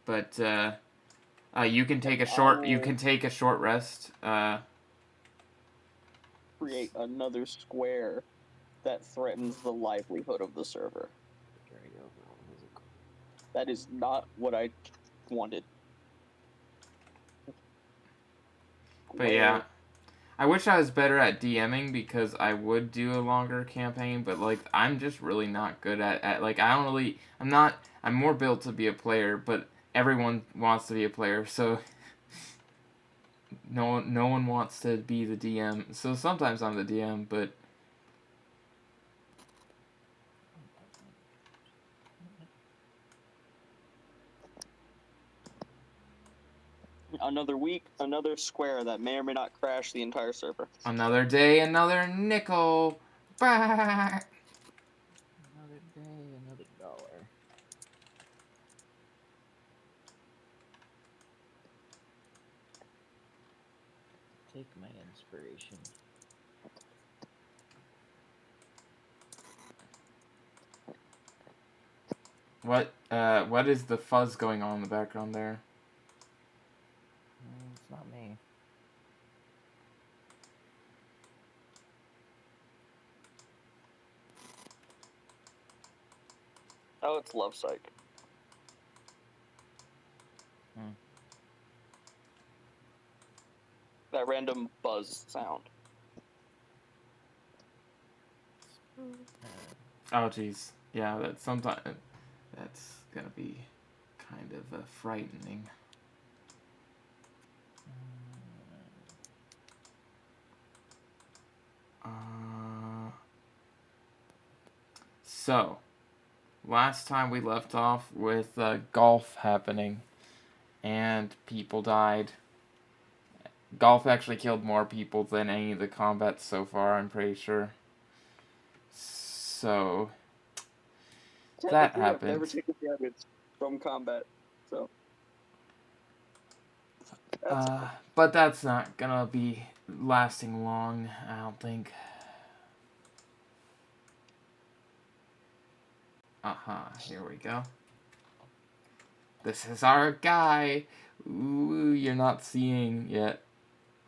But you can take a short rest. Create another square that threatens the livelihood of the server. That is not what I wanted. But yeah, I wish I was better at DMing because I would do a longer campaign. But like, I'm just really not good at like I don't really. I'm more built to be a player, but everyone wants to be a player, so no one wants to be the DM. So sometimes I'm the DM, but Another week, another square that may or may not crash the entire server. another day, another nickel. Back. Another day, another dollar. Take my inspiration. What is the fuzz going on in the background there? It's not me. Oh, it's Love Psych. That random buzz sound. Oh jeez, yeah. That's gonna be kind of frightening. So, last time we left off with golf happening, and people died. Golf actually killed more people than any of the combats so far, I'm pretty sure. So, that happened. I've never taken damage from combat, so. But that's not gonna be lasting long, I don't think. Here we go. This is our guy. Ooh, you're not seeing yet,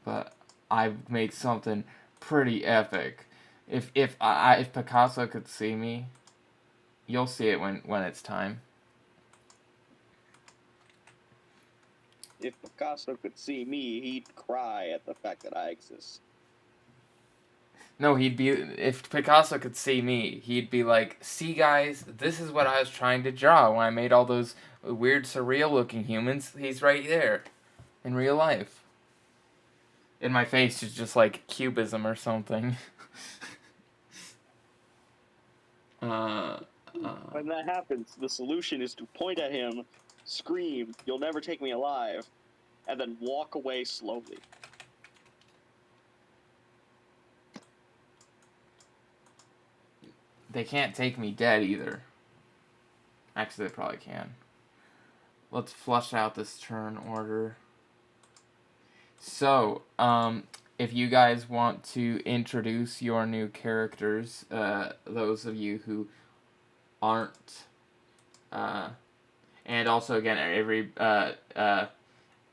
but I've made something pretty epic. If Picasso could see me, you'll see it when it's time. If Picasso could see me, he'd cry at the fact that I exist. No, if Picasso could see me, he'd be like, "See, guys, this is what I was trying to draw when I made all those weird, surreal-looking humans. He's right there, in real life." In my face is just like cubism or something. When that happens, the solution is to point at him, scream, "You'll never take me alive," and then walk away slowly. They can't take me dead either. Actually, they probably can. Let's flush out this turn order. So, if you guys want to introduce your new characters, those of you who aren't, and also again,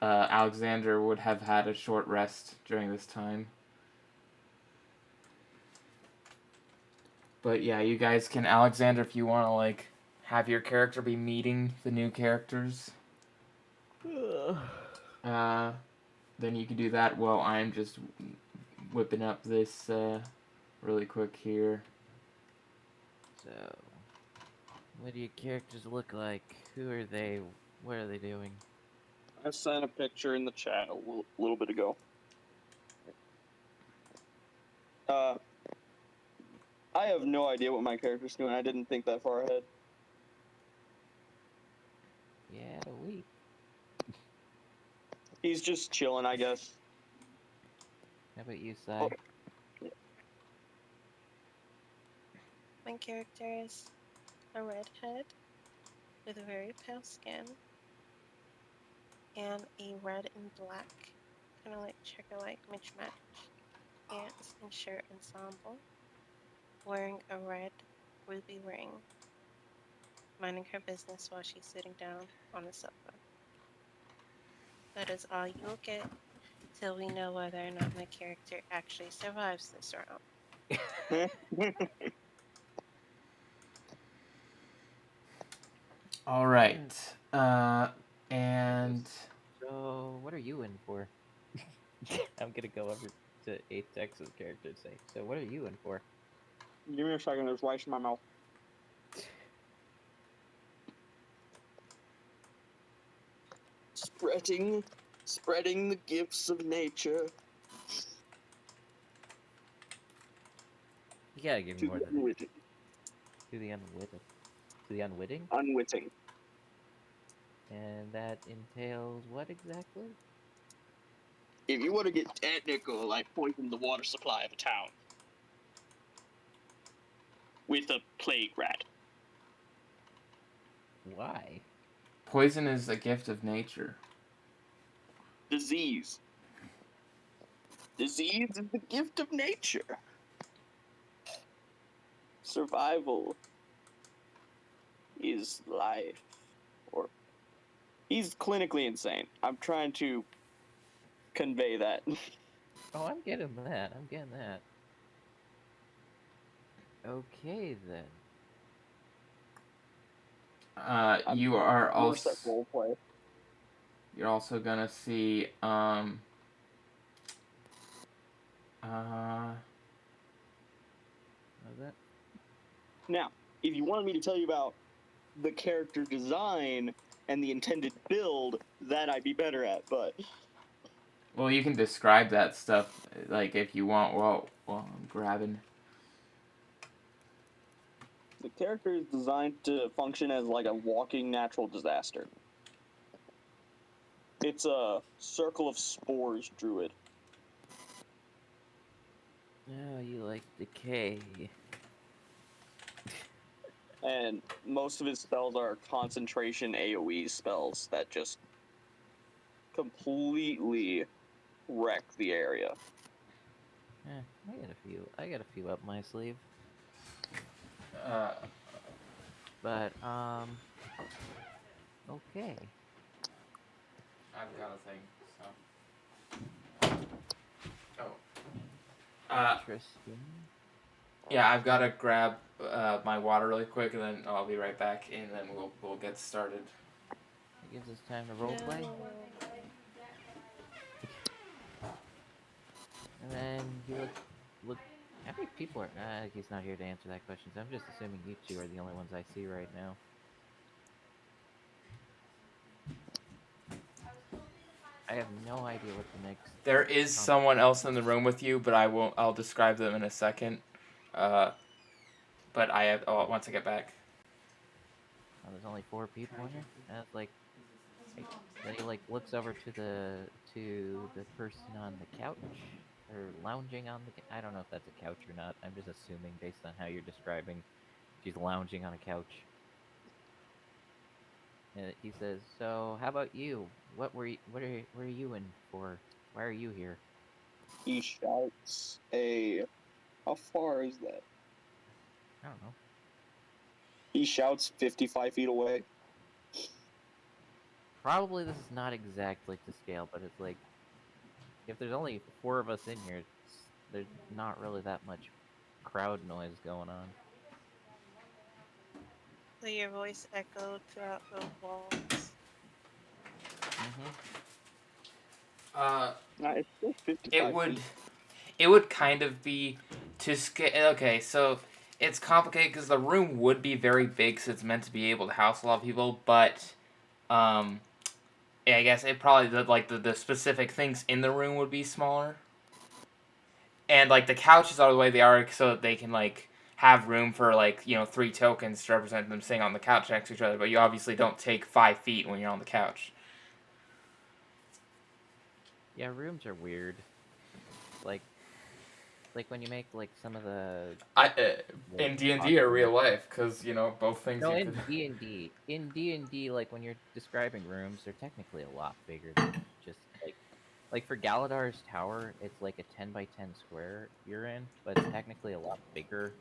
Alexander would have had a short rest during this time. But yeah, you guys can, Alexander, if you want to like have your character be meeting the new characters. Then you can do that while I'm just whipping up this really quick here. So, what do your characters look like? Who are they? What are they doing? I sent a picture in the chat a little bit ago. I have no idea what my character's doing. I didn't think that far ahead. Yeah, we. He's just chilling, I guess. How about you, Sai? My character is a redhead with a very pale skin and a red and black, kind of like checker-like mismatch pants and shirt ensemble, wearing a red ruby ring, minding her business while she's sitting down on the sofa. That is all you'll get till we know whether or not my character actually survives this round. All right. And So, what are you in for? I'm gonna go over to 8th X's character and say, so what are you in for? Give me a second. There's rice in my mouth. Spreading the gifts of nature You gotta give me to more the than unwitting. to the unwitting. To the unwitting? Unwitting. And that entails what exactly? If you want to get technical, like poison the water supply of a town with a plague rat. Why? poison is a gift of nature. Disease. Disease is the gift of nature. Survival is life. Or he's clinically insane. I'm trying to convey that. Oh, I'm getting that. I'm getting that. Okay, then. You are Worse also at roleplay. you're also gonna see How's that? Now, if you wanted me to tell you about the character design and the intended build, that I'd be better at, but well, you can describe that stuff like if you want. Well, I'm grabbing. the character is designed to function as like a walking natural disaster. It's a circle of spores druid, Oh, you like decay. and most of his spells are concentration AoE spells that just completely wreck the area. I got a few up my sleeve. Uh, But, okay. I've got a thing. So. Oh. Interesting. Yeah, I've got to grab my water really quick, and then I'll be right back, and then we'll get started. It gives us time to roleplay. No. And then you look. How many people are? He's not here to answer that question. So I'm just assuming you two are the only ones I see right now. I have no idea what the next. There is someone else in the room with you, but I'll describe them in a second. But I have once I get back. Oh, there's only 4 people in here. That's like. Then he like looks over to the person on the couch or lounging on the. I don't know if that's a couch or not. I'm just assuming based on how you're describing, she's lounging on a couch. And he says, "So, how about you? What are you in for? Why are you here?" He shouts how far is that? I don't know. He shouts 55 feet away. Probably this is not exactly to scale, but it's like if there's only 4 of us in here, there's not really that much crowd noise going on. Will your voice echo throughout the walls? It's still 55 feet. It would kind of be to scale. Okay, so it's complicated because the room would be very big, so it's meant to be able to house a lot of people. But, yeah, I guess it probably the specific things in the room would be smaller. And like the couches are the way they are, so that they can like have room for 3 tokens to represent them sitting on the couch next to each other. But you obviously don't take 5 feet when you're on the couch. Yeah, rooms are weird. Like when you make like some of the In D&D or real life, because both things. No, you in could... D&D, like when you're describing rooms, they're technically a lot bigger than just like for Galadar's tower, it's like a 10 by 10 square you're in, but it's technically a lot bigger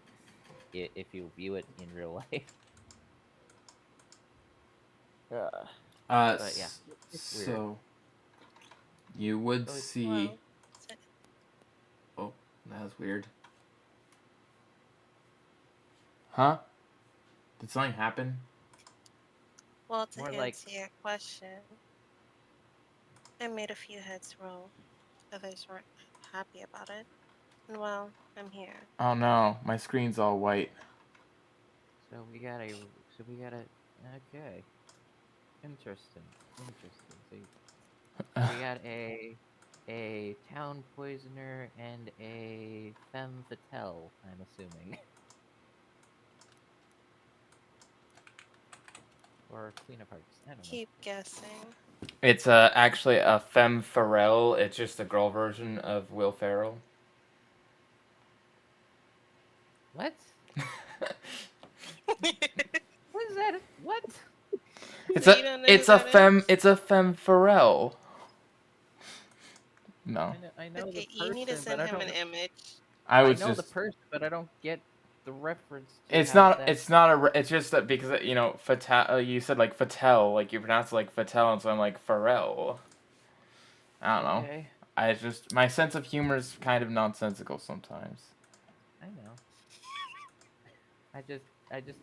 if you view it in real life. But yeah, it's weird. So you would So it's- see. Well, it's a, Oh, that was weird. Huh? Did something happen? well, to More like- answer your question, I made a few heads roll. Others weren't happy about it. And well, I'm here. Oh no, my screen's all white. So we got a. Okay. Interesting. So we got a town poisoner and a femme fatale. I'm assuming. Or Queen of Hearts. I don't know. Keep guessing. It's actually a femme fatale. It's just a girl version of Will Ferrell. What? What is that? What? It's You a don't know it's who a that femme is? it's a femme fatale. No, I know Okay, the you need to person, but send I him don't. an image. I I was know the just. person, but I don't get the reference to It's how not. that. It's not a. It's just that because fatale. You said like fatale, like you pronounce it like fatale, and so I'm like Pharrell. I don't know. Okay, I just my sense of humor is kind of nonsensical sometimes. I know. I just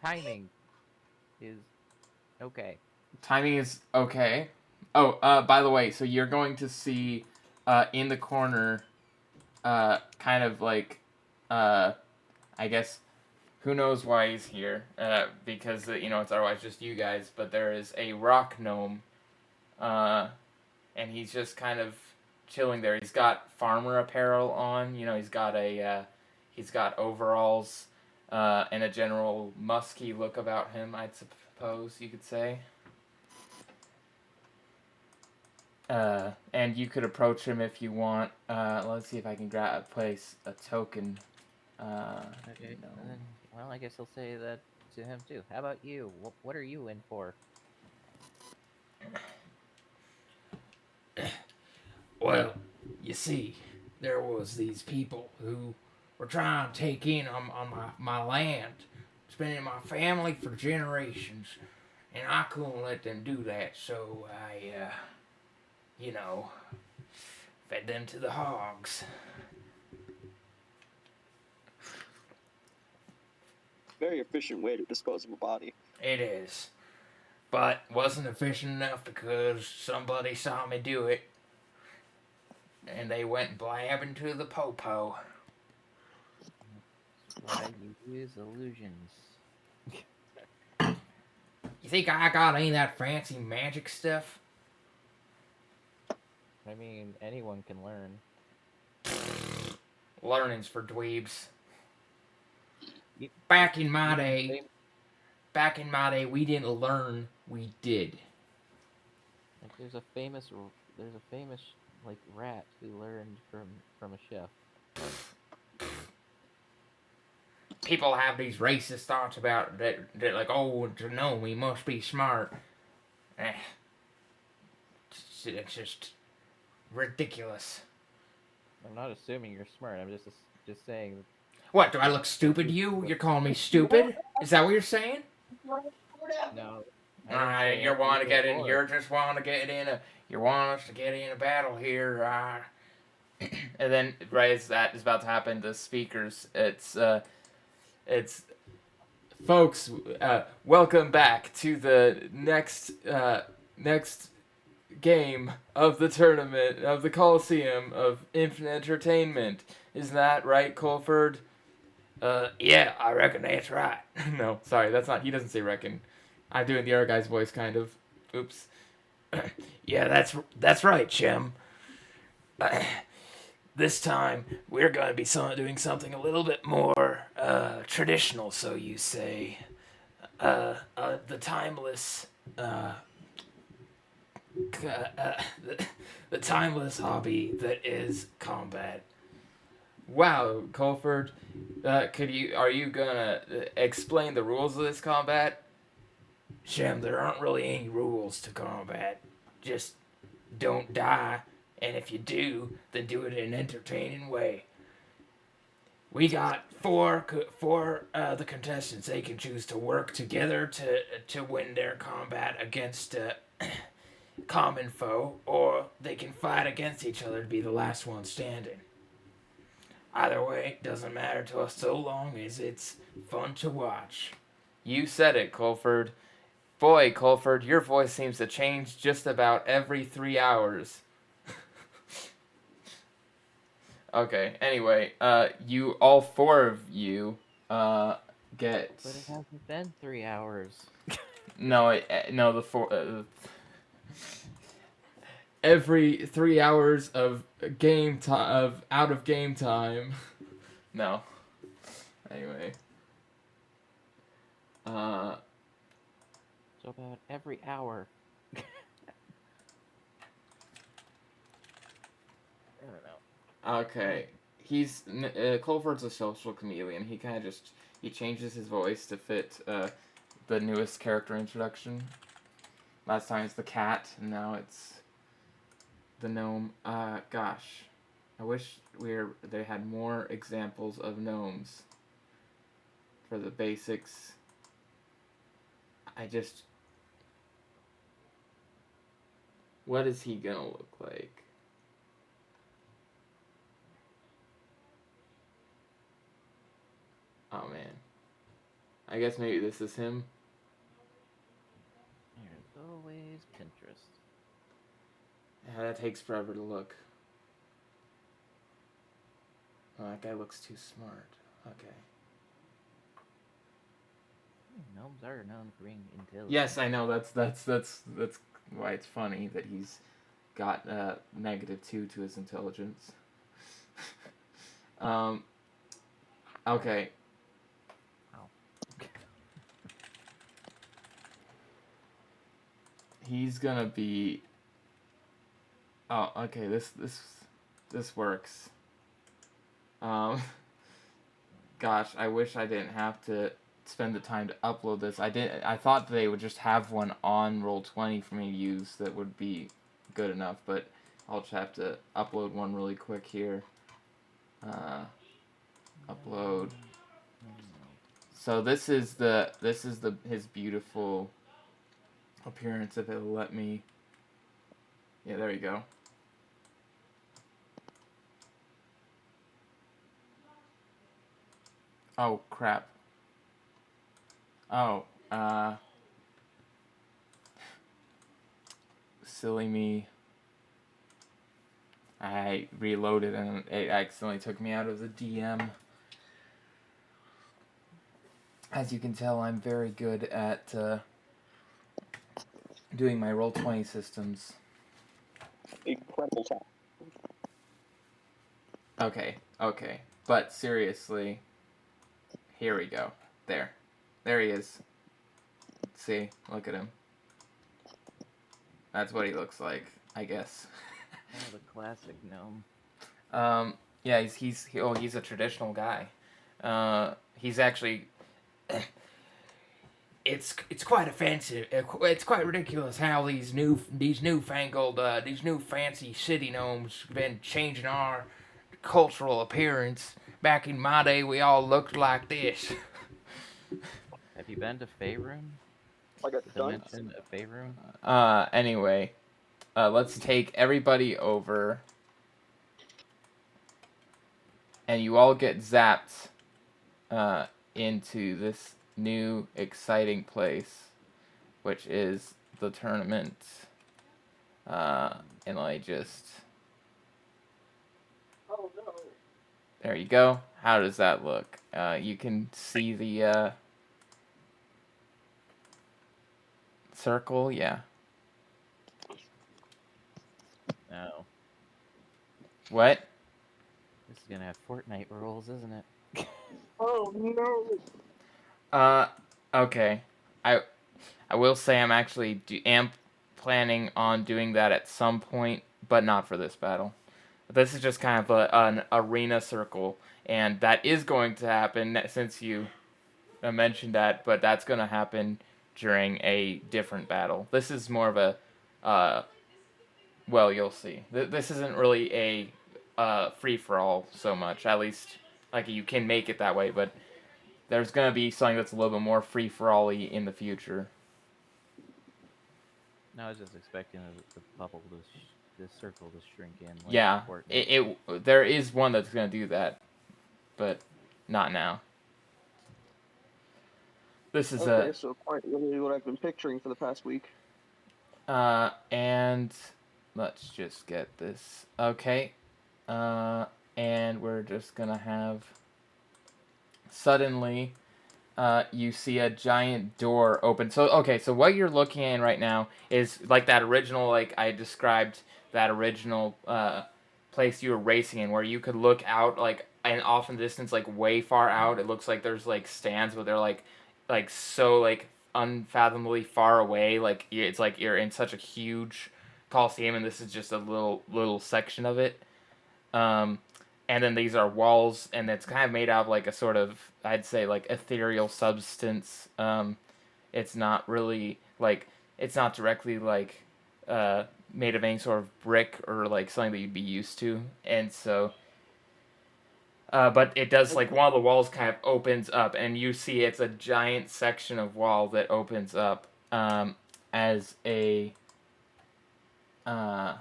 timing is okay. Timing is okay. Oh, by the way, so you're going to see, in the corner, kind of like, I guess, who knows why he's here? Because it's otherwise just you guys. But there is a rock gnome, and he's just kind of chilling there. He's got farmer apparel on. He's got overalls, and a general musky look about him. I'd suppose you could say. And you could approach him if you want. Let's see if I can place a token. Okay, No. and then well, I guess I'll say that to him too. How about you? What are you in for? Well, you see, there was these people who were trying to take in on my land. It's been in my family for generations, and I couldn't let them do that, so I, fed them to the hogs. Very efficient way to dispose of a body. It is. But wasn't efficient enough because somebody saw me do it, and they went blabbing to the popo. Why you use illusions? You think I got any of that fancy magic stuff? I mean, anyone can learn. Learning's for dweebs. You- Back in my Even day, we didn't learn, we did. Like there's a famous like rat who learned from a chef. People have these racist thoughts about that like, oh, to know we must be smart. It's just ridiculous. I'm not assuming you're smart. I'm just saying. What, do I look stupid to you? You're calling me stupid? Is that what you're saying? No. I didn't say You want to either get in. or. You're just want to get in a. You want us to get in a battle here. And then, right as that is about to happen, the speakers, it's folks, welcome back to the next game of the tournament of the Colosseum of Infinite Entertainment. Isn't that right, Kolford? Yeah, I reckon that's right. No, sorry, that's not. He doesn't say reckon. I'm doing the other guy's voice, kind of. Oops. Yeah, that's right, Shem. This time we're going to be doing something a little bit more traditional, so you say. The timeless, the timeless hobby that is combat. Wow, Kolford, are you gonna explain the rules of this combat? Shem, there aren't really any rules to combat. Just don't die, and if you do, then do it in an entertaining way. We got four the contestants. They can choose to work together to win their combat against common foe, or they can fight against each other to be the last one standing. Either way, doesn't matter to us so long as it's fun to watch. You said it, Kolford. Boy, Kolford, your voice seems to change just about every 3 hours. Okay, anyway, you, all four of you, get... But it hasn't been 3 hours. No, no, the four... every 3 hours of game time, of out of game time. No. Anyway. So about every hour. I don't know. Okay. He's, Colford's a social chameleon. He kind of just, he changes his voice to fit, the newest character introduction. Last time it's the cat, and now it's the gnome. Gosh. I wish they had more examples of gnomes for the basics. What is he gonna look like? Oh man. I guess maybe this is him. There's always Pinterest. Yeah, that takes forever to look. Oh, that guy looks too smart. Okay. Gnomes are known for being intelligent. Yes, I know. That's why it's funny that he's got -2 to his intelligence. Okay. Ow. He's gonna be. Oh, okay. This works. Gosh, I wish I didn't have to spend the time to upload this. I thought they would just have one on Roll20 for me to use that would be good enough, but I'll just have to upload one really quick here. Upload. So this is his beautiful appearance, if it'll let me. Yeah, there you go. Oh crap. Oh, silly me. I reloaded and it accidentally took me out of the DM. As you can tell, I'm very good at doing my Roll20 systems. Incredible talent. Okay. But seriously, here we go. There he is. See, look at him. That's what he looks like, I guess. Oh, the classic gnome. Yeah, he's a traditional guy. He's actually. It's quite offensive. It's quite ridiculous how these new fancy city gnomes been changing our cultural appearance. Back in my day, we all looked like this. Have you been to Faerun? Like a Dimension of Faerun? Anyway, let's take everybody over, and you all get zapped into this new exciting place, which is the tournament. And I just... Oh no. There you go. How does that look? You can see the circle, yeah. No. What? This is gonna have Fortnite rules, isn't it? Oh no. Okay. I will say I'm actually planning on doing that at some point, but not for this battle. This is just kind of an arena circle, and that is going to happen since you mentioned that, but that's going to happen during a different battle. This is more of a, well, you'll see. This isn't really a free-for-all so much, at least, like, you can make it that way, but there's going to be something that's a little bit more free-for-all-y in the future. No, I was just expecting the bubble the circle to shrink in. Like Yeah, Fortnite. there is one that's gonna do that, but not now. This is Okay, so quite literally what I've been picturing for the past week. and let's just get this. Okay, and we're just gonna have. Suddenly, you see a giant door open. So, okay, so what you're looking at right now is like that original, like I described, that original place you were racing in, where you could look out, like, and off in the distance, like way far out. It looks like there's like stands, but they're like so like unfathomably far away. Like it's like you're in such a huge Colosseum, and this is just a little section of it. Um, and then these are walls, and it's kind of made out of like a sort of, I'd say, like ethereal substance. It's not really like, it's not directly like made of any sort of brick or like something that you'd be used to, and so. But it does, like, one of the walls kind of opens up, and you see it's a giant section of wall that opens up as a uh,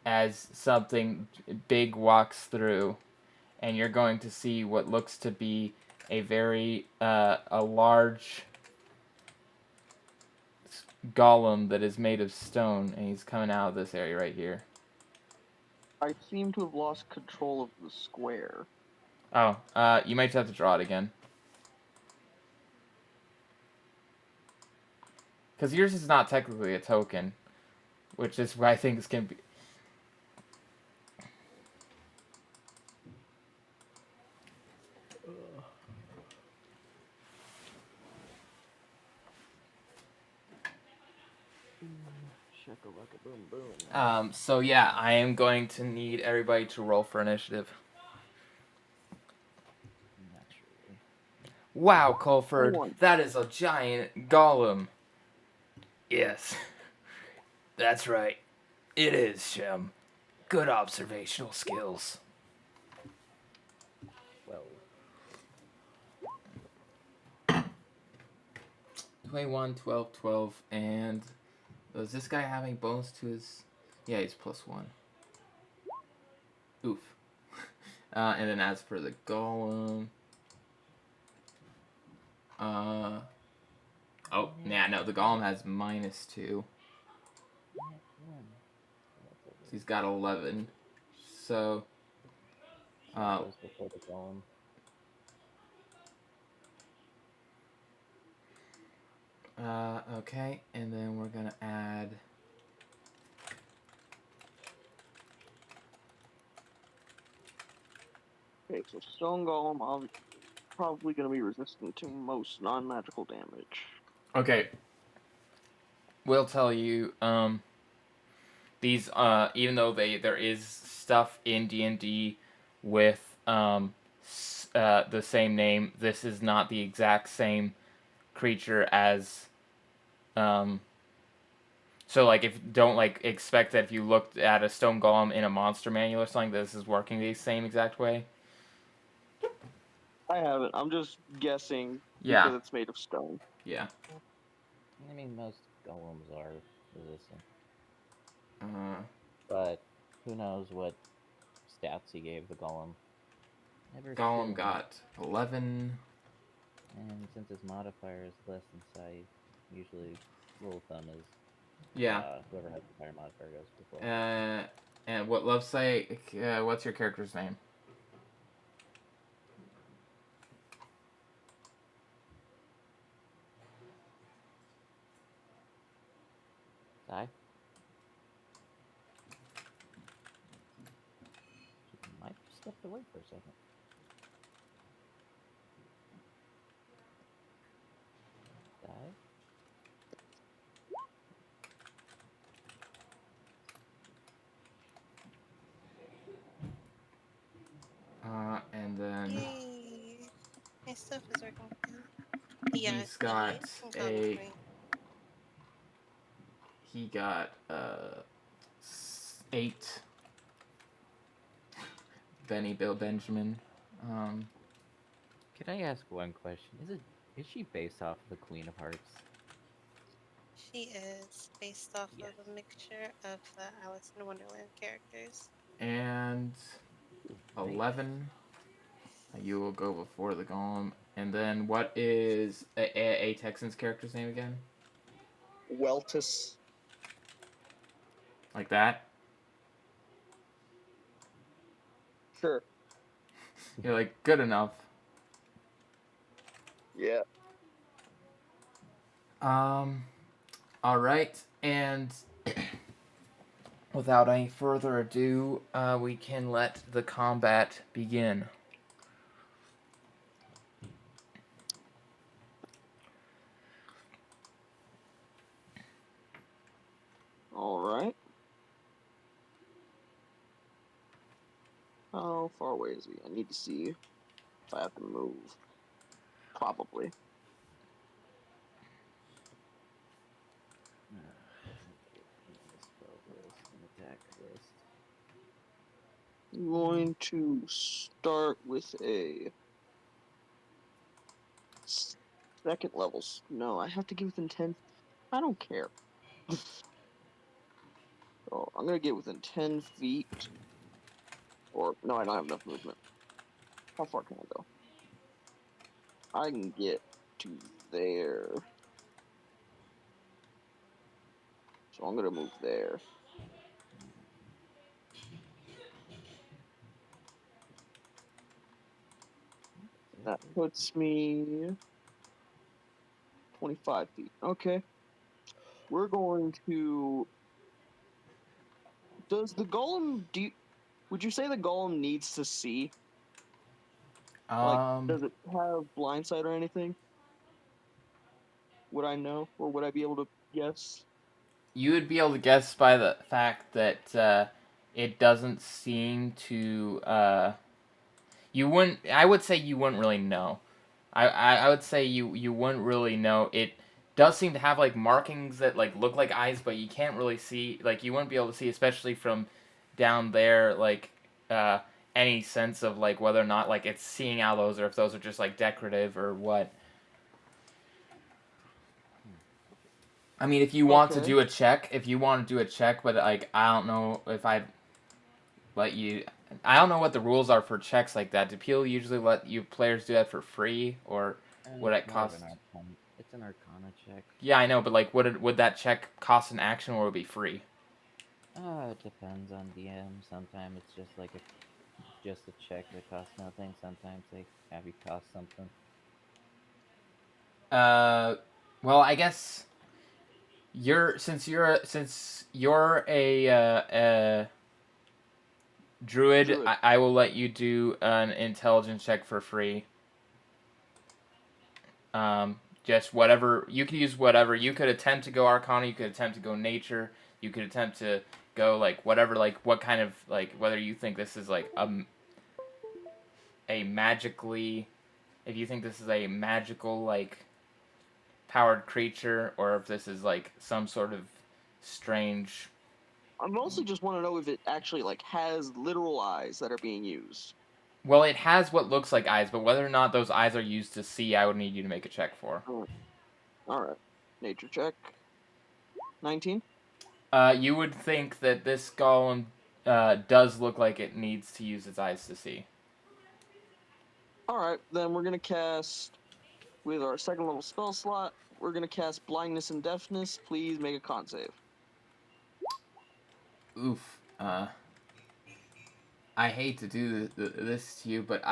as something big walks through, and you're going to see what looks to be a very a large golem that is made of stone, and he's coming out of this area right here. I seem to have lost control of the square. Oh, you might have to draw it again. Because yours is not technically a token, which is what I think is going to be. Shakalaka boom boom. So yeah, I am going to need everybody to roll for initiative. Naturally. Wow, Kolford, One. that is a giant golem. Yes, that's right. It is, Shem. Good observational skills. Well, 21, 12, 12, and does this guy having bonus to his? Yeah, he's +1. Oof. And then as for the golem, oh, yeah, no, the golem has -2. So he's got 11. So, goes before the golem. okay, and then we're gonna add. Okay, so Stone Golem, I'm probably going to be resistant to most non-magical damage. Okay. We'll tell you, these, even though there is stuff in D&D with, the same name, this is not the exact same creature as, so, like, don't, like, expect that if you looked at a stone golem in a monster manual or something, this is working the same exact way. I haven't. I'm just guessing Yeah. because it's made of stone. Yeah. I mean, most golems are resistant, Uh, but who knows what stats he gave the golem. Never golem seen. got 11. And since his modifier is less than size, usually rule of thumb is Yeah. whoever has the higher modifier goes before. And what Love say? What's your character's name? Die. She might have stepped away for a second. Die. And then Yay! My stuff is working. Yeah, he's got I'm coming. he got 8. Benny Bill Benjamin. Can I ask one question? Is she based off of the Queen of Hearts? She is based off of a mixture of the Alice in Wonderland characters. And 11. You will go before the golem. And then what is a Texan's character's name again? Weltus. Like that? Sure. You're like, good enough. Yeah. Alright. And without any further ado, we can let the combat begin. All right. How far away is he? I need to see if I have to move. Probably. Spell list and attack list. I'm going to start with a second levels. No, I have to get within 10. I don't care. So I'm going to get within 10 feet. Or, no, I don't have enough movement. How far can I go? I can get to there. So I'm going to move there. That puts me 25 feet. Okay. We're going to... Does the golem... Would you say the golem needs to see? Like, does it have blindsight or anything? Would I know? Or would I be able to guess? You would be able to guess by the fact that it doesn't seem to. You wouldn't. I would say you wouldn't really know. I would say you wouldn't really know. It does seem to have like markings that like look like eyes, but you can't really see. Like you wouldn't be able to see, especially from down there. Like any sense of like whether or not like it's seeing out those, or if those are just like decorative or what. I mean, if you want to do a check, but like I don't know if I'd let you. I don't know what the rules are for checks like that. Do people usually let you players do that for free, or would it cost? It's an Arcana check. Yeah, I know, but like, would that check cost an action, or would it be free? It depends on DM. Sometimes it's just like just a check that costs nothing. Sometimes they have you cost something. Well, I guess since you're a druid. I will let you do an intelligence check for free. Just whatever you could use. Whatever you could attempt to go Arcana. You could attempt to go Nature. You could attempt to go like whatever. Like what kind of like whether you think this is like a magically. If you think this is a magical like powered creature, or if this is like some sort of strange. I mostly just want to know if it actually like has literal eyes that are being used. Well, it has what looks like eyes, but whether or not those eyes are used to see, I would need you to make a check for. Alright. Nature check. 19? You would think that this golem does look like it needs to use its eyes to see. Alright, then we're going to cast, with our second level spell slot, we're going to cast Blindness and Deafness. Please make a con save. Oof. I hate to do this to you, but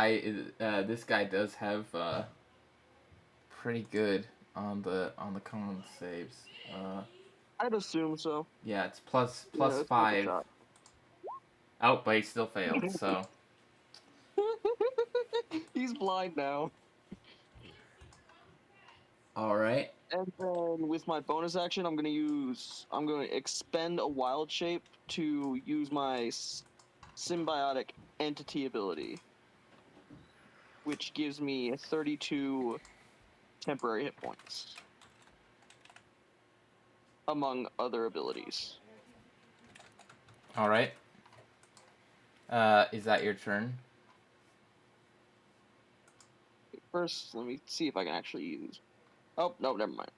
this guy does have pretty good on the con saves. I'd assume so. Yeah, it's plus 5. Oh, but he still failed. So he's blind now. all right. And then with my bonus action, I'm going to expend a wild shape to use my symbiotic entity ability, which gives me 32 temporary hit points, among other abilities. All right. Is that your turn? First, let me see if I can actually use... Oh, no, never mind.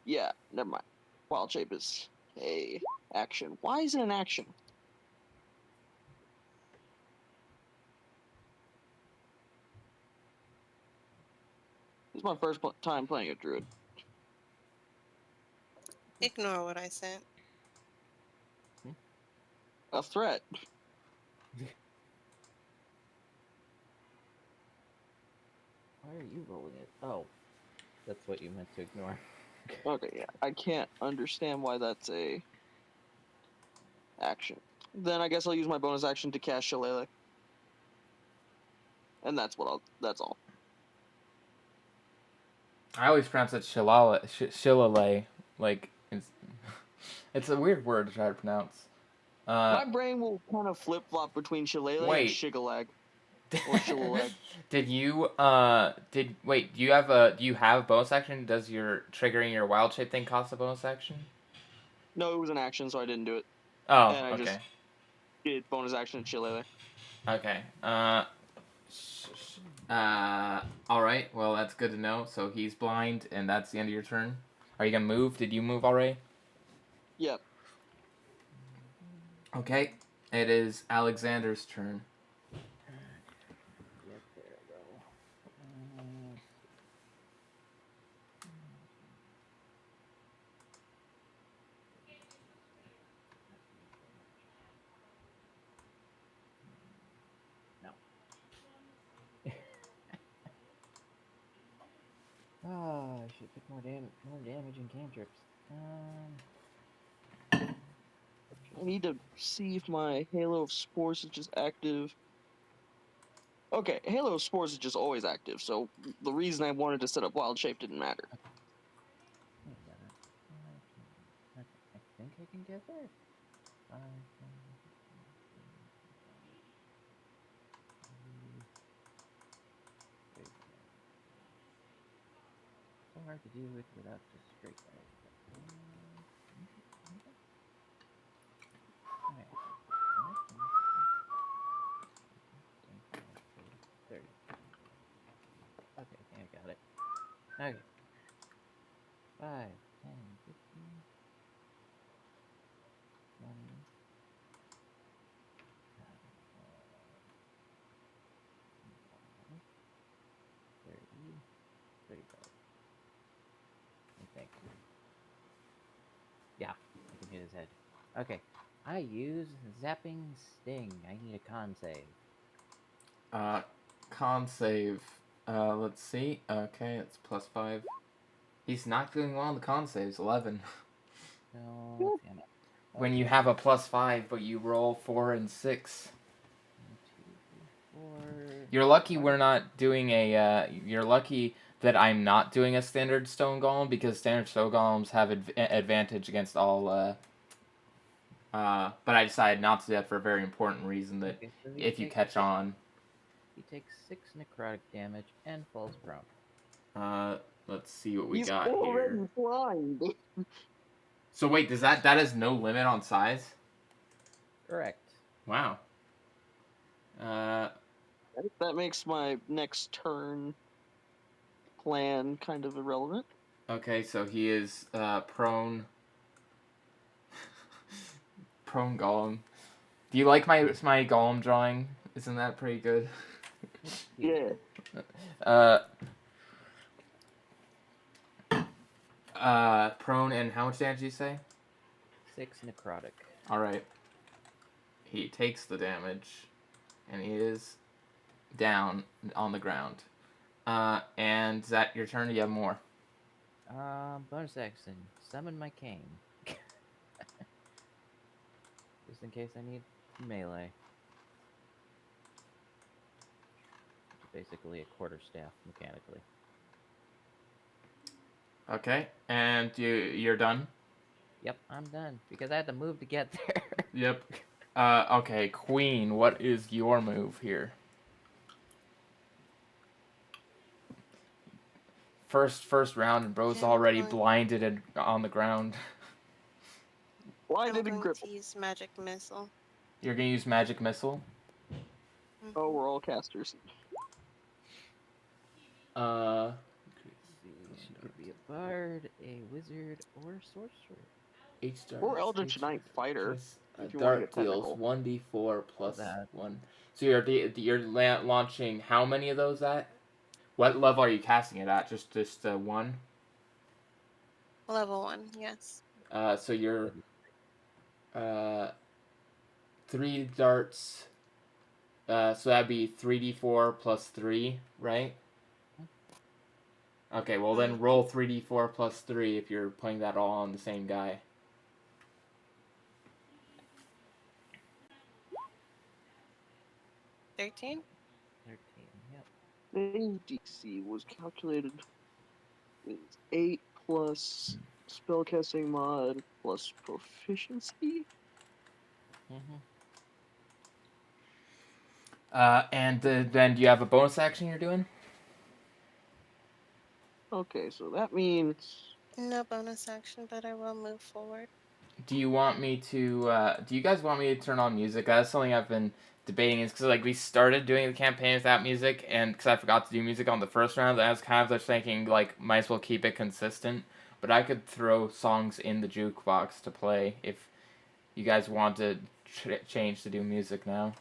Yeah, never mind. Wild shape is a action. Why is it an action? This is my first time playing a druid. Ignore what I said. A threat. Why are you rolling it? Oh, that's what you meant to ignore. Okay, yeah. I can't understand why that's a action. Then I guess I'll use my bonus action to cast Shillelagh. And that's all. I always pronounce it shillelagh. Like, it's a weird word to try to pronounce. My brain will kind of flip flop between Shillelagh and Wait. Shigalag. Or Shillelagh. Do you have a bonus action? Does your triggering your wild shape thing cost a bonus action? No, it was an action, so I didn't do it. Oh, And I okay. just did bonus action Shillelagh. Okay. All right. Well, that's good to know. So he's blind, and that's the end of your turn. Are you gonna move? Did you move already? Yep. Okay. It is Alexander's turn. Get there, though. No. Ah, I should pick more damage and cantrips. I need to see if my Halo of Spores is just active. Okay, Halo of Spores is just always active, so the reason I wanted to set up Wild Shape didn't matter. Wait a minute. Okay, I think I can get there. 5, 10, 15, 20. So hard to do it without just straight dice. Okay. 30. Okay, I think I got it. Okay. 5, 10, 15, 20. 30, 35. I think. Yeah, I can hit his head. Okay, I use Zapping Sting. I need a con save. Con save. Let's see. Okay, it's +5. He's not doing well on the con saves. 11. So, let's see. When you have a +5, but you roll 4 and 6. 1, 2, 3, 4. You're lucky we're not doing a. You're lucky that I'm not doing a standard stone golem because standard stone golems have advantage against all. But I decided not to do that for a very important reason that Okay, so if you catch on. He takes 6 necrotic damage and falls prone. Let's see what we He's got already here. blind. So wait, that has no limit on size? Correct. Wow. That makes my next turn plan kind of irrelevant. Okay, so he is prone. Prone golem. Do you like my golem drawing? Isn't that pretty good? Yeah. Prone and how much damage did you say? 6 necrotic. Alright. He takes the damage, and he is down on the ground. And is that your turn? Do you have more? Bonus action. Summon my cane. Just in case I need melee. Basically a quarterstaff, mechanically. Okay, and you're done? Yep, I'm done. Because I had to move to get there. Yep. Okay, Queen, what is your move here? First round, and bro's already blinded and on the ground. Blinded I'm and going crippled. to use Magic Missile. You're gonna use Magic Missile? Oh, we're all casters. could be a bard, a wizard, or sorcerer. Each dart Or has Eldritch Knight Fighter, a if you want to dart get deals technical. 1d4 plus That. 1. So you're launching how many of those at? What level are you casting it at? Just 1? Level 1, yes. So you're 3 darts. So that'd be 3d4 plus 3, right? Okay, well then roll 3d4 plus 3 if you're putting that all on the same guy. 13? 13, yep. Today's DC was calculated with 8 plus spellcasting mod plus proficiency. Mm-hmm. And then do you have a bonus action you're doing? Okay, so that means No bonus action, but I will move forward. Do you want me to, do you guys want me to turn on music? That's something I've been debating, is because, like, we started doing the campaign without music, and because I forgot to do music on the first round, I was kind of just thinking, like, might as well keep it consistent. But I could throw songs in the jukebox to play if you guys want to change to do music now.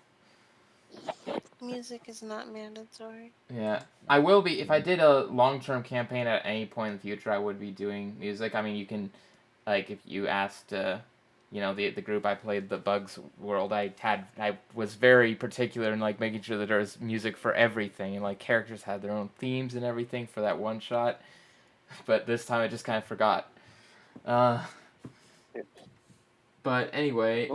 Music is not mandatory. Yeah, I will be. If I did a long-term campaign at any point in the future, I would be doing music. I mean, you can, like, if you asked, you know, the group I played, the Bugs World, I was very particular in, like, making sure that there was music for everything, and, like, characters had their own themes and everything for that one shot. But this time I just kind of forgot. But anyway,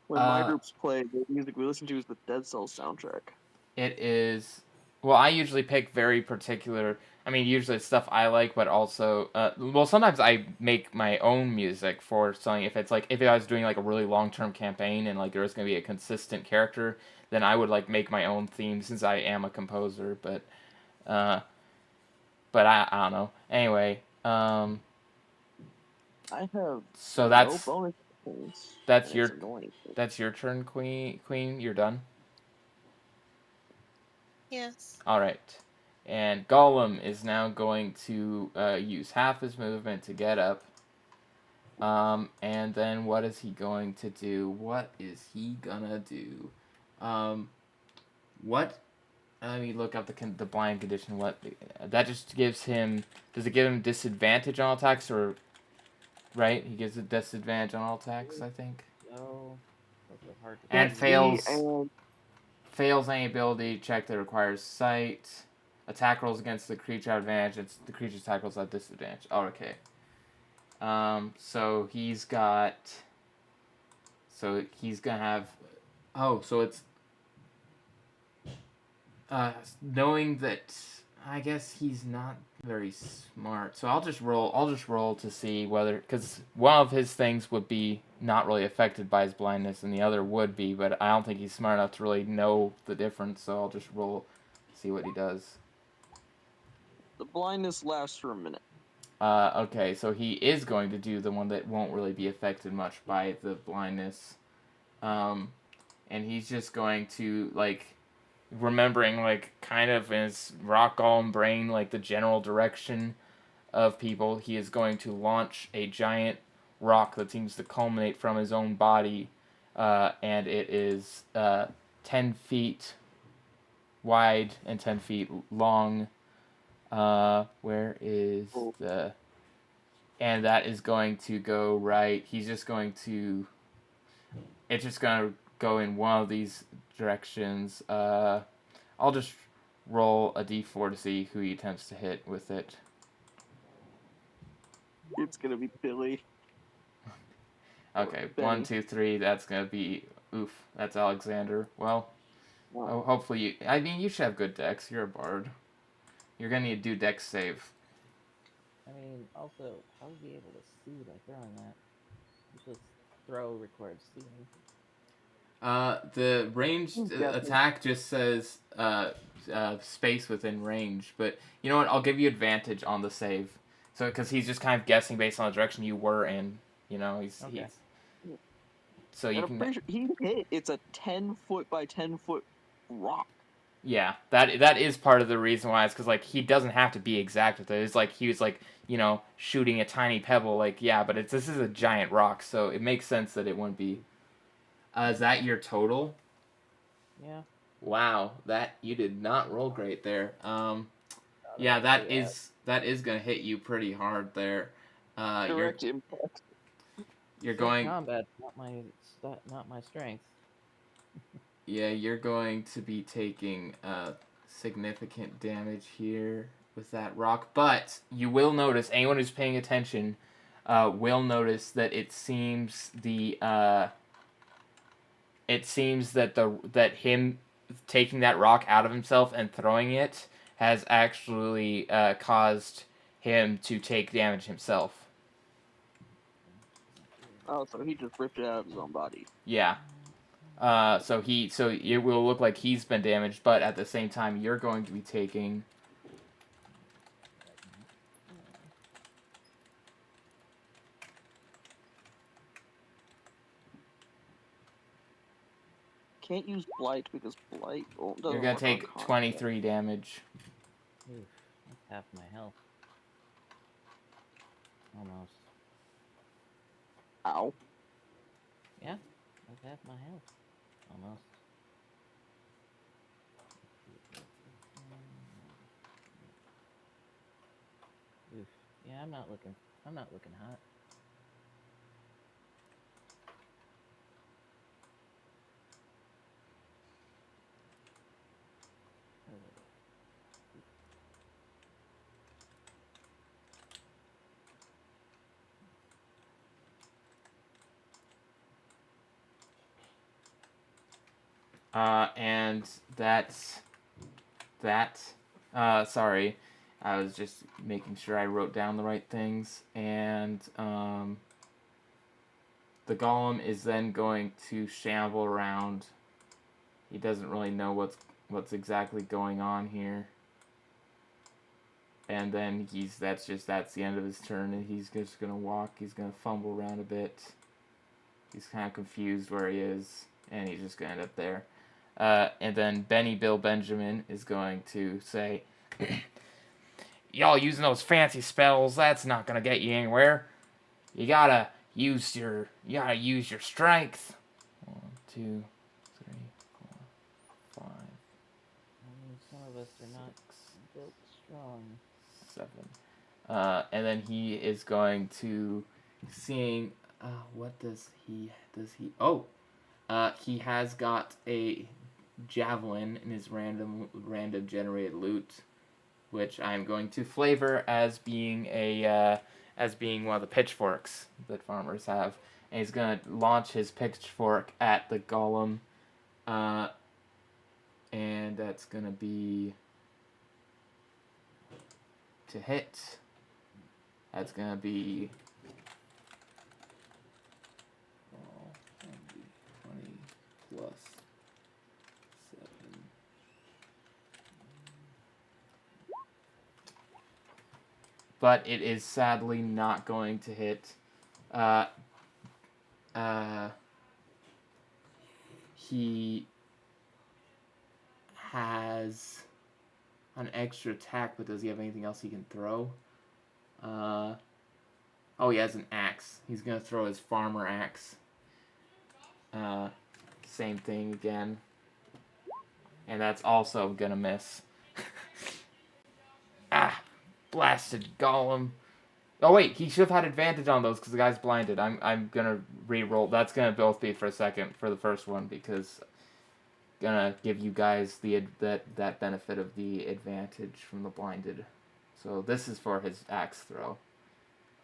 when my groups play, the music we listen to is the Dead Cells soundtrack. it is. Well, I usually pick very particular. I mean, usually it's stuff I like, but also, well, sometimes I make my own music for something. If it's like, if I was doing like a really long-term campaign and like there was gonna be a consistent character, then I would like make my own theme since I am a composer. Uh, but I don't know. Anyway, I have so no bonus actions, that's and it's your annoying. that's your turn, Queen. Queen, you're done. Yes. All right. And Gollum is now going to use half his movement to get up. And then what is he going to do? What is he gonna do? What? Let me look up the blind condition. What? That just gives him. Does it give him disadvantage on all attacks, or right? He gives a disadvantage on all attacks, I think. So, those are hard to And do. fails any ability check that requires sight. Attack rolls against the creature at advantage. It's the creature's attack rolls at disadvantage. Oh, okay. So he's got. So he's gonna have. Oh, so it's. Knowing that, I guess he's not very smart. So I'll just roll to see whether, because one of his things would be not really affected by his blindness, and the other would be. But I don't think he's smart enough to really know the difference. So I'll just roll, see what he does. The blindness lasts for a minute. Okay, so he is going to do the one that won't really be affected much by the blindness. And he's just going to, like, remembering, like, kind of in his rock golem brain, like, the general direction of people, he is going to launch a giant rock that seems to culminate from his own body, and it is 10 feet wide and 10 feet long. Where is the... And that is going to go right... He's just going to... It's just going to go in one of these directions. I'll just roll a d4 to see who he attempts to hit with it. It's gonna be Billy. Okay, Benny. 1, 2, 3. That's gonna be... Oof, that's Alexander. Well, Wow. hopefully you... I mean, you should have good dex. You're a bard. You're gonna need to do dex save. I mean, also, how would we be able to see by throwing that? Usually throw requires seeing. The ranged attack just says space within range, but you know what? I'll give you advantage on the save. So, because he's just kind of guessing based on the direction you were in, you know, he's so you And I'm can. pretty sure he hit. It's a 10-foot by 10-foot rock. Yeah, that is part of the reason why. It's because like he doesn't have to be exact with it. It's like he was like shooting a tiny pebble. Like yeah, but this is a giant rock, so it makes sense that it wouldn't be. Is that your total? Yeah. Wow, that you did not roll great there. Yeah, that is gonna hit you pretty hard there. Direct impact. You're Still going. combat, not my strength. Yeah, you're going to be taking significant damage here with that rock, but you will notice, anyone who's paying attention will notice that it seems that him taking that rock out of himself and throwing it has actually caused him to take damage himself. Oh, so he just ripped it out of his own body. Yeah. So it will look like he's been damaged, but at the same time, you're going to be taking. Can't use blight because blight doesn't You're gonna work on take combat. 23 damage. Oof, that's half my health. Almost. Ow. Yeah, that's half my health. Almost. Oof. Yeah, I'm not looking hot. And that's that. Sorry, I was just making sure I wrote down the right things. And the golem is then going to shamble around. He doesn't really know what's exactly going on here. And then that's the end of his turn, and he's just gonna walk. He's gonna fumble around a bit. He's kind of confused where he is, and he's just gonna end up there. And then Benny Bill Benjamin is going to say, "Y'all using those fancy spells? That's not gonna get you anywhere. You gotta use your strength." 1, 2, 3, 4, 5. Some of us are not built strong. 7. And then he is going to seeing. What does he? Oh, he has got a javelin in his random generated loot, which I'm going to flavor as being one of the pitchforks that farmers have, and he's gonna launch his pitchfork at the golem, and that's gonna be to hit. That's gonna be 20 plus 7. But it is sadly not going to hit. He has an extra attack, but does he have anything else he can throw? Oh, he has an axe. He's going to throw his farmer axe. Same thing again. And that's also going to miss. Blasted golem. Oh, wait, he should have had advantage on those because the guy's blinded. I'm going to re-roll. That's going to both be for the first one, because going to give you guys that benefit of the advantage from the blinded. So this is for his axe throw.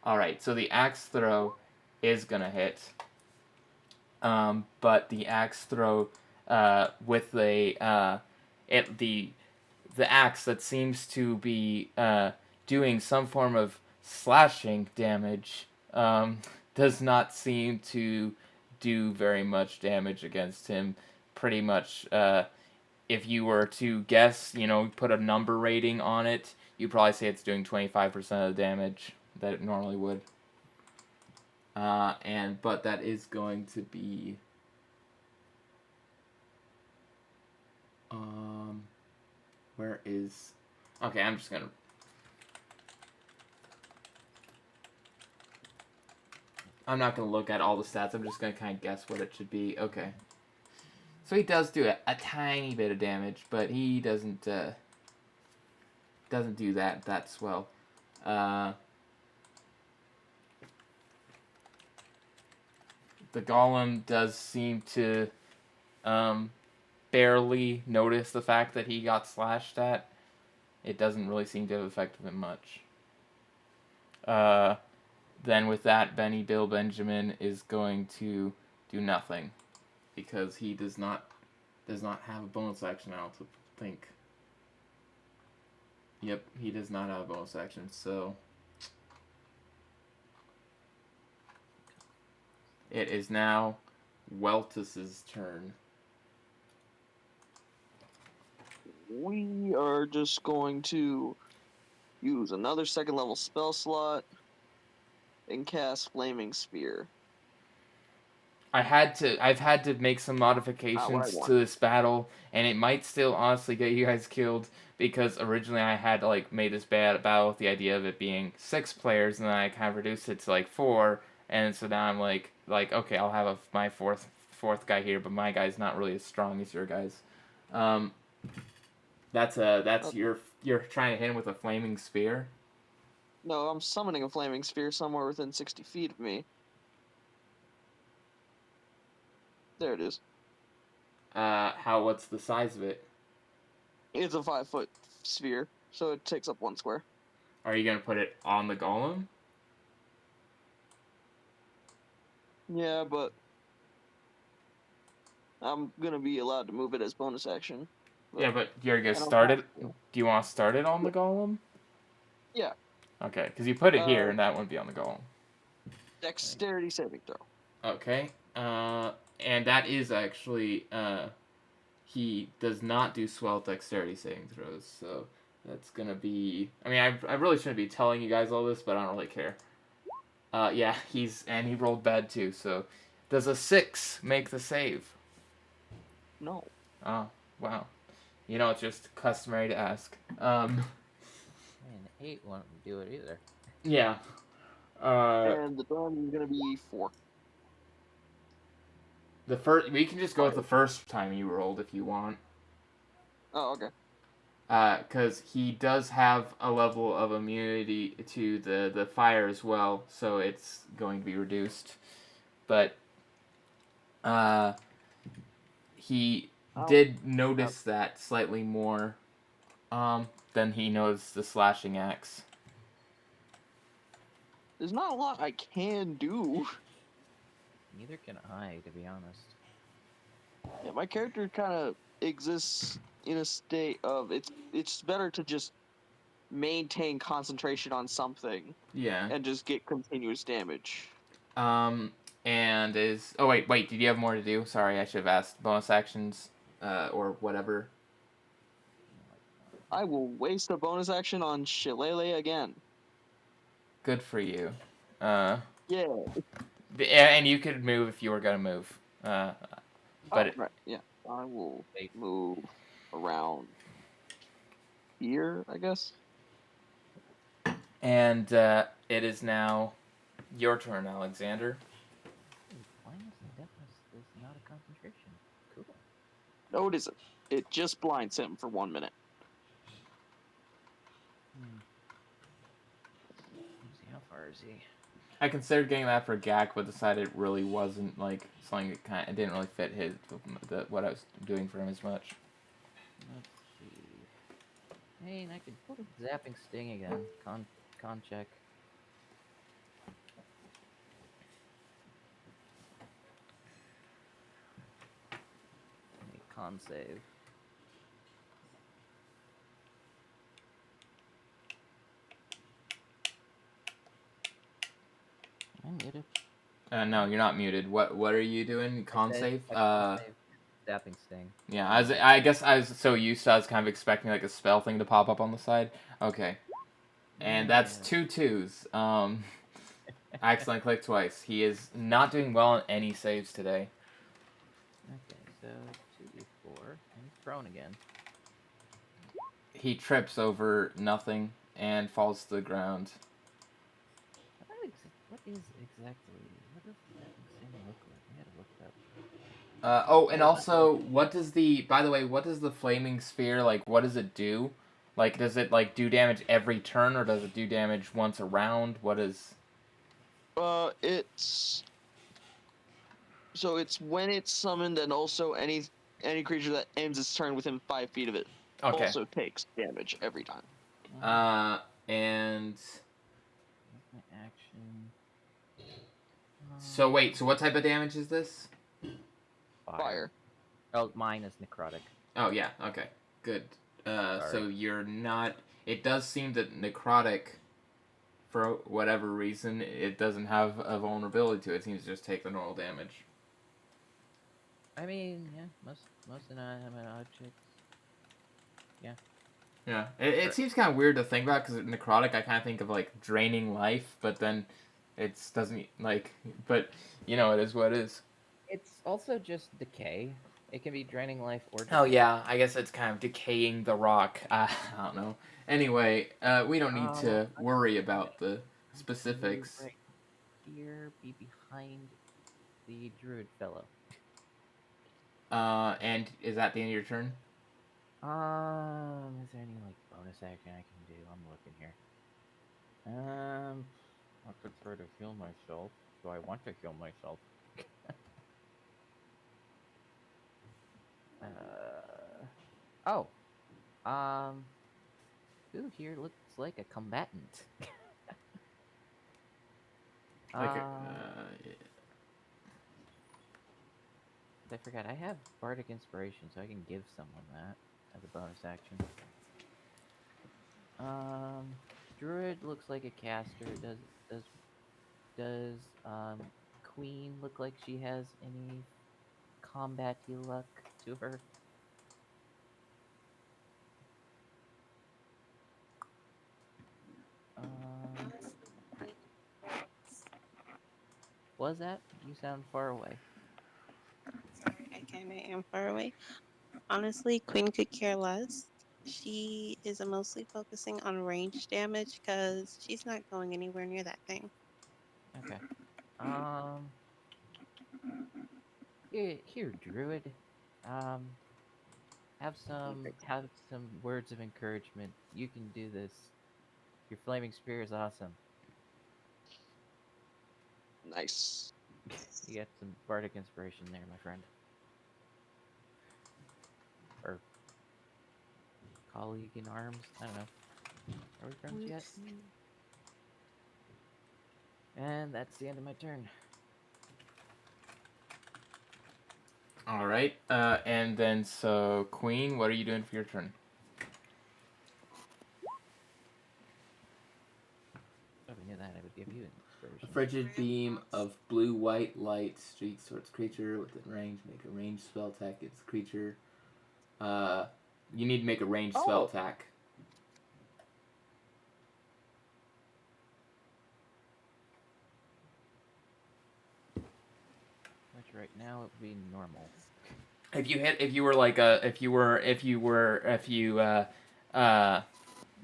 Alright, so the axe throw is going to hit. But the axe throw with the axe that seems to be doing some form of slashing damage does not seem to do very much damage against him. Pretty much, if you were to guess, put a number rating on it, you'd probably say it's doing 25% of the damage that it normally would. But that is going to be Where is... Okay, I'm just gonna... I'm not gonna look at all the stats. I'm just gonna kind of guess what it should be. Okay. So he does do a tiny bit of damage, but he doesn't do that swell. The golem does seem to barely notice the fact that he got slashed at. It doesn't really seem to have affected him much. Then with that, Bill Benjamin is going to do nothing because he does not have a bonus action. I don't think. Yep, he does not have a bonus action. So it is now Weltus's turn. We are just going to use another second level spell slot and cast Flaming Spear. I've had to make some modifications to this battle, and it might still honestly get you guys killed because originally I had made this battle with the idea of it being 6 players, and then I kind of reduced it to 4, and so now I'm like okay, I'll have my fourth guy here, but my guy's not really as strong as your guys. That's you're trying to hit him with a flaming spear. No, I'm summoning a Flaming Spear somewhere within 60 feet of me. There it is. What's the size of it? It's a 5-foot sphere, so it takes up 1 square. Are you gonna put it on the golem? Yeah, but I'm gonna be allowed to move it as bonus action. Yeah, but you're gonna start it. Do you want to start it on the golem? Yeah. Okay, because you put it here, and that would be on the golem. Dexterity saving throw. Okay. And that is actually he does not do swell dexterity saving throws, so that's gonna be. I mean, I really shouldn't be telling you guys all this, but I don't really care. Yeah, he rolled bad too. So, does a 6 make the save? No. Oh, wow. You know, it's just customary to ask. And 8 won't do it either. Yeah. And the damage is gonna be 4. We can just go with the first time you rolled if you want. Oh, okay. Because he does have a level of immunity to the fire as well, so it's going to be reduced. But he did notice that slightly more than he noticed the slashing axe. There's not a lot I can do. Neither can I, to be honest. Yeah, my character kind of exists in a state of it's better to just maintain concentration on something. Yeah. And just get continuous damage. And is... Oh, wait, did you have more to do? Sorry, I should have asked. Bonus actions, or whatever. I will waste a bonus action on Shillelagh again. Good for you. Yeah. And you could move if you were going to move. But right, yeah. I will move around here, I guess. And it is now your turn, Alexander. Blindness and deafness is not a concentration. Cool. No, it isn't. It just blinds him for 1 minute. Let's see, how far is he? I considered getting that for Gak, but decided it really wasn't something that it didn't really fit what I was doing for him as much. Let's see. Hey, and I could put a zapping sting again. Con check. Con save. I'm muted. No, you're not muted. What are you doing? Con save? Zapping sting. Yeah, I guess I was so used to, I was kind of expecting a spell thing to pop up on the side. Okay. And that's 2 2s. I accidentally clicked twice. He is not doing well on any saves today. Okay, so 2d4, and he's prone again. he trips over nothing and falls to the ground. What is exactly? What does that thing look like? I gotta look it up. And also, by the way, what does the flaming sphere, like, what does it do? Like, does it, like, do damage every turn, or does it do damage once a round? What is... It's when it's summoned, and also any creature that ends its turn within 5 feet of it Okay. also takes damage every time. And... What's my action? So, wait, so what type of damage is this? Fire. Oh, mine is necrotic. Oh, yeah, okay. Good. So you're not... It does seem that necrotic, for whatever reason, it doesn't have a vulnerability to it. It seems to just take the normal damage. I mean, yeah, most inanimate objects. Yeah. Yeah, it seems kind of weird to think about, because necrotic, I kind of think of, like, draining life, but then it doesn't, like... But, you know, it is what it is. It's also just decay. It can be draining life or decay. Oh, yeah, I guess it's kind of decaying the rock. I don't know. Anyway, we don't need to worry about the specifics. Right here, be behind the druid fellow. And is that the end of your turn? Is there any, like, bonus action I can do? I'm looking here. I could try to heal myself. Do I want to heal myself? Who here looks like a combatant? Yeah. I forgot, I have Bardic Inspiration, so I can give someone that as a bonus action. Druid looks like a caster. Does Queen look like she has any combat-y luck to her? Was that? You sound far away. Sorry, I kinda am far away. Honestly, Queen could care less. She is mostly focusing on range damage because she's not going anywhere near that thing. Okay. Here, Druid. Have some words of encouragement. You can do this. Your flaming spear is awesome. Nice. You got some bardic inspiration there, my friend. Or colleague in arms. I don't know. Are we friends yet? And that's the end of my turn. All right. And then, so, Queen, what are you doing for your turn? If I knew that, I would give you an inspiration. A frigid beam of blue-white light streaks towards creature within range. Make a ranged spell attack against the creature. You need to make a ranged spell attack. Which right now it would be normal. If you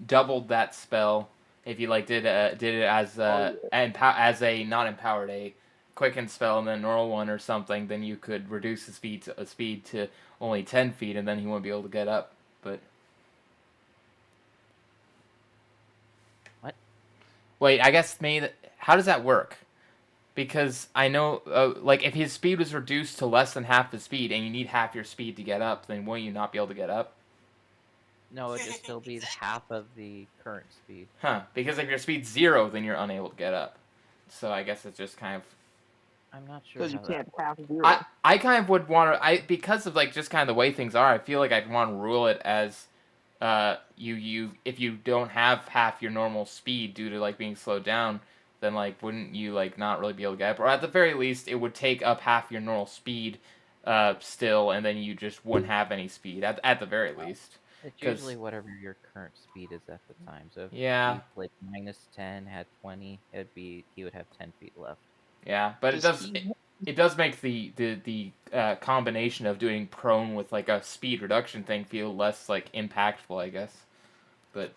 doubled that spell, if you like did it as as a not empowered, a quicken spell and then normal one or something, then you could reduce his speed to only 10 feet, and then he won't be able to get up. But what? Wait, I guess maybe how does that work? Because I know, like, if his speed was reduced to less than half the speed, and you need half your speed to get up, then won't you not be able to get up? No, it'd just still be half of the current speed. Huh, because if your speed's 0, then you're unable to get up. So I guess it's just kind of... I'm not sure Because you how can't that half zero. I kind of would want to... because of, like, just kind of the way things are, I feel like I'd want to rule it as... if you don't have half your normal speed due to, like, being slowed down, then, like, wouldn't you, like, not really be able to get up? Or at the very least, it would take up half your normal speed still, and then you just wouldn't have any speed, at the very least. It's usually whatever your current speed is at the time. So if Yeah. you played -10, had 20, he would have 10 feet left. Yeah, but it does make the combination of doing prone with, like, a speed reduction thing feel less, like, impactful, I guess. but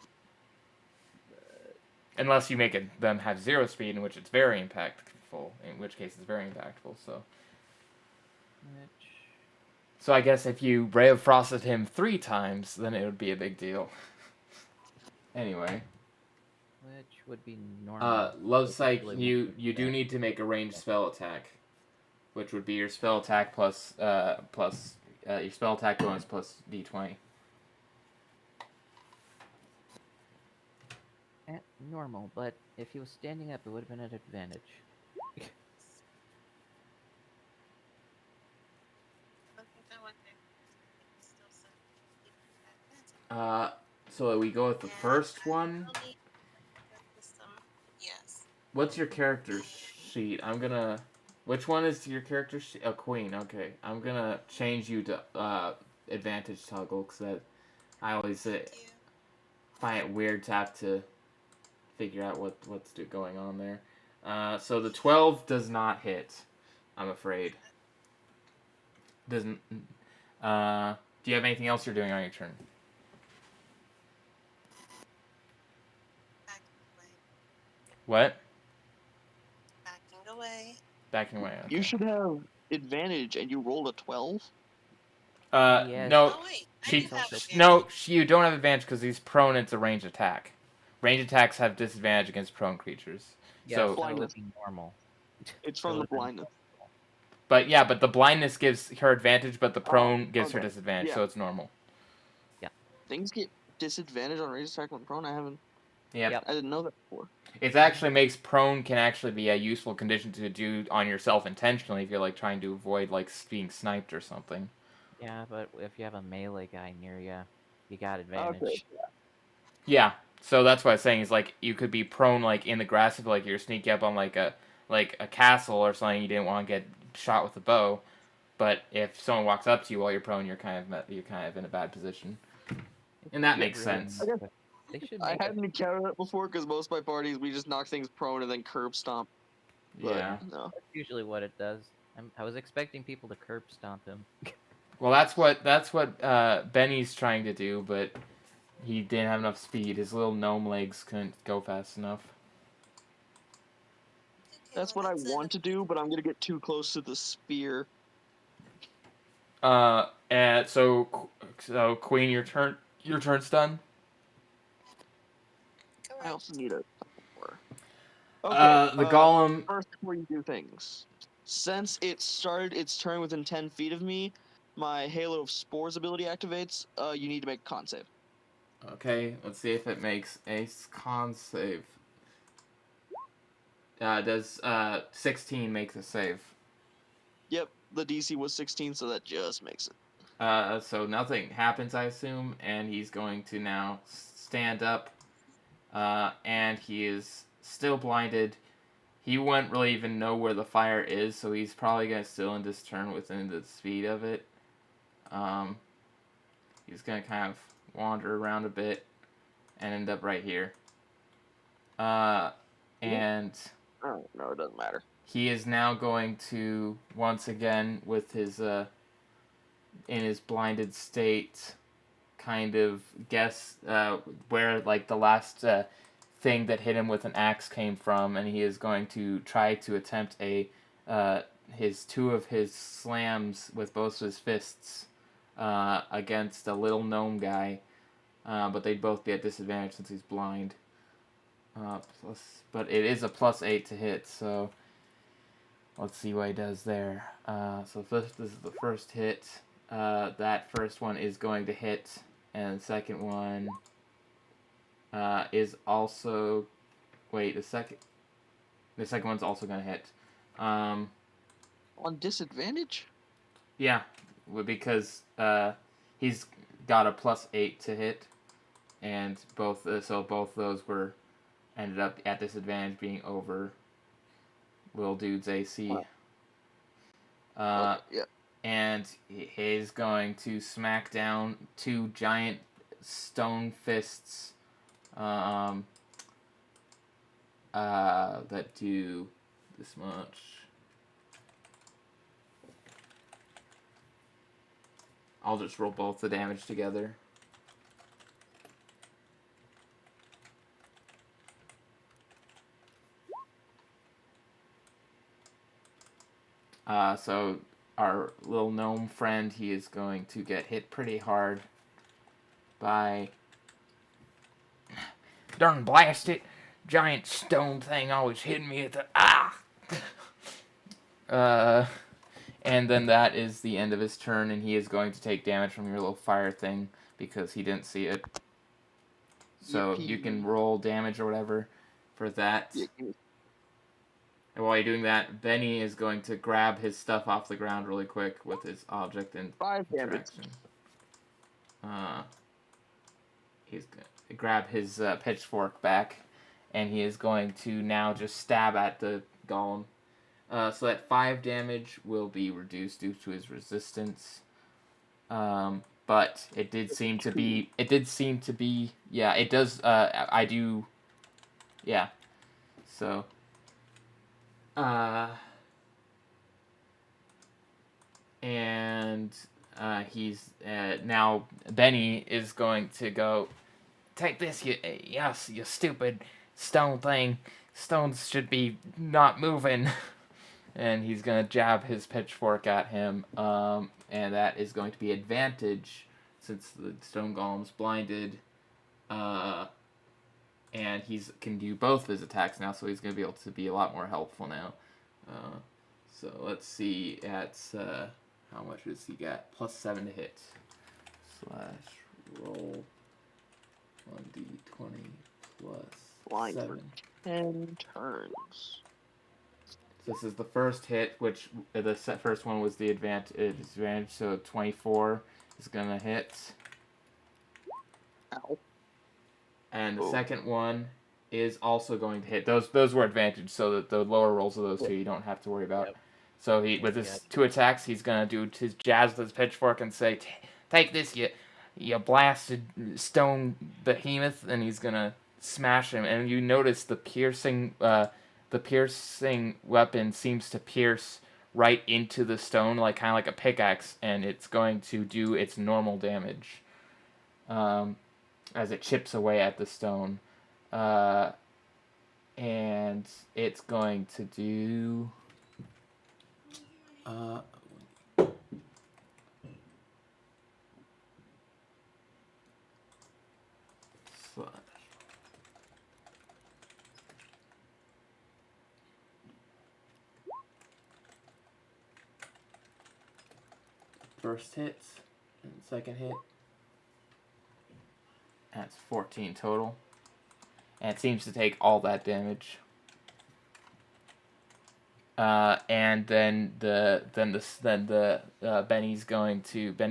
unless you make them have 0 speed, in which it's very impactful. In which case, it's very impactful. Which So I guess if you Ray of Frosted him 3 times, then it would be a big deal. Anyway. would be normal. Love It's Psych, usually you do need to make a ranged spell attack, which would be your spell attack plus your spell attack bonus plus d20. at normal, but if he was standing up, it would have been an advantage. I think I went there. It's still some- So we go with the first one. Yes. What's your character sheet? Which one is your character sheet? Oh, Queen. Okay, I'm gonna change you to advantage toggle because I always find it weird to have to figure out what's going on there. So the 12 does not hit, I'm afraid. Doesn't. Do you have anything else you're doing on your turn? What? Backing away. Backing away. Okay. You should have advantage, and you rolled a 12. Yes. No. Oh wait, I She, do have advantage. no, you don't have advantage because he's prone. It's a ranged attack. Ranged attacks have disadvantage against prone creatures. Yeah, so so it Blindness. would be normal. It's It from the would've been blindness. but the blindness gives her advantage, but the prone gives her okay. disadvantage, Yeah. so it's normal. Things get disadvantage on ranged attack when prone. Yep. I didn't know that before. It actually makes prone can actually be a useful condition to do on yourself intentionally if you're like trying to avoid like being sniped or something. Yeah, but if you have a melee guy near you, you got advantage. Okay. Yeah. So that's what I'm saying is like you could be prone like in the grass if like you're sneaking up on like a castle or something you didn't want to get shot with a bow, but if someone walks up to you while you're prone, you're kind of in a bad position. And that makes sense. They should I make hadn't encountered that before because most of my parties we just knock things prone and then curb stomp. But, Yeah. No. That's usually what it does. I was expecting people to curb stomp him. Well, that's what Benny's trying to do, but he didn't have enough speed. His little gnome legs couldn't go fast enough. That's what I want to do, but I'm gonna get too close to the spear. So Queen, your turn's done. I also need a more. Okay. The golem. First, before you do things, since it started its turn within 10 feet of me, my Halo of Spores ability activates. You need to make a con save. Okay, let's see if it makes a con save. Does 16 make the save? Yep, the DC was 16, so that just makes it. So nothing happens, I assume, and he's going to now stand up, and he is still blinded. He wouldn't really even know where the fire is, so he's probably going to still end his turn within the speed of it. He's going to kind of wander around a bit and end up right here. And Oh, no, it doesn't matter. he is now going to, once again, with his, in his blinded state, kind of guess where, like, the last thing that hit him with an axe came from, and he is going to try to attempt two of his slams with both of his fists against a little gnome guy, but they'd both be at disadvantage since he's blind. But it is a +8 to hit, so let's see what he does there. So this is the first hit. That first one is going to hit, and the second one is also... Wait, the second one's also going to hit. On disadvantage? Yeah, because he's got a +8 to hit, and both those ended up at disadvantage, being over little dude's AC. Okay, yeah. And he's going to smack down 2 giant stone fists that do this much. I'll just roll both the damage together. So our little gnome friend, he is going to get hit pretty hard by... Darn blast it. Giant stone thing always hitting me at the... And then that is the end of his turn, and he is going to take damage from your little fire thing because he didn't see it. So you can roll damage or whatever for that. And while you're doing that, Benny is going to grab his stuff off the ground really quick with his object and 5 damage. interaction. He's going to grab his pitchfork back, and he is going to now just stab at the golem. So that 5 damage will be reduced due to his resistance. But it did seem to be... Yeah, it does... I do... Yeah. So... And he's... now, Benny is going to go... Take this, you stupid stone thing. Stones should be not moving. And he's going to jab his pitchfork at him. And that is going to be advantage since the stone golem's blinded. And he can do both his attacks now, so he's going to be able to be a lot more helpful now. So let's see at how much does he get? +7 to hit. / roll 1d20 plus 7. 10 turns. This is the first hit, which the first one was the advantage, so 24 is going to hit. Ow. And the second one is also going to hit. Those were advantage, so that the lower rolls of those two you don't have to worry about. Yep. So he with his 2 attacks, he's going to do his jazz with his pitchfork and say, "Take this, you blasted stone behemoth," and he's going to smash him. And you notice the piercing weapon seems to pierce right into the stone, like kind of like a pickaxe, and it's going to do its normal damage as it chips away at the stone. And it's going to do... First hits and second hit. That's 14 total. And it seems to take all that damage. And then Benny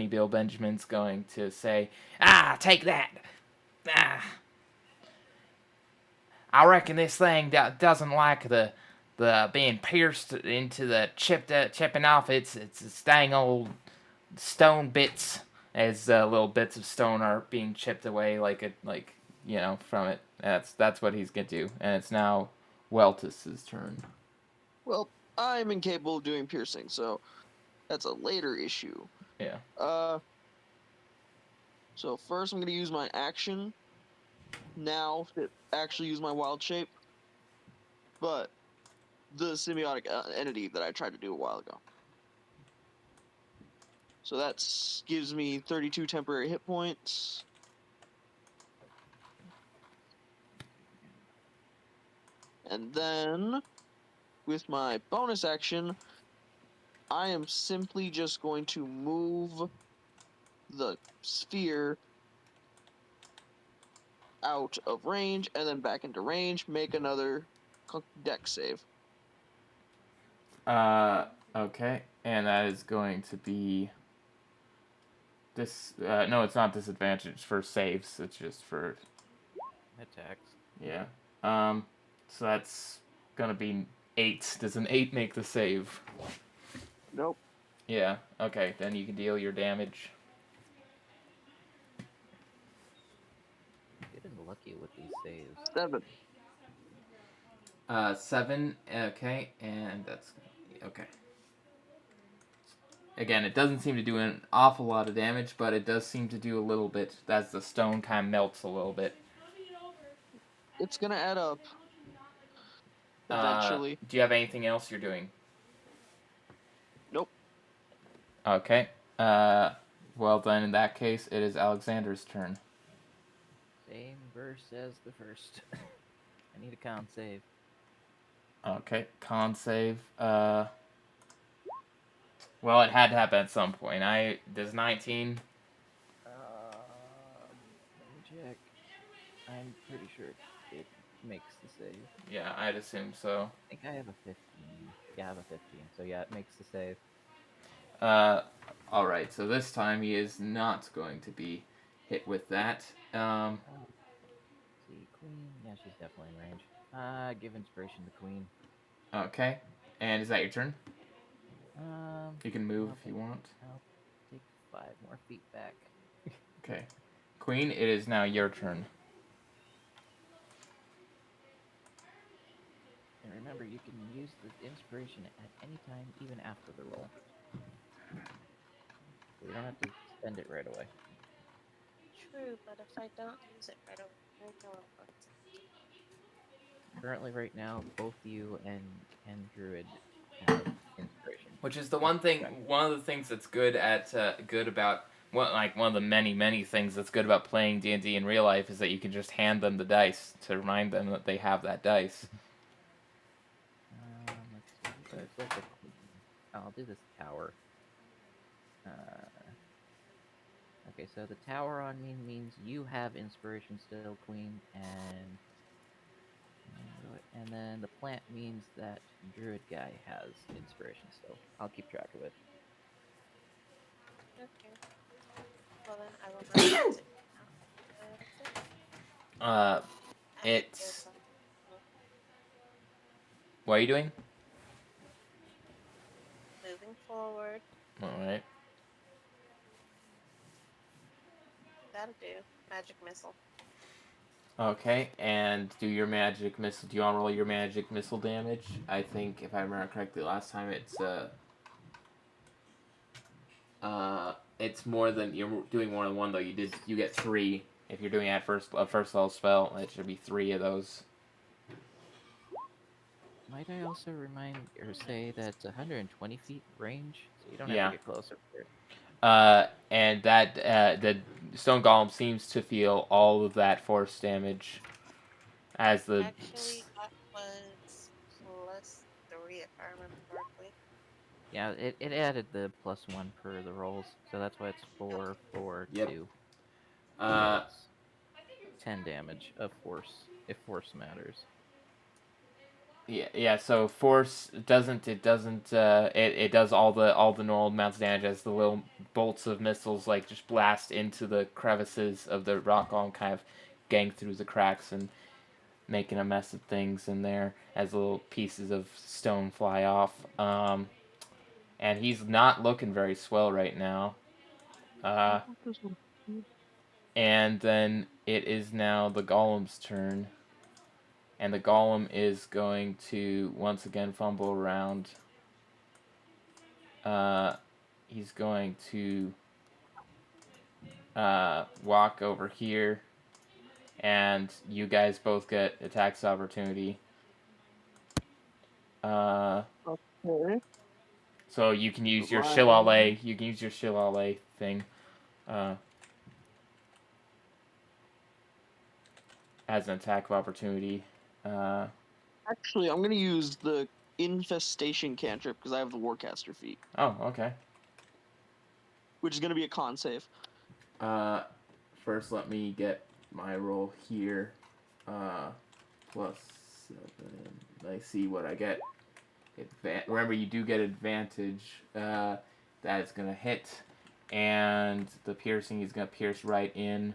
Bill Benjamin's going to say, take that. I reckon this thing doesn't like the being pierced into the chipping off its dang old stone bits, as little bits of stone are being chipped away from it. That's what he's gonna do, and it's now Weltus's turn. Well, I'm incapable of doing piercing, so that's a later issue. Yeah. So first I'm gonna use my action now to actually use my wild shape, but the symbiotic entity that I tried to do a while ago. So that gives me 32 temporary hit points. And then, with my bonus action, I am simply just going to move the sphere out of range and then back into range, make another dex save. Okay, and that is going to be this. No, it's not disadvantage for saves. It's just for attacks. Yeah. So that's gonna be 8. Does an 8 make the save? Nope. Yeah. Okay, then you can deal your damage. Getting lucky with these saves. 7. 7. Okay, and that's okay. Again, it doesn't seem to do an awful lot of damage, but it does seem to do a little bit as the stone kind of melts a little bit. It's gonna add up. Eventually. Do you have anything else you're doing? Okay. Well then, in that case, it is Alexander's turn. Same verse as the first. I need a con save. Okay. Con save. Well, it had to happen at some point. Does 19. Let me check. I'm pretty sure it makes the save. Yeah, I'd assume so. I think I have a 15. Yeah, I have a 15. So yeah, it makes the save. All right. So this time he is not going to be hit with that. See, Queen. Yeah, she's definitely in range. Give inspiration to Queen. Okay. And is that your turn? You can move if you want. I'll take 5 more feet back. Okay. Queen, it is now your turn. And remember, you can use the inspiration at any time, even after the roll. So you don't have to spend it right away. True, but if I don't use it right away, I know I'm going to. Currently, right now, both you and Druid have inspiration. Which is the one thing. One of the things that's good about one of the many things that's good about playing D&D in real life is that you can just hand them the dice to remind them that they have that dice. Let's see. Who said the Queen? I'll do this tower. Okay, so the tower on me means you have inspiration still, Queen, and then the plant means that Druid guy has inspiration still. I'll keep track of it. Okay. Well, then I will not use it now. That's it. I have to do It's something. what are you doing? Moving forward. All right. That'll do. Magic missile. Okay, and do your magic missile. Do you want to roll your magic missile damage? I think if I remember correctly, last time it's more than you're doing more than one though. You get 3 if you're doing it at first level spell. It should be 3 of those. Might I also remind or say that it's 120 feet range, so you don't have Yeah. to get closer for it. And that the stone golem seems to feel all of that force damage as the Actually, that was +3 if I remember correctly. Yeah, it added the +1 for the rolls, so that's why it's 4, 4, Yep. 2. So uh it's 10 damage of force, if force matters. yeah. So force doesn't it does all the normal amounts of damage as the little bolts of missiles like just blast into the crevices of the rock golem, kind of gang through the cracks and making a mess of things in there as little pieces of stone fly off. And he's not looking very swell right now. And then it is now the golem's turn. And the golem is going to once again fumble around. He's going to walk over here. And you guys both get attacks opportunity. Okay. So you can use your Right. shillelagh. You can use your shillelagh thing. As an attack of opportunity. Actually, I'm gonna use the infestation cantrip because I have the warcaster feat, Oh, okay. which is gonna be a con save. First let me get my roll here. +7. Let's see what I get. Remember, you do get advantage. That is gonna hit, and the piercing is gonna pierce right in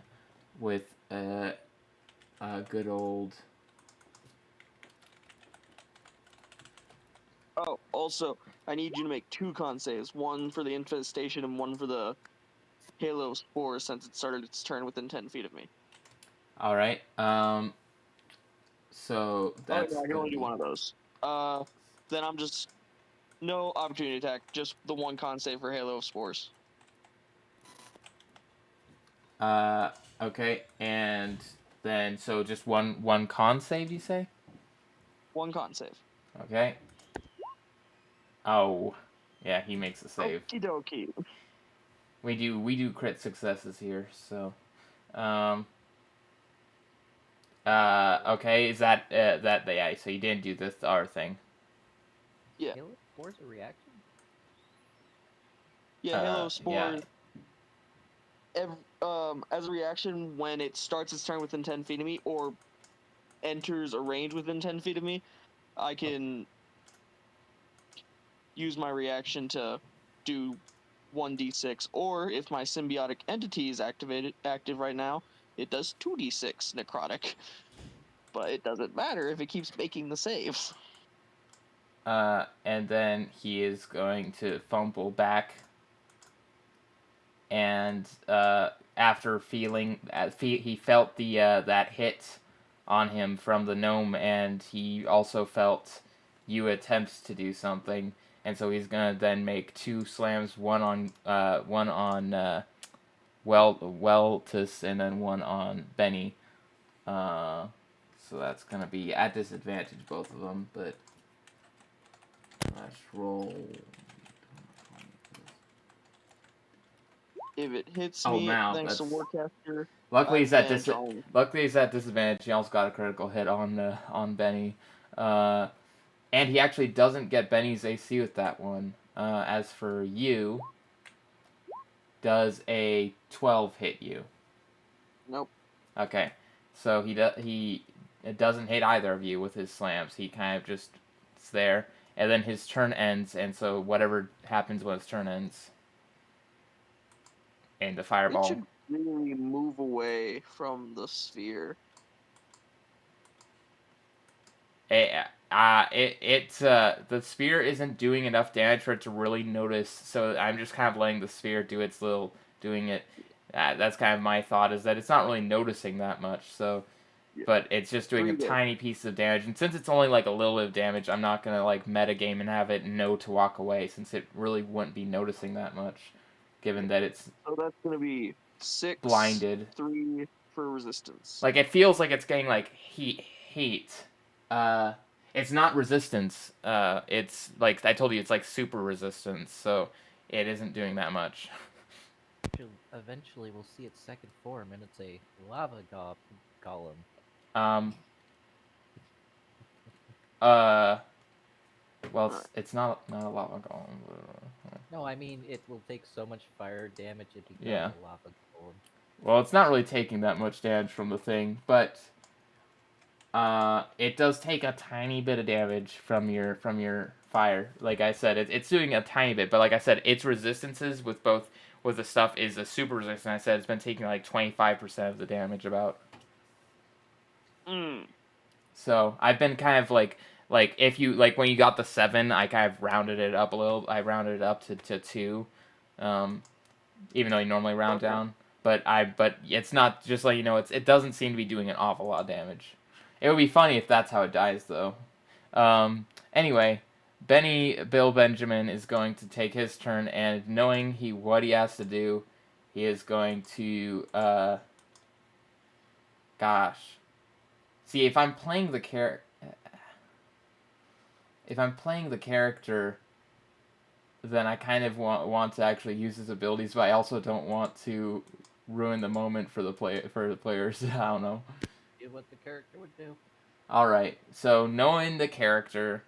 with a good old. Oh, also, I need you to make 2 con saves, one for the infestation and one for the halo spore, since it started its turn within 10 feet of me. All right. So that's. I can only do one of those. Then I'm just no opportunity attack, just the 1 con save for halo of spores. Okay, and then so just one con save, you say? 1 con save. Okay. Oh, Yeah, he makes a save. Okie dokie. We do crit successes here, so. Okay, is that yeah? So you didn't do this R thing. Yeah. Halo Spores a reaction? Yeah, Halo Yeah. Spores. As a reaction, when it starts its turn within 10 feet of me, or enters a range within 10 feet of me, I can use my reaction to do 1d6, or if my symbiotic entity is active right now, it does 2d6 necrotic. But it doesn't matter if it keeps making the saves. And then he is going to fumble back, and after feeling, he felt the that hit on him from the gnome, and he also felt you attempt to do something, and so he's gonna then make 2 slams, one on Weltus, and then one on Benny. So that's gonna be at disadvantage, both of them, but let's roll. If it hits Oh, me, now thanks to that's Warcaster, luckily he's at advantage on. luckily he's at disadvantage. He also got a critical hit on Benny, and he actually doesn't get Benny's AC with that one. As for you, does a 12 hit you? Nope. Okay, so it doesn't hit either of you with his slams. He kind of just is there, and then his turn ends, and so whatever happens when his turn ends, and the It fireball. should really move away from the sphere. The spear isn't doing enough damage for it to really notice, so I'm just kind of letting the spear do its little doing it. That's kind of my thought, is that it's not really noticing that much, so, but it's just doing a tiny piece of damage, and since it's only like a little bit of damage, I'm not gonna like metagame and have it know to walk away, since it really wouldn't be noticing that much, given that it's So that's gonna be 6 blinded. 3 for resistance. Like, it feels like it's getting like heat. It's not resistance. It's like I told you, it's like super resistance, so it isn't doing that much. Eventually, we'll see its second form, and it's a lava golem. Well, it's not a lava golem. No, I mean it will take so much fire damage it becomes Yeah. a lava golem. Well, it's not really taking that much damage from the thing, but it does take a tiny bit of damage from your fire. Like I said, it's doing a tiny bit, but like I said, its resistances with the stuff is a super resistant. I said it's been taking like 25% of the damage about. So I've been kind of like if you like when you got the 7, I kind of rounded it up a little. I rounded it up to 2, even though you normally round down. But it's not, just like, you know, it doesn't seem to be doing an awful lot of damage. It would be funny if that's how it dies, though. Anyway, Bill Benjamin is going to take his turn, and knowing what he has to do, he is going to gosh. See, if I'm playing the character, then I kind of want to actually use his abilities, but I also don't want to ruin the moment for the players. I don't know. Do what the character would do. All right. So knowing the character,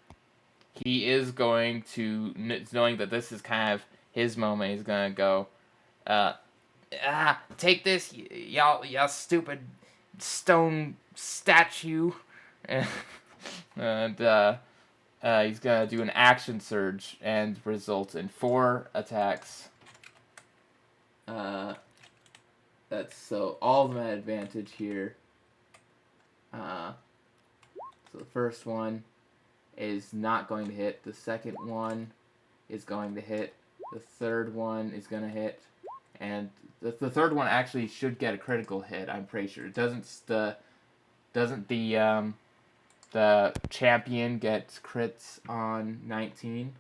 he is going to, knowing that this is kind of his moment, he's gonna go, take this, y'all stupid stone statue, and he's gonna do an action surge and result in 4 attacks. That's so all of them at advantage here. So the first one is not going to hit. The second one is going to hit. The third one is going to hit. And the third one actually should get a critical hit, I'm pretty sure. Doesn't the champion get crits on 19?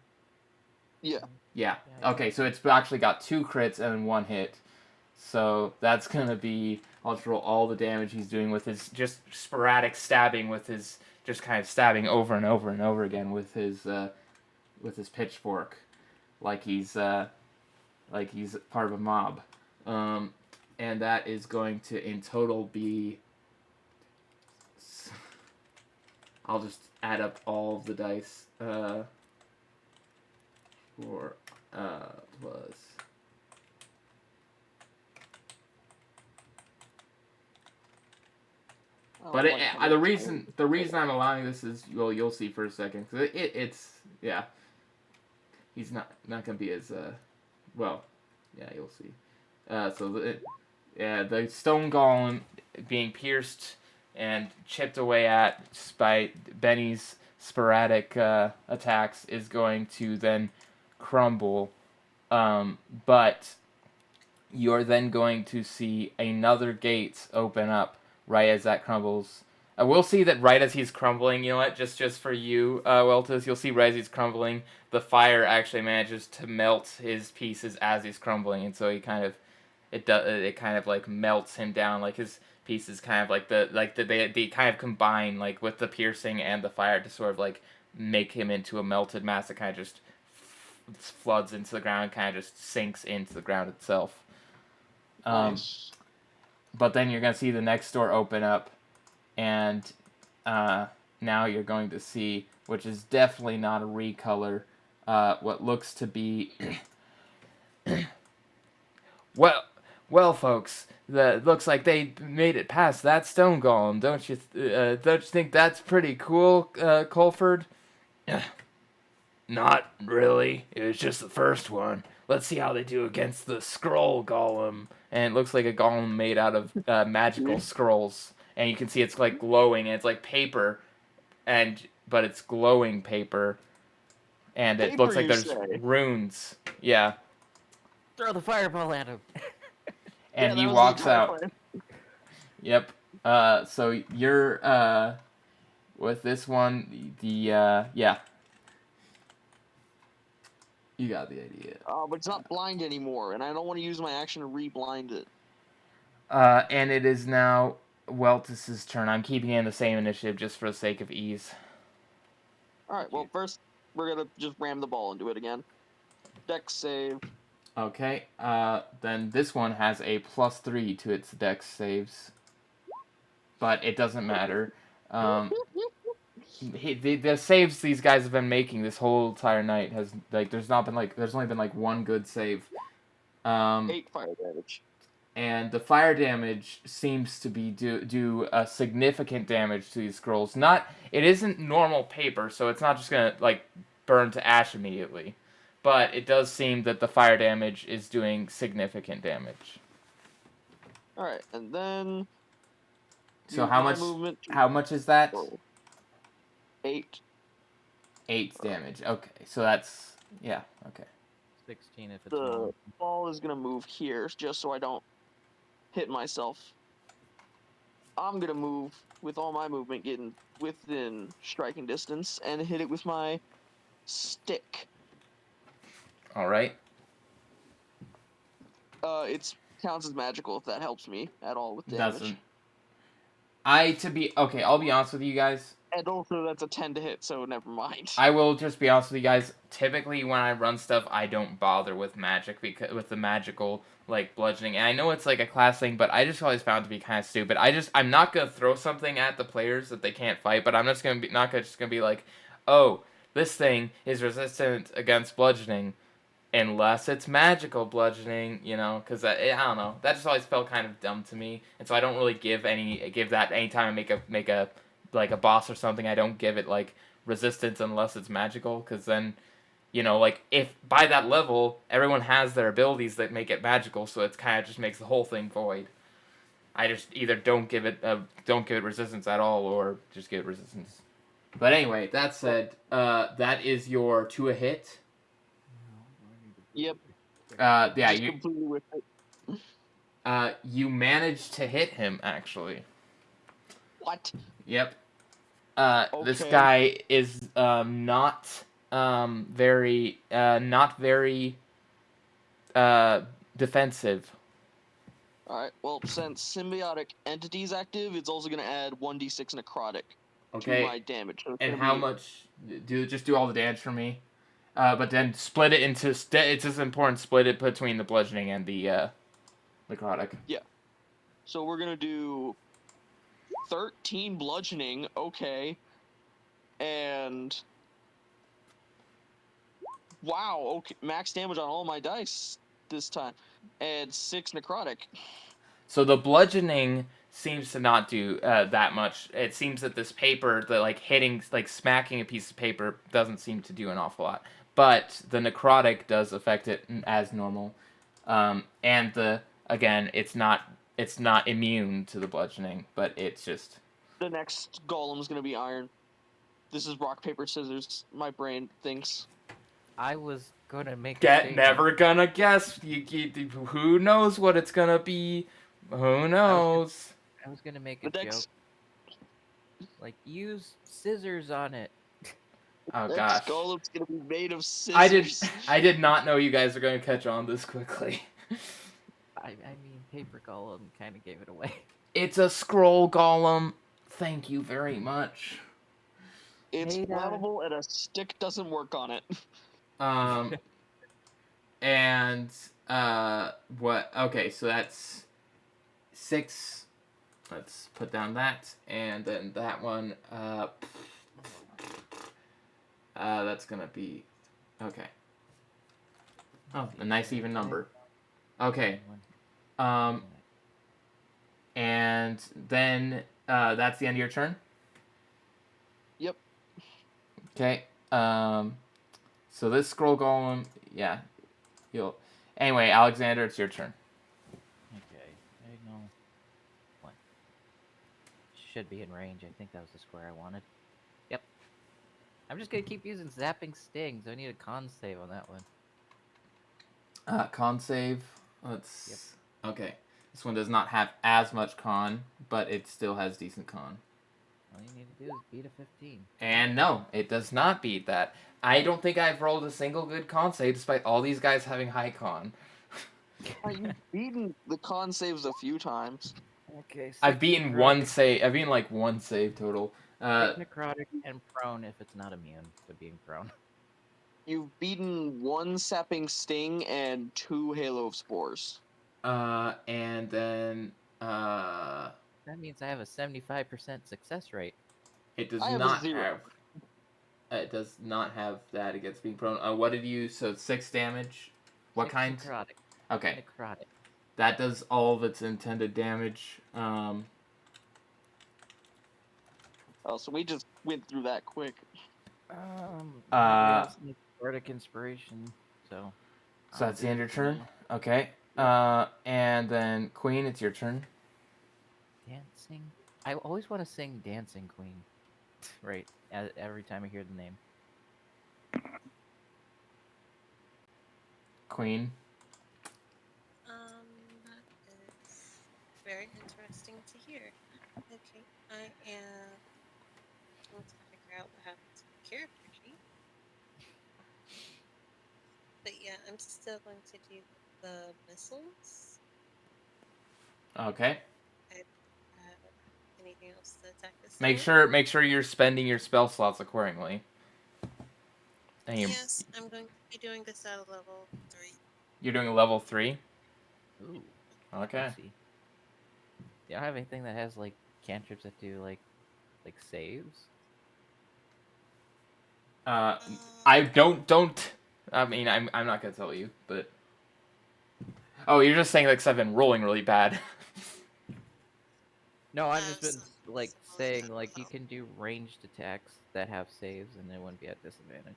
Yeah. Okay, so it's actually got 2 crits and 1 hit. So that's going to be, I'll just roll all the damage he's doing with his just sporadic stabbing, with his just kind of stabbing over and over and over again with his pitchfork. like he's part of a mob. And that is going to in total be. I'll just add up all of the dice. 4 plus. I But don't like how the much reason I'm allowing this is you'll see for a second, because it's yeah, he's not gonna be as well, yeah, you'll see. The stone golem being pierced and chipped away at by Benny's sporadic attacks is going to then crumble, but you're then going to see another gate open up right as that crumbles. We'll see that right as he's crumbling, you know what, just for you, Weltus, you'll see right as he's crumbling, the fire actually manages to melt his pieces as he's crumbling, and so he kind of, it kind of like melts him down, like his pieces kind of like they kind of combine like with the piercing and the fire to sort of like make him into a melted mass that kind of just floods into the ground, kind of just sinks into the ground itself. nice. But then you're going to see the next door open up, and now you're going to see, which is definitely not a recolor, what looks to be... well, folks, looks like they made it past that stone golem. Don't you think that's pretty cool, Kolford? Not really. It was just the first one. Let's see how they do against the scroll golem. And it looks like a golem made out of magical scrolls. And you can see it's like glowing, and it's like paper, but it's glowing paper. And it Paper, looks like you there's say? runes. Yeah. Throw the fireball at him. And Yeah, he that was walks the entire out. plan. Yep. So you're with this one, yeah. You got the idea. But it's not blind anymore, and I don't want to use my action to re-blind it. And it is now Weltus's turn. I'm keeping it in the same initiative just for the sake of ease. Alright, well, first, we're gonna just ram the ball into it again. Dex save. Okay, then this one has a +3 to its dex saves. But it doesn't matter. The saves these guys have been making this whole entire night has, like, there's only been, like, one good save. 8 fire damage. And the fire damage seems to be do a significant damage to these scrolls. It isn't normal paper, so it's not just gonna, like, burn to ash immediately. But it does seem that the fire damage is doing significant damage. Alright, and then... So use how my much? movement to How much is that? roll. 8. 8 damage. Okay, so that's yeah. Okay. 16 if it's The long. ball is gonna move here, just so I don't hit myself. I'm gonna move with all my movement, getting within striking distance, and hit it with my stick. All right. It counts as magical if that helps me at all with damage. Doesn't. I'll be honest with you guys. And also, that's a 10 to hit, so never mind. I will just be honest with you guys. Typically, when I run stuff, I don't bother with magic with the magical like bludgeoning. And I know it's like a class thing, but I just always found it to be kind of stupid. I'm not gonna throw something at the players that they can't fight, but I'm just gonna be like, oh, this thing is resistant against bludgeoning, unless it's magical bludgeoning, you know, because I don't know. That just always felt kind of dumb to me, and so I don't really give that anytime I make a like a boss or something. I don't give it like resistance unless it's magical, because then, you know, like if by that level everyone has their abilities that make it magical, so it's kind of just makes the whole thing void. I just either don't give it resistance at all, or just give it resistance. But anyway, that said, that is your 2 a hit. Yep. Yeah, Just completely with it. you managed to hit him actually. What? Yep. This Okay. guy is not very defensive. Alright, well, since symbiotic entity's active, it's also going to add 1d6 necrotic Okay. to my damage. So it's And gonna how be much? Do all the damage for me. But then split it into... it's just important, split it between the bludgeoning and the necrotic. So we're gonna do 13 bludgeoning, okay, and wow, okay, max damage on all my dice this time, and 6 necrotic. So the bludgeoning seems to not do that much. It seems that this paper, the like hitting, like smacking a piece of paper, doesn't seem to do an awful lot. But the necrotic does affect it as normal, and again, it's not immune to the bludgeoning, but it's just... The next golem's gonna be iron. This is rock paper scissors. My brain thinks. I was gonna make a Get statement. never gonna guess. Who knows what it's gonna be? Who knows? I was gonna make a The joke. next Like, use scissors on it. Oh next gosh. golem's gonna be made of scissors. I did not know you guys were going to catch on this quickly. I mean, paper golem kind of gave it away. It's a scroll golem. Thank you very much. It's Hey, flammable and a stick doesn't work on it. And what? Okay, so that's 6. Let's put down that, and then that one. That's gonna be okay. Oh, a nice even number. Okay. And then that's the end of your turn. Yep. Okay. So this scroll golem, yeah, Anyway, Alexander, it's your turn. Okay, diagonal. What? Should be in range. I think that was the square I wanted. Yep. I'm just gonna keep using zapping stings. I need a con save on that one. Con save. Let's. Yep. Okay. This one does not have as much con, but it still has decent con. All you need to do is beat a 15. And no, it does not beat that. I don't think I've rolled a single good con save despite all these guys having high con. You've beaten the con saves a few times. Okay. I've beaten one save. I've beaten like one save total. Necrotic and prone if it's not immune to being prone. You've beaten 1 sapping sting and 2 halo of spores. And then That means I have a 75% success rate. it does I have a not 0. have. It does not have that against being prone. What did you? So 6 damage. What 6 kind? Necrotic. Okay. Necrotic. That does all of its intended damage. Oh, so we just went through that quick. Bardic inspiration. So that's the end of your turn. Okay. And then Queen, it's your turn. Dancing. I always want to sing Dancing Queen. Right. Every time I hear the name. Queen. That is very interesting to hear. Okay, I am going to figure out what happens with the character sheet. But yeah, I'm still going to do the missiles. Okay. Anything else to attack this? Make sure you're spending your spell slots accordingly. Yes, I'm going to be doing this at a level 3. You're doing a level 3? Ooh. Okay. See. You don't have anything that has like cantrips that do like saves? I don't. I mean, I'm not gonna tell you, but. Oh, you're just saying like 'cause I've been rolling really bad. No, I've just been like saying like you can do ranged attacks that have saves and they wouldn't be at disadvantage.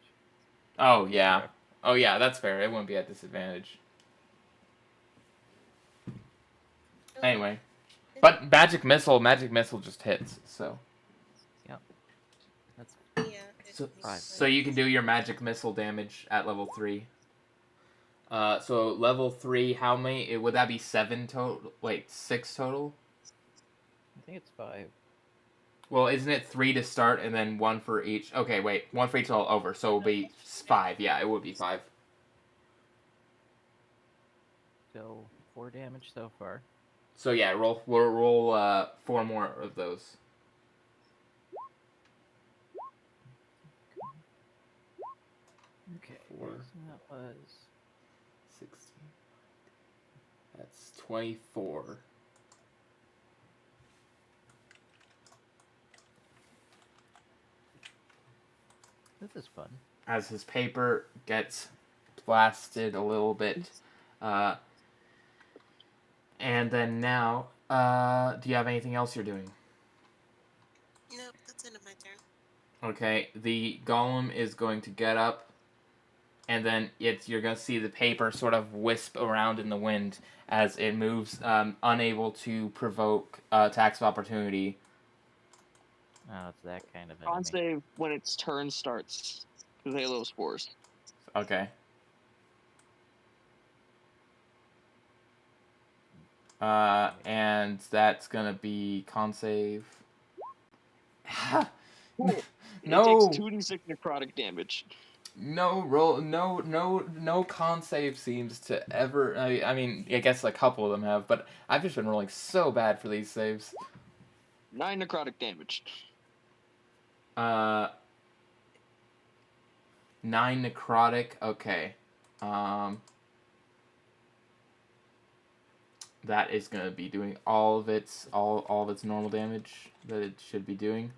Oh yeah. Oh yeah, that's fair. It wouldn't be at disadvantage. Anyway, but magic missile just hits. So. Yeah. That's So you can do your magic missile damage at level 3. So level 3, how many? Would that be 7 total? Wait, 6 total? I think it's 5. Well, isn't it 3 to start and then 1 for each? Okay, wait, 1 for each all over, so it'll be 5. Yeah, it would be 5. So 4 damage so far. So yeah, roll 4 more of those. Okay. That was 16. That's 24. this is fun. As his paper gets blasted a little bit. And then now, do you have anything else you're doing? Nope, that's the end of my turn. Okay, the golem is going to get up, and then you're going to see the paper sort of wisp around in the wind as it moves, unable to provoke attacks of opportunity. Oh, it's that kind of Con enemy. save when its turn starts. Because Halo spores. Okay. And that's going to be con save. Cool. No! It takes 2d6 necrotic damage. No con save seems to ever. I mean, I guess a couple of them have, but I've just been rolling so bad for these saves. 9 necrotic damage. 9 necrotic. Okay. That is gonna be doing all of its normal damage that it should be doing.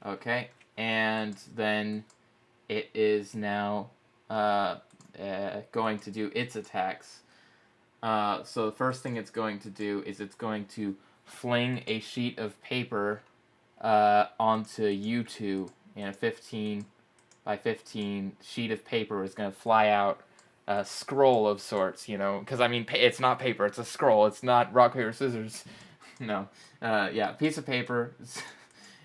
Okay, and then it is now going to do its attacks. So the first thing it's going to do is it's going to fling a sheet of paper onto you two, and a 15 by 15 sheet of paper is going to fly out. A scroll of sorts, because I mean, it's not paper, it's a scroll. It's not rock, paper, scissors. No. Yeah, piece of paper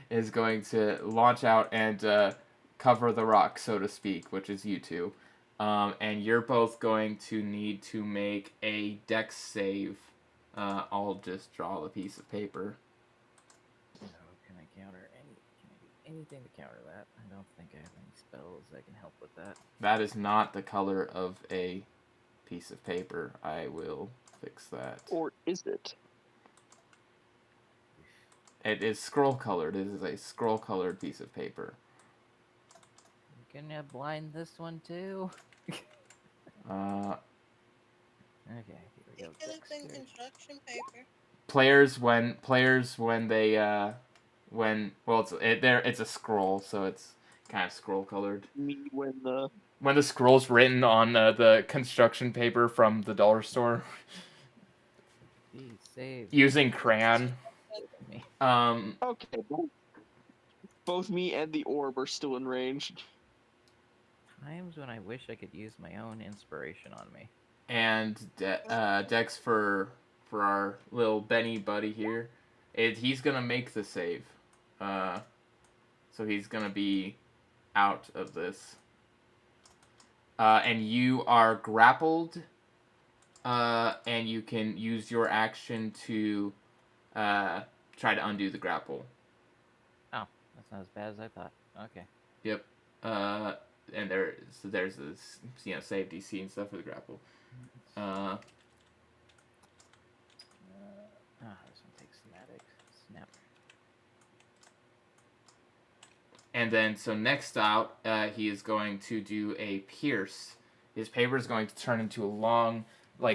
is going to launch out and cover the rock, so to speak, which is you two. And you're both going to need to make a dex save. I'll just draw the piece of paper. So can I do anything to counter that? I don't think I have any spells that can help with that. That is not the color of a piece of paper. I will fix that. Or is it? It is scroll colored. It is a scroll colored piece of paper. Can you blind this one too? Uh, Okay, here we go. It could have been construction paper. players when they it's a scroll, so it's kind of scroll colored. Me when the scroll's written on the construction paper from the dollar store Please save using crayon. me. Okay, both me and the orb are still in range. Times when I wish I could use my own inspiration on me. And Dex for our little Benny buddy here, he's gonna make the save. So he's gonna be out of this. And you are grappled. And you can use your action to try to undo the grapple. Oh, that's not as bad as I thought. Okay. Yep. And there's this save DC and stuff for the grapple. This one takes somatic. Snap. And then, so next out, he is going to do a pierce. His paper is going to turn into a long,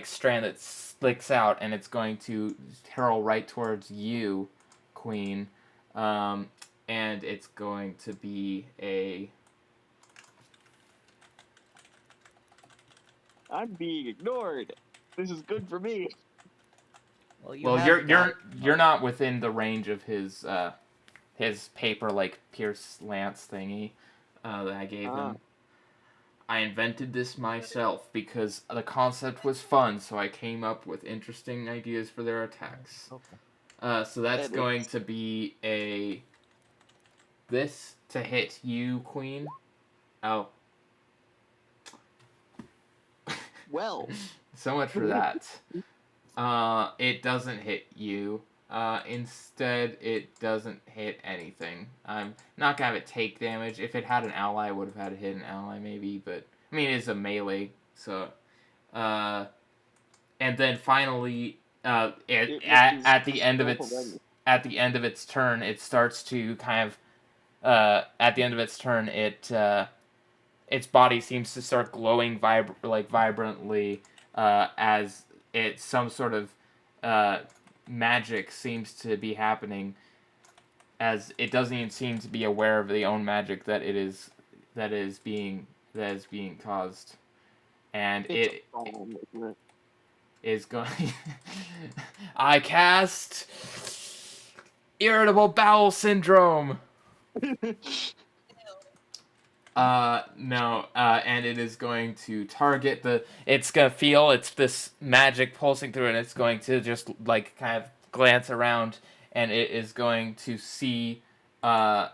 strand that slicks out, and it's going to hurl right towards you, Queen. And it's going to be a... I'm being ignored. This is good for me. Well, you're not within the range of his paper pierce lance thingy that I gave him. I invented this myself because the concept was fun, so I came up with interesting ideas for their attacks. Okay. So that's going to be this to hit you, Queen. Oh. Well. So much for that. It doesn't hit you. Instead, it doesn't hit anything. I'm not gonna have it take damage. If it had an ally, I would have had it hit an ally maybe, but I mean it's a melee, so and then finally at the end of its turn, it starts to kind of at the end of its turn it its body seems to start glowing vibrantly as some sort of magic seems to be happening, as it doesn't even seem to be aware of the own magic that is being caused, and It's a problem, isn't it? is going. I cast irritable bowel syndrome. No, and it is going to target it's gonna feel this magic pulsing through, and it's going to just, like, kind of glance around, and it is going to see, I'll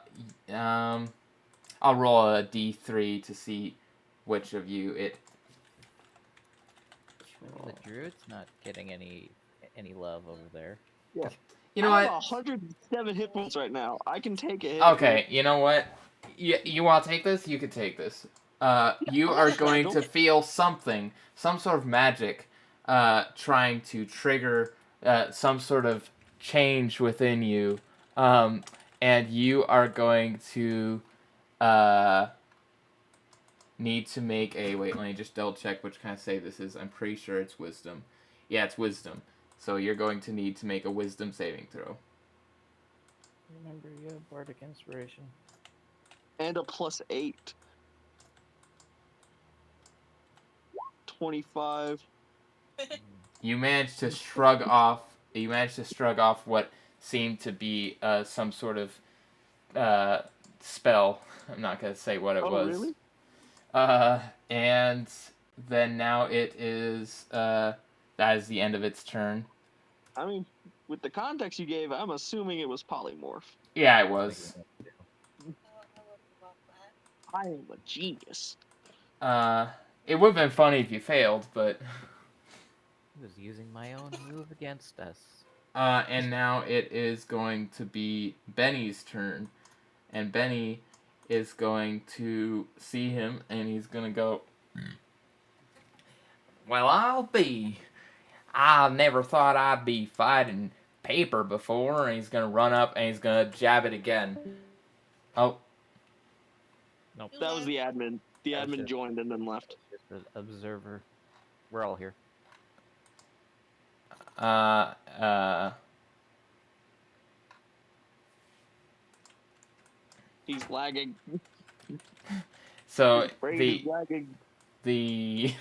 roll a d3 to see which of you it... The druid's not getting any love over there. Yeah. You know I what? have 107 hit points right now. I can take a hit. Okay, you know what? You want to take this? You could take this. You are going to feel something, some sort of magic, trying to trigger some sort of change within you, and you are going to need to make a... Wait, let me just double check which kind of save this is. I'm pretty sure it's wisdom. Yeah, it's wisdom. So you're going to need to make a wisdom saving throw. Remember, you have bardic inspiration. And a +8. 25. You managed to shrug off. You managed to shrug off what seemed to be some sort of spell. I'm not gonna say what it was. Really? And then now it is. That is the end of its turn. I mean, with the context you gave, I'm assuming it was polymorph. Yeah, it was. I am a genius. It would have been funny if you failed, but. I was using my own move against us. And now it is going to be Benny's turn, and Benny is going to see him, and he's gonna go. Well, I never thought I'd be fighting paper before, and he's gonna run up and he's gonna jab it again. Oh. Nope. That was the admin. The That was admin just- joined and then left. Just an observer. We're all here. He's lagging. So His brain is lagging. the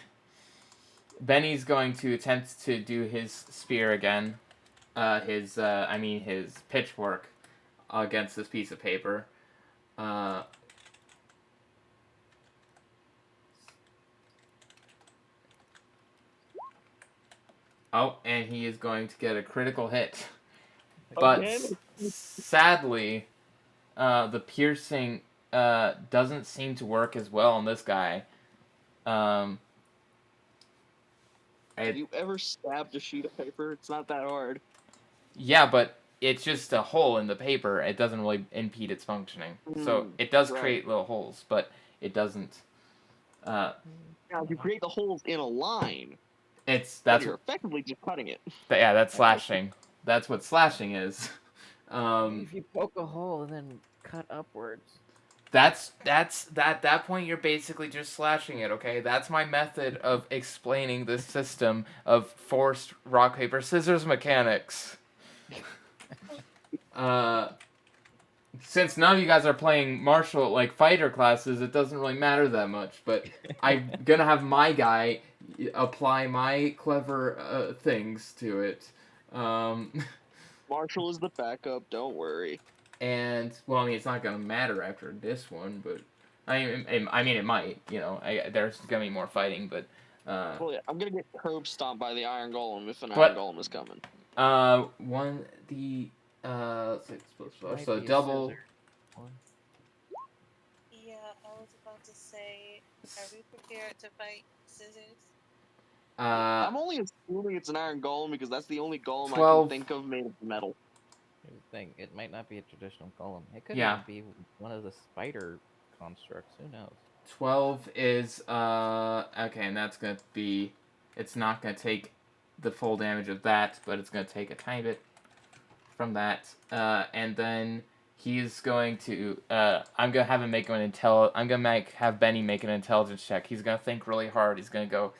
Benny's going to attempt to do his spear again. His pitchfork against this piece of paper. Oh, and he is going to get a critical hit. But sadly, the piercing doesn't seem to work as well on this guy. Have you ever stabbed a sheet of paper? It's not that hard. Yeah, but it's just a hole in the paper. It doesn't really impede its functioning. So it does create little holes, but it doesn't. Now, if you create the holes in a line, you're effectively just cutting it. Yeah, that's slashing. That's what slashing is. If you poke a hole and then cut upwards. At that point you're basically just slashing it, okay? That's my method of explaining this system of forced rock paper scissors mechanics. Since none of you guys are playing martial fighter classes, it doesn't really matter that much, but I'm gonna have my guy apply my clever things to it. Marshall is the backup, don't worry. And, well, I mean, it's not going to matter after this one, but, I mean, it might, there's going to be more fighting, but, well, yeah, I'm going to get curb stomped by the Iron Golem if an Iron Golem is coming. 6 plus 4, so double. Yeah, I was about to say, are we prepared to fight scissors? I'm only assuming it's an Iron Golem because that's the only golem 12. I can think of made of metal. Here's the thing, it might not be a traditional golem. It could Yeah. even be one of the spider constructs, who knows? 12 is, okay, and that's going to be, it's not going to take the full damage of that, but it's going to take a tiny bit from that. And then he's going to. I'm gonna have him make an have Benny make an intelligence check. He's gonna think really hard. He's gonna go,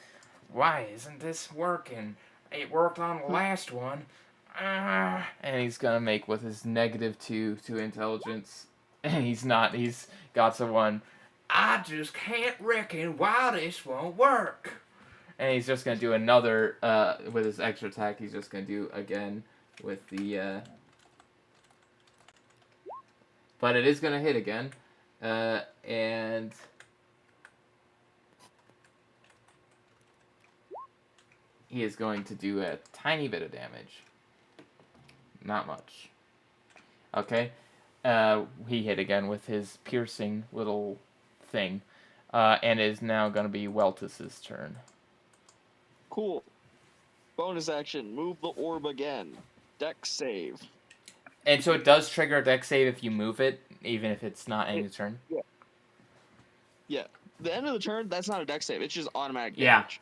"Why isn't this working? It worked on the last one." And he's gonna make with his -2 to intelligence. And he's not. He's got a 1. I just can't reckon why this won't work. And he's just gonna do another with his extra attack. He's just gonna do again with the. But it is gonna hit again, and he is going to do a tiny bit of damage. Not much. Okay. He hit again with his piercing little thing, and it is now going to be Weltus's turn. Cool. Bonus action, move the orb again. Dex save. And so it does trigger a dex save if you move it, even if it's not ending the turn? Yeah. The end of the turn, that's not a dex save. It's just automatic Yeah. damage.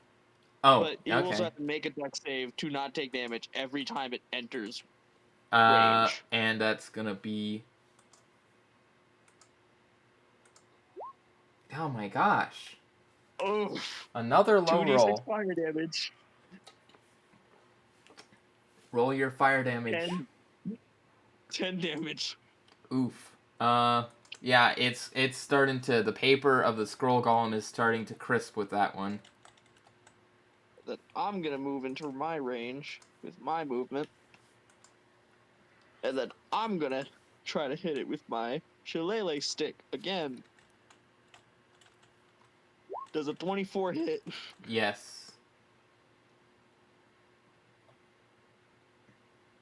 Oh, But you also okay. have to make a dex save to not take damage every time it enters And range. that's going to be... Oh my gosh. Oh, Another low 2d6 roll. fire damage. Roll your fire damage. 10 damage. Oof. Yeah, it's starting to... The paper of the scroll golem is starting to crisp with that one. That I'm gonna move into my range with my movement. And then I'm gonna try to hit it with my shillelagh stick again. Does a 24 hit? Yes.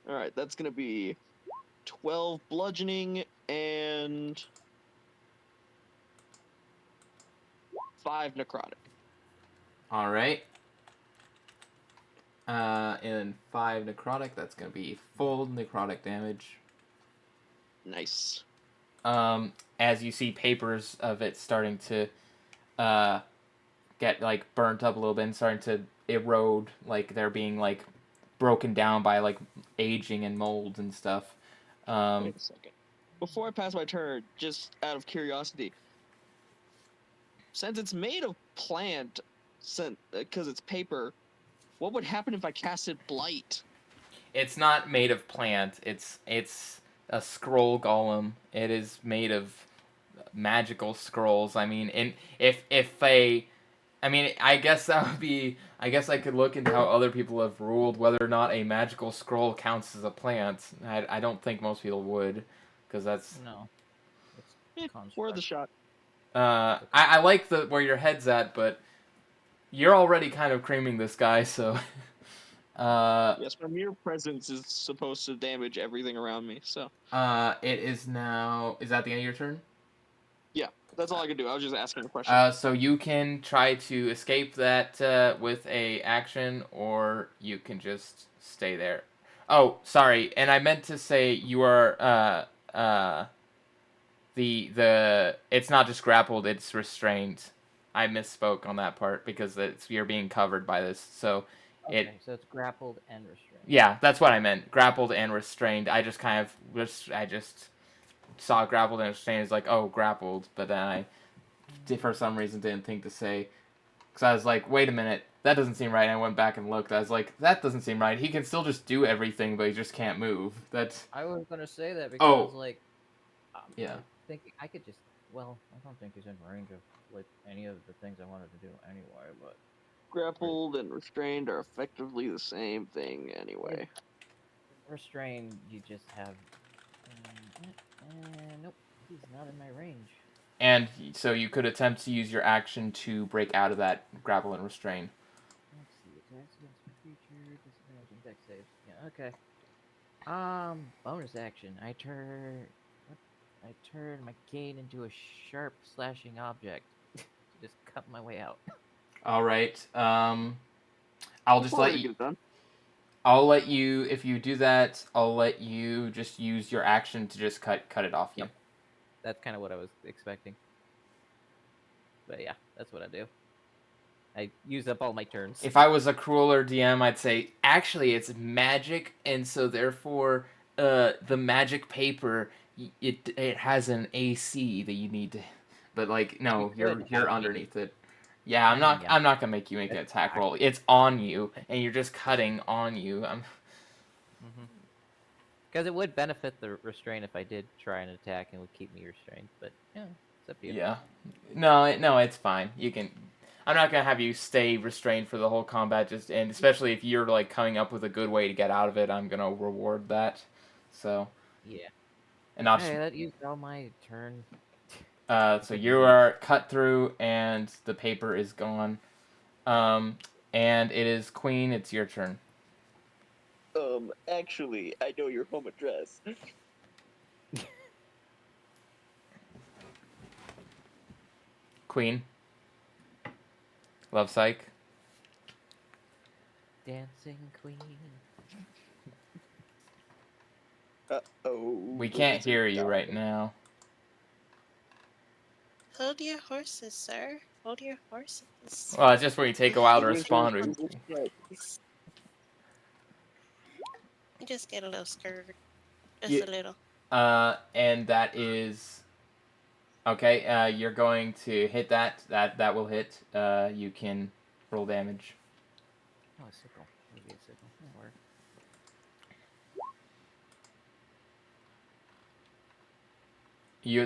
Alright, that's gonna be 12 bludgeoning and 5 necrotic. Alright. And 5 necrotic, that's going to be full necrotic damage. Nice. As you see papers of it starting to get like burnt up a little bit and starting to erode, like they're being like broken down by like aging and mold and stuff. Wait a second. Before I pass my turn, just out of curiosity, since it's made of plant, because it's paper, what would happen if I casted Blight? It's not made of plant. It's a scroll golem. It is made of magical scrolls. I mean, and I guess that would be. I guess I could look into how other people have ruled whether or not a magical scroll counts as a plant. I don't think most people would, because that's. No. Eh, Construct. worth the shot. I like where your head's at, but you're already kind of creaming this guy, so. Yes, my mere presence is supposed to damage everything around me, so. It is now. Is that the end of your turn? Yeah, that's all I can do. I was just asking a question. So you can try to escape that with a action, or you can just stay there. Oh, sorry, and I meant to say you are it's not just grappled, it's restrained. I misspoke on that part because you're being covered by this. So Okay, so it's grappled and restrained. Yeah, that's what I meant. Grappled and restrained. I just saw grappled and restrained as like, oh, grappled, but then I for some reason didn't think to say, because I was like, wait a minute, that doesn't seem right. And I went back and looked. I was like, that doesn't seem right. He can still just do everything, but he just can't move. That's. I was gonna say that because Yeah. I'm thinking I could just. Well, I don't think he's in range of like any of the things I wanted to do anyway. But Grappled and restrained are effectively the same thing anyway. restrained, you just have. Nope, he's not in my range. And so you could attempt to use your action to break out of that grapple and restrain. Let's see, attacks against a creature, disadvantage and dex saves. Yeah, okay. Bonus action. I turn my cane into a sharp slashing object to just cut my way out. All right. I'll just let you. Get it done. I'll let you. If you do that, I'll let you just use your action to just cut it off you. Yep. That's kind of what I was expecting. But yeah, that's what I do. I use up all my turns. If I was a crueler DM, I'd say, actually, it's magic, and so therefore, the magic paper it has an AC that you need to, but like no, you're could have me. underneath it. Yeah, I'm not gonna make you make an attack roll. It's on you, and you're just cutting on you. Because it would benefit the restraint if I did try an attack and would keep me restrained. But yeah, it's up to you. Yeah, no, it's fine. You can. I'm not gonna have you stay restrained for the whole combat. And especially if you're like coming up with a good way to get out of it, I'm gonna reward that. So. Yeah. And I'll Hey, that used all my turn. so you are cut through, and the paper is gone. And it is Queen. It's your turn. Actually, I know your home address. Queen. Love Psych. Dancing Queen. Uh-oh. We can't hear you right now. Hold your horses, sir. Hold your horses. Well, it's just when you take a while to respond. You just get a little scared. Just You- a little. And that is okay. You're going to hit that. That will hit. You can roll damage. Oh, a sickle. Maybe a sickle. That'll work.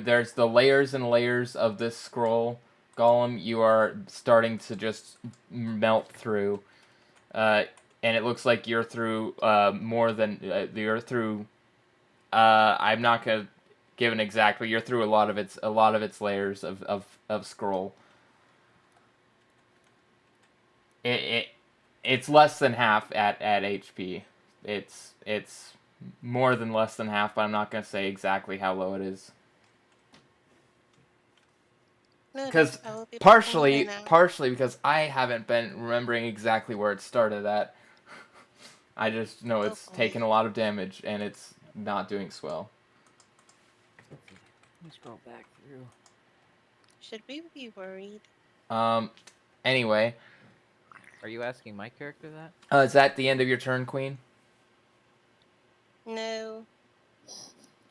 There's the layers and layers of this scroll golem. You are starting to just melt through, and it looks like you're through more than you're through. I'm not gonna give an exact, but you're through a lot of its layers of scroll. It's less than half at HP. It's more than less than half, but I'm not gonna say exactly how low it is. Because partially because I haven't been remembering exactly where it started at. I just know it's taken a lot of damage and it's not doing swell. Let me scroll back through. Should we be worried? Anyway. Are you asking my character that? Is that the end of your turn, Queen? No.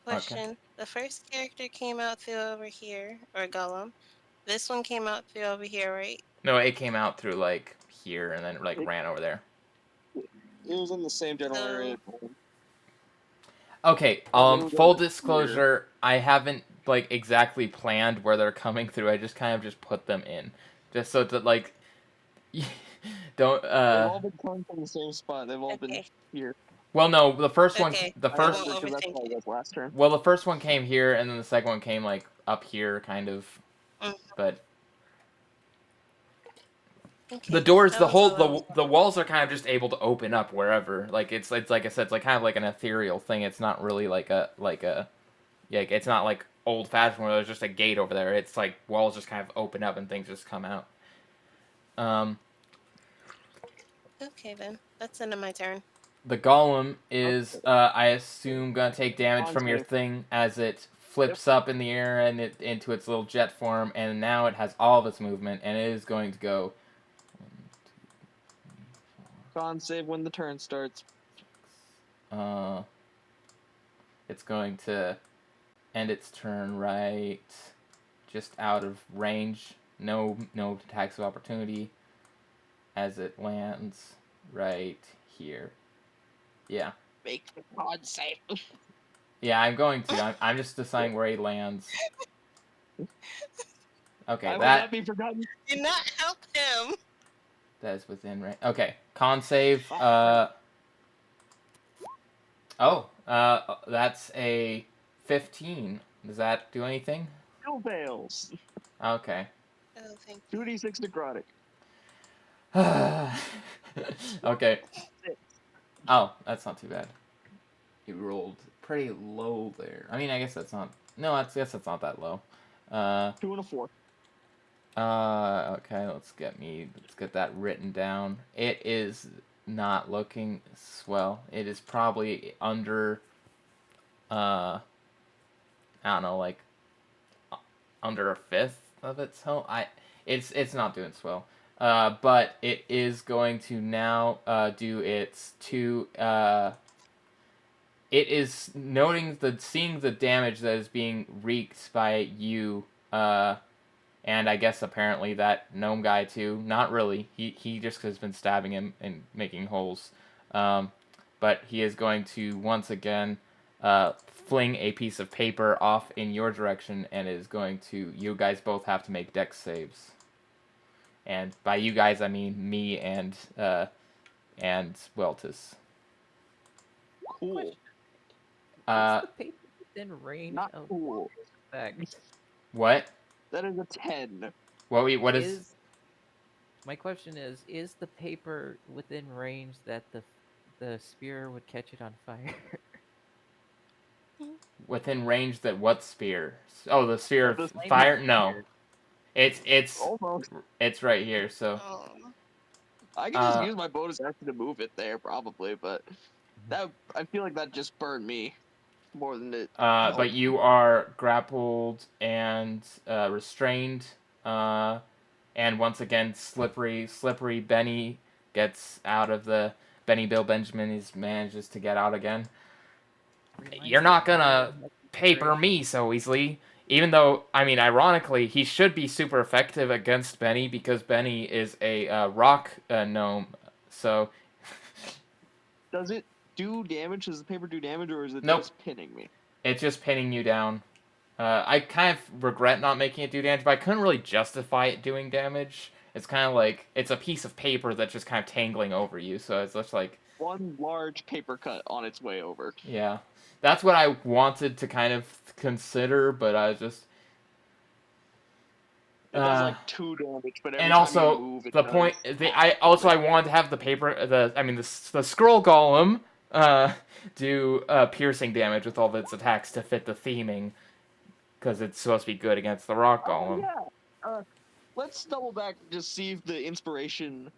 Question. Okay. The first character came out through over here, or Golem. This one came out through over here, right? No, it came out through like here and then like ran over there. It was in the same general area. Okay, full disclosure, I haven't like exactly planned where they're coming through. I just kind of just put them in. Just so that like don't They've all been coming from the same spot. They've all been here. Well, no, the first one last turn. Well, the first one came here and then the second one came like up here kind of. But the doors, the walls are kind of just able to open up wherever. Like it's like I said, it's like kind of like an ethereal thing. It's not really like a it's not like old fashioned where there's just a gate over there. It's like walls just kind of open up and things just come out. Okay then, that's end of my turn. The golem is, I assume, gonna take damage from your thing as it flips up in the air and into its little jet form, and now it has all of its movement, and it is going to go. 1, 2, 3, 4. Con save when the turn starts. It's going to end its turn right just out of range. No attacks of opportunity as it lands right here. Yeah. Make the con save. Yeah, I'm going to. I'm just deciding where he lands. Okay, I will not be forgotten. Do not help him. That is within range. Okay, con save. That's a 15. Does that do anything? No fails. Okay. Oh, thank you. 2d6 necrotic. Okay. Oh, that's not too bad. You rolled pretty low there. I mean, I guess that's not. No, I guess that's not that low. 2 and a 4. Okay. Let's get that written down. It is not looking swell. It is probably under. I don't know, like under a fifth of its health. It's not doing swell. But it is going to now do its two it is seeing the damage that is being wreaked by you, and I guess apparently that gnome guy too. Not really. He just has been stabbing him and making holes. But he is going to once again fling a piece of paper off in your direction, and is going to. You guys both have to make dex saves. And by you guys, I mean me and Weltus. Cool. Is the paper within range Not of cool. effect? What? That is a 10. What is My question is the paper within range that the spear would catch it on fire? within range that what spear? Oh, the sphere The of Flame fire? No. spear. Almost. It's right here. So Oh. I can just use my bonus action to move it there, probably, but that I feel like that just burned me more than it. but helped. you are grappled and restrained, and once again slippery Benny gets out of the Benny Bill Benjamin manages to get out again. You're not gonna paper me so easily. Even though, I mean, ironically, he should be super effective against Benny because Benny is a rock gnome. So, Does it do damage? Does the paper do damage, or is it Nope. just pinning me? it's just pinning you down. I kind of regret not making it do damage, but I couldn't really justify it doing damage. It's kind of like, it's a piece of paper that's just kind of tangling over you, so it's just like, One large paper cut on its way over. yeah. That's what I wanted to kind of consider, but I was just... It does like 2 damage, but every and time also you move, it the does point I half wanted to have the paper the scroll golem do piercing damage with all of its attacks to fit the theming, because it's supposed to be good against the rock golem. Yeah. Let's double back and just see if the inspiration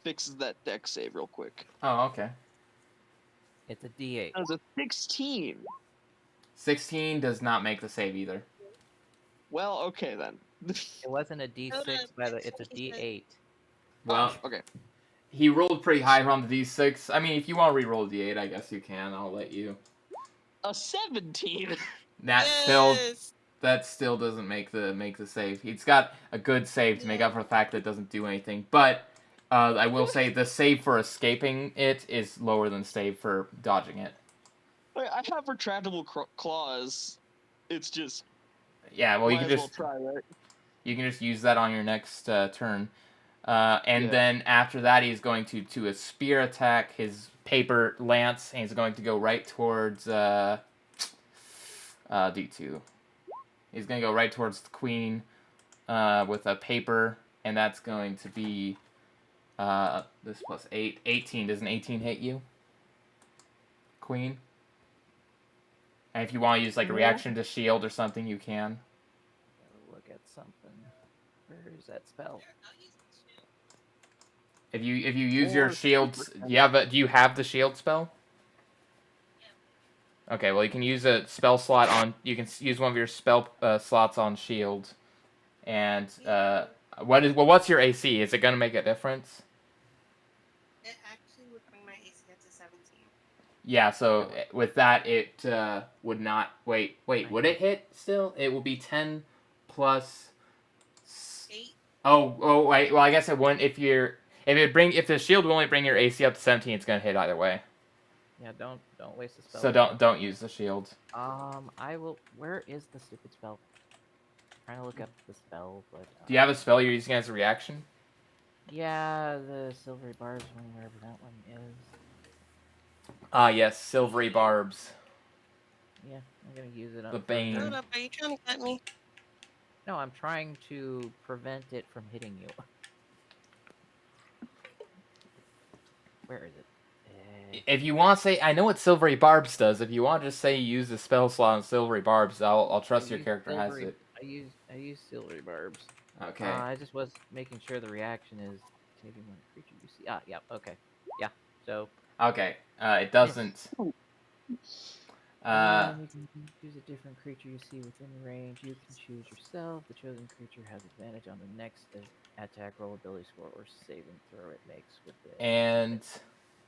fixes that deck save real quick. Oh, okay. It's a D8. That was a 16. 16 does not make the save either. Well, okay then. It wasn't a D6, by the it's a D8. Well, okay. he rolled pretty high on the d6. I mean, if you want to re-roll the d8, I guess you can. I'll let you. A 17. That still doesn't make the save. He's got a good save to make up for the fact that it doesn't do anything. But I will say the save for escaping it is lower than the save for dodging it. I have retractable claws. It's just. Yeah, well, you can just try, right? You can just use that on your next turn. And then after that, he's going to a spear attack his paper lance, and he's going to go right towards D2. He's going to go right towards the queen with a paper, and that's going to be this plus 8. 18. Does an 18 hit you, queen? And if you want to use like a reaction to shield or something, you can. Gotta look at something. Where is that spell? If you use your shields, yeah, but do you have the shield spell? Okay, well you can use a spell slot on. You can use one of your spell slots on shield. And what's your AC? Is it gonna make a difference? It actually would bring my AC up to 17. Yeah. So with that, it would not. Wait. Would it hit still? It will be 10 plus. 8. Oh wait. Well, I guess it wouldn't if the shield will only bring your AC up to 17. It's gonna hit either way. Yeah, don't waste the spell. So don't use the shield. I will. Where is the stupid spell? I'm trying to look up the spell, but. Do you have a spell you're using as a reaction? Yeah, the silvery barbs, wherever that one is. Yes, silvery barbs. Yeah, I'm gonna use it on. The bane. Hold up, are you trying to cut me? No, I'm trying to prevent it from hitting you. Where is it? If you want to say, I know what silvery barbs does. If you want to just say use the spell slot on silvery barbs, I'll trust your character has it. I use silvery barbs. Okay. I just was making sure the reaction is taking one creature you see. Yeah, okay. Yeah, so. Okay. It doesn't. You can choose a different creature you see within range. You can choose yourself. The chosen creature has advantage on the next attack roll, ability score, or saving throw it makes with it. And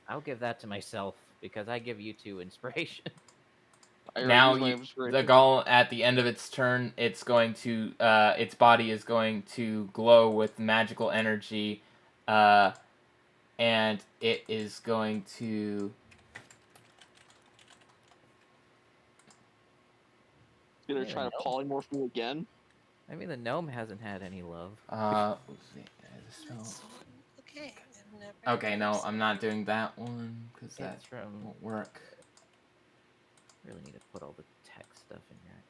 I'll give that to myself because I give you 2 inspiration. I already Now used my the inspiration. golem at the end of its turn, it's going to its body is going to glow with magical energy, and it is going to. Gonna Maybe the try to gnome. polymorph me again. Maybe the gnome hasn't had any love. Okay, I've never Okay, heard no, of I'm not doing that one because that It's from. won't work. Really need to put all the tech stuff in here.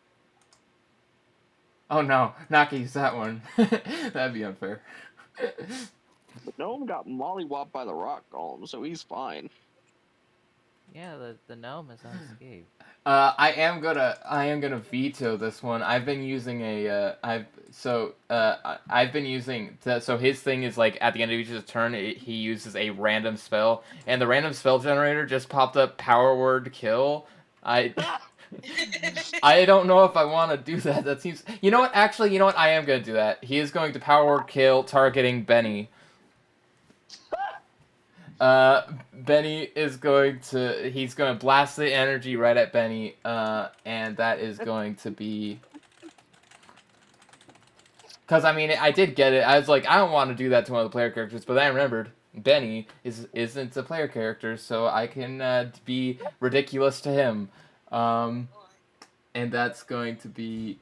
Oh no, not gonna use that one. That'd be unfair. The gnome got mollywopped by the rock golem, so he's fine. Yeah, the gnome is unscathed. I am gonna veto this one. I've been using I've been using so his thing is like at the end of each turn he uses a random spell, and the random spell generator just popped up power word kill. I I don't know if I want to do that. That seems. You know what? Actually, you know what? I am gonna do that. He is going to power word kill targeting Benny. Benny is going to. He's going to blast the energy right at Benny. And that is going to be. Because I mean, I did get it. I was like, I don't want to do that to one of the player characters, but I remembered Benny isn't a player character, so I can be ridiculous to him. And that's going to be.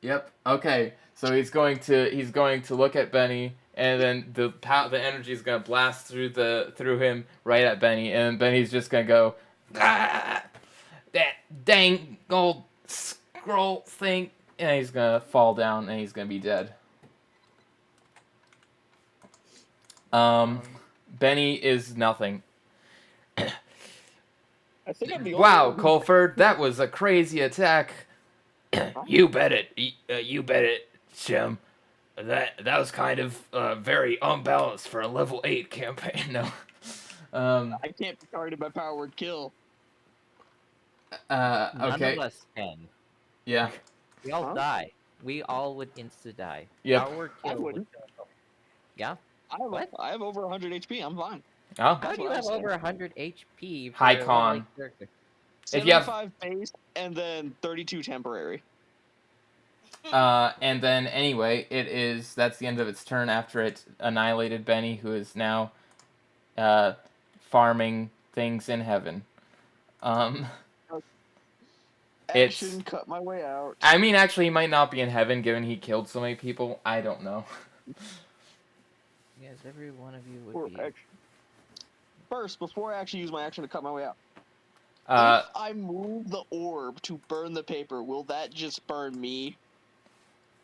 Yep. Okay. So he's going to look at Benny, and then the energy is gonna blast through him right at Benny, and Benny's just gonna go, ah, that dang old scroll thing, and he's gonna fall down, and he's gonna be dead. Benny is nothing. I think I'm the only Wow, one who- Kolford, that was a crazy attack. You bet it. You bet it, Shem. That was kind of very unbalanced for a level 8 campaign. No. I can't be targeted by power word kill. None Okay. of us can. Yeah. We all Huh? die. We all would insta die. Yep. Our I kill would wouldn't. kill us. Yeah? I have over 100 HP. I'm fine. Oh. How do you what I have said. over 100 HP for High a level con. 8 character? If you have 75 base and then 32 temporary. And then anyway, that's the end of its turn after it annihilated Benny, who is now farming things in heaven. Action, cut my way out. I mean, actually, he might not be in heaven given he killed so many people. I don't know. Yes, every one of you would Or be. action. First, before I actually use my action to cut my way out, Uh, if I move the orb to burn the paper, will that just burn me?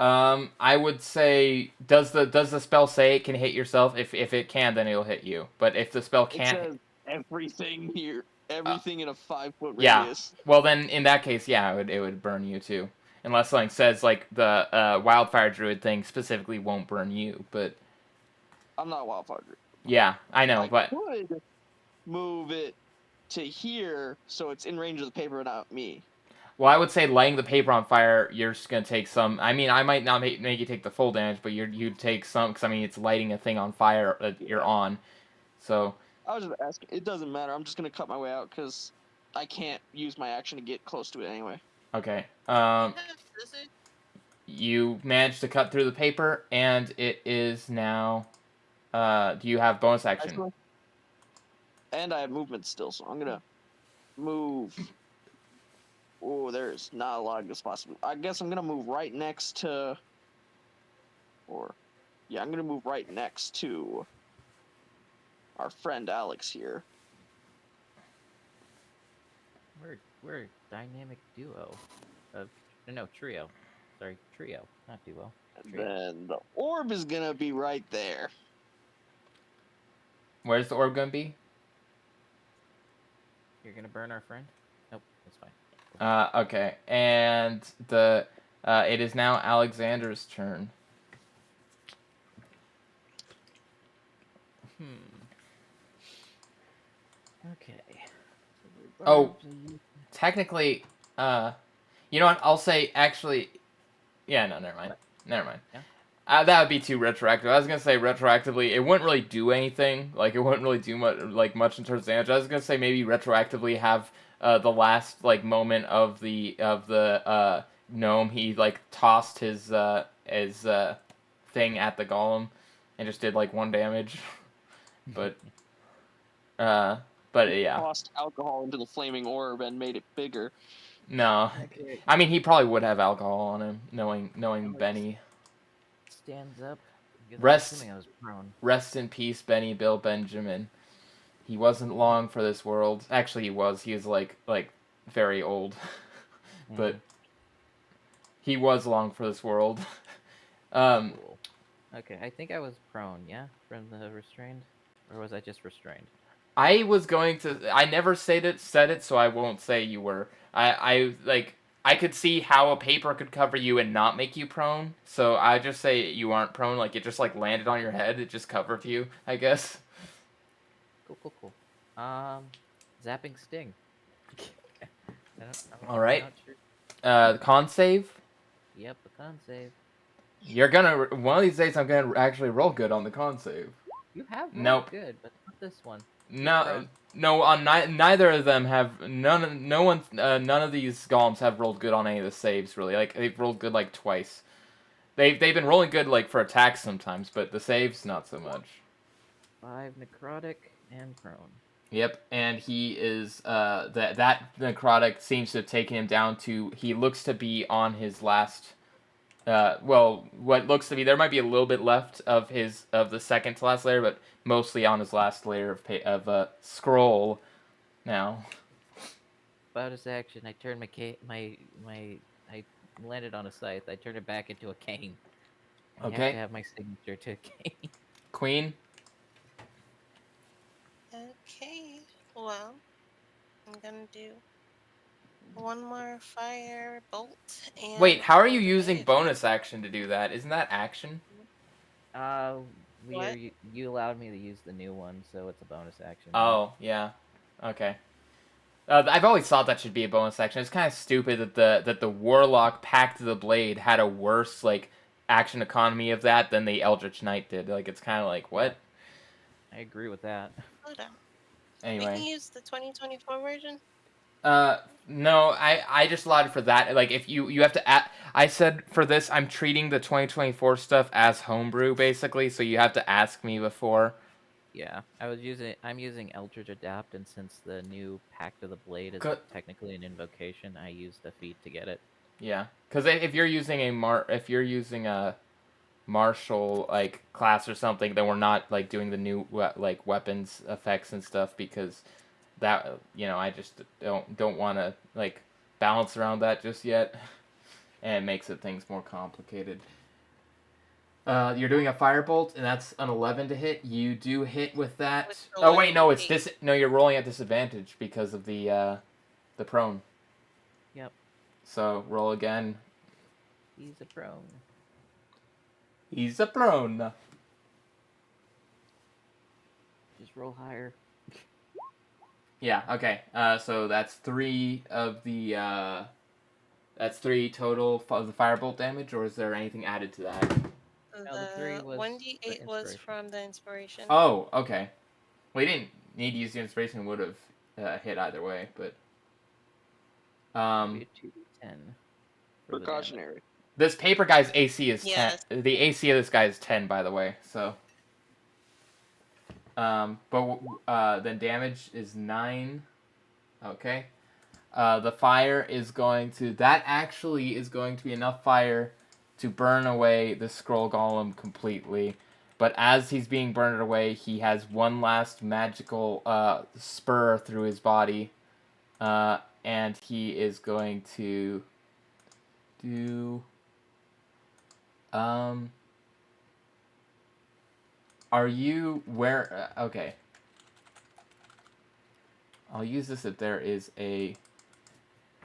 I would say, does the spell say it can hit yourself? If it can, then it'll hit you. But if the spell It can't, says everything here, everything in a 5-foot yeah. radius. Well, then in that case, yeah, it would burn you too. Unless something says like the wildfire druid thing specifically won't burn you, but I'm not a wildfire. yeah, I know, I but could move it to here so it's in range of the paper, but not me. well, I would say lighting the paper on fire, you're just gonna take some. I mean, I might not make you take the full damage, but you'd take some because I mean it's lighting a thing on fire that you're on. So I was just asking. It doesn't matter. I'm just gonna cut my way out because I can't use my action to get close to it anyway. okay, I have scissors. you managed to cut through the paper, and it is now. Do you have bonus action? And I have movement still, so I'm gonna move. Oh, there's not a lot of good spots. I guess I'm gonna move right next to. I'm gonna move right next to our friend Alex here. We're a dynamic duo. No, trio. Sorry, trio, not duo. And Trio. then the orb is gonna be right there. Where's the orb gonna be? You're gonna burn our friend? Nope, that's fine. Okay, and it is now Alexander's turn. Okay. Oh, technically, you know what? I'll say actually, yeah, no, never mind. That would be too retroactive. I was gonna say retroactively, it wouldn't really do anything. Like it wouldn't really do much in terms of damage. I was gonna say maybe retroactively have the last like moment of the gnome. He like tossed his thing at the golem, and just did like 1 damage. But yeah, Tossed alcohol into the flaming orb and made it bigger. no. Okay. I mean, he probably would have alcohol on him, knowing Alex Benny. stands up. Because I'm Rest assuming I was prone. Rest in peace, Benny Bill Benjamin. He wasn't long for this world. Actually, he was. He was like very old, but he was long for this world. Cool. Okay, I think I was prone. Yeah, from the restrained, or was I just restrained? I was going to. I never said it, so I won't say you were. I could see how a paper could cover you and not make you prone. So I just say you aren't prone. Like it just like landed on your head. It just covered you, I guess. Cool. Zapping sting. All right. I'm not sure. Con save. Yep, a con save. You're gonna one of these days. I'm gonna actually roll good on the con save. You have rolled Nope. good, but not this one. No, no. On neither of them have none. No one. None of these golems have rolled good on any of the saves. Really, like they've rolled good like twice. They've been rolling good like for attacks sometimes, but the saves not so much. 5 necrotic and prone. Yep, and he is that necrotic seems to have taken him down to. He looks to be on his last. Well, what looks to be there might be a little bit left of the second to last layer, but mostly on his last layer of scroll. Now, Bonus action. I turned I landed on a scythe. I turned it back into a cane. I have okay, to have my signature to a cane. Queen. Okay. Well, I'm gonna do one more fire bolt and. Wait, how are you roll using damage. bonus action to do that? Isn't that action? What? You allowed me to use the new one, so it's a bonus action. Oh, yeah. Okay. I've always thought that should be a bonus action. It's kind of stupid that the Warlock Pact of the Blade had a worse like action economy of that than the Eldritch Knight did. Like it's kind of like what? I agree with that. Hold on. We Anyway. can use the 2024 version. No, I just allowed it for that. Like if you have to I said for this I'm treating the 2024 stuff as homebrew basically, so you have to ask me before. Yeah, I'm using Eldritch Adapt, and since the new Pact of the Blade is technically an invocation, I used a feat to get it. Yeah, because if you're using a martial like class or something, then we're not like doing the new like weapons effects and stuff because that I just don't want to like balance around that just yet, and it makes things more complicated. You're doing a firebolt, and that's an 11 to hit. You do hit with that. Oh wait, no, it's this. No, you're rolling at disadvantage because of the prone. Yep. So roll again. He's a prone. He's a prone. Just roll higher. Yeah. Okay. So that's 3 of the. That's 3 total of the firebolt damage, or is there anything added to that? The 3 was 1d8 was from the inspiration. Oh, okay. We didn't need to use the inspiration; would have hit either way, but. 2d10. Precautionary. This paper guy's AC is Yes. 10. The AC of this guy is 10, by the way. So. Then damage is 9. Okay. The fire is going to. That actually is going to be enough fire to burn away the scroll golem completely. But as he's being burned away, he has one last magical spur through his body. And he is going to do. Are you where? Okay. I'll use this if there is a.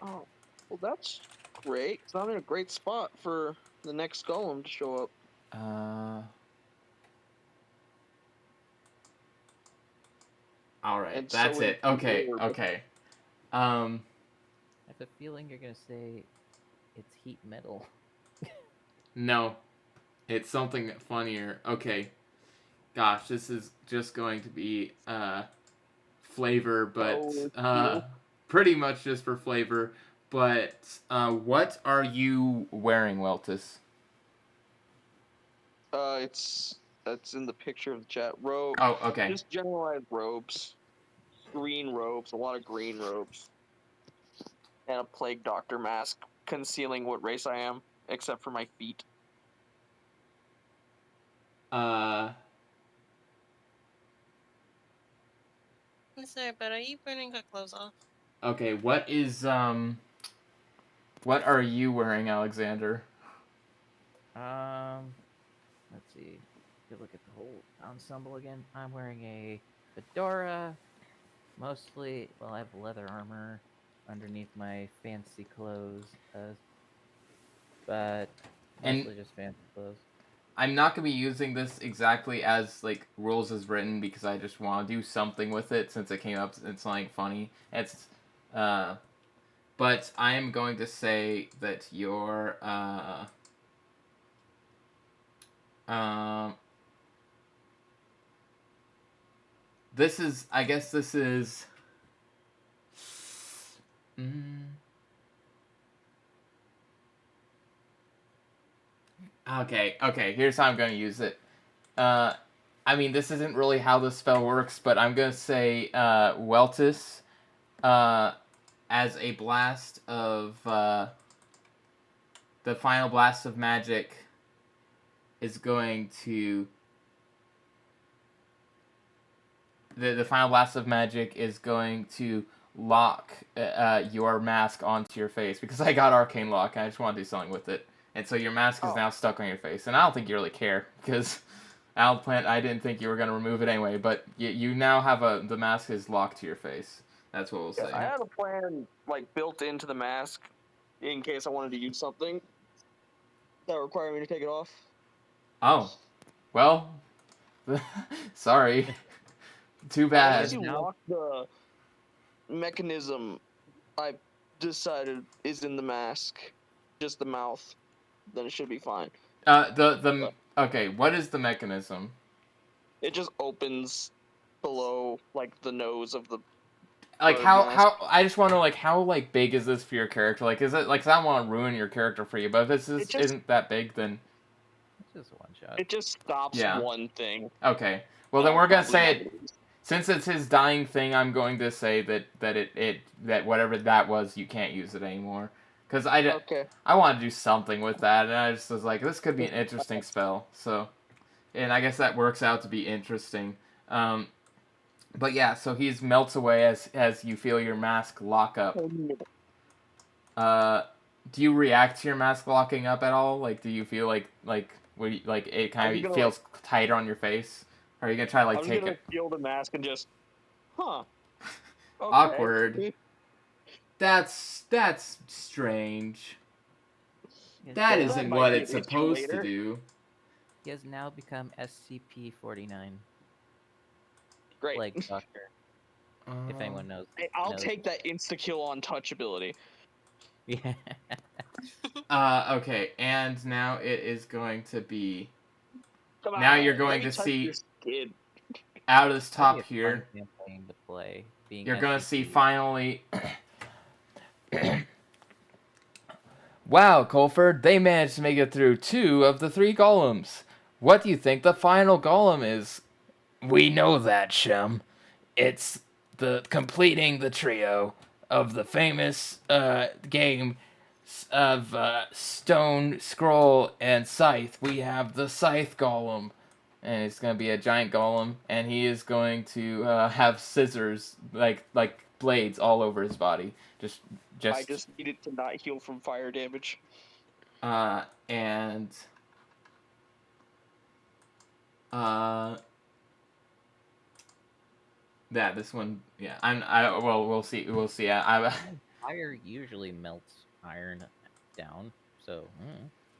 Oh, well, that's great. Cause I'm in a great spot for the next golem to show up. All right, And that's so it. Okay, okay. I have a feeling you're gonna say it's heat metal. No, It's something funnier. Okay. Gosh, this is just going to be flavor, but Oh, pretty much just for flavor. But what are you wearing, Weltus? That's in the picture of the chat. Robe, Oh, okay. just generalized robes, green robes, a lot of green robes, and a plague doctor mask concealing what race I am, except for my feet. Uh, I'm sorry, but are you burning her clothes off? okay. What are you wearing, Alexander? Let's see. If you look at the whole ensemble again, I'm wearing a fedora. Mostly, well, I have leather armor underneath my fancy clothes, but And mostly just fancy clothes. I'm not gonna be using this exactly as like rules as written because I just want to do something with it since it came up. It's like funny. But I am going to say that your this is, I guess this is. Okay, here's how I'm going to use it. I mean, this isn't really how the spell works, but I'm going to say Weltus as a blast of. The final blast of magic is going to. The final blast of magic is going to lock your mask onto your face because I got arcane lock and I just want to do something with it, and so your mask is now stuck on your face, and I don't think you really care because I didn't think you were gonna remove it anyway, but you now have the mask is locked to your face. That's what we'll say. I had a plan like built into the mask in case I wanted to use something that required me to take it off. Oh, well, sorry. Too bad. Unless you lock the mechanism I decided is in the mask, just the mouth, then it should be fine. Okay, what is the mechanism? It just opens below like the nose of the Like bird how mask. I just want to like how like big is this for your character? Like is it like 'cause I don't want to ruin your character for you, but if this isn't that big, then It's just a one shot. It just stops Yeah. one thing. Okay. Well, then we're gonna say it. Since it's his dying thing, I'm going to say that whatever that was, you can't use it anymore. Because Okay. I want to do something with that, and I just was like, this could be an interesting spell. So, and I guess that works out to be interesting. But yeah, so he melts away as you feel your mask lock up. Do you react to your mask locking up at all? Like, do you feel like it kind of feels tighter on your face? Or are you gonna try to take it? Feel the mask and just, huh? Okay. Awkward. That's strange. That isn't what it's supposed to do. He has now become SCP-49. Great. Plague Doctor. If anyone knows. Hey, I'll take that insta-kill on touchability. Yeah. Okay, and now it is going to be. Come on, now you're going to see your out of this top here. To play, you're going to see finally. Wow, Kolford, they managed to make it through 2 of the 3 golems. What do you think the final golem is? We know that, Shem. It's the completing the trio of the famous game of Stone, Scroll, and Scythe. We have the Scythe Golem, and it's going to be a giant golem, and he is going to have scissors, like blades all over his body. I just needed to not heal from fire damage. And yeah, this one, yeah. Well, we'll see. Fire usually melts iron down, so.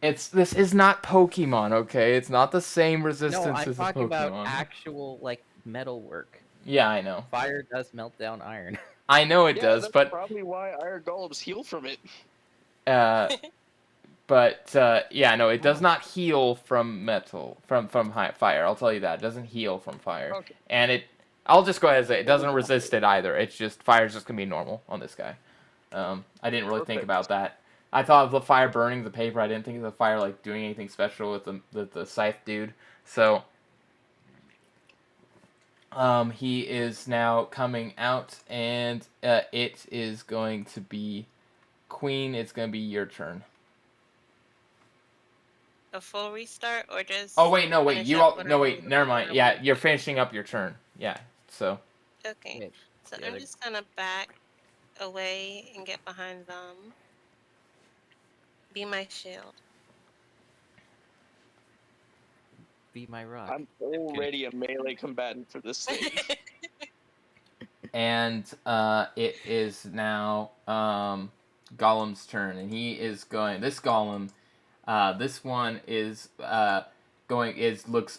This is not Pokemon, okay? It's not the same resistance as I'm talking Pokemon. about actual metal work. Yeah, I know. Fire does melt down iron. I know it does, that's but probably why iron golems heal from it. But yeah, no, it does not heal from metal from fire. I'll tell you that. It doesn't heal from fire, Okay. and I'll just go ahead and say it doesn't resist it either. It's just fire's just gonna be normal on this guy. I didn't really think Perfect. about that. I thought of the fire burning the paper. I didn't think of the fire like doing anything special with the scythe dude. So he is now coming out, and it is going to be Queen. It's going to be your turn. A full restart or just Oh wait, no, wait. finish You up all what no I'm wait. Never mind. what I Yeah, want? you're finishing up your turn. Yeah. So Okay. Wait, So the I'm other just gonna back away and get behind them. Be my shield. be my rock. I'm already a melee combatant for this stage. and it is now Golem's turn, and he is going. This Golem, this one is going.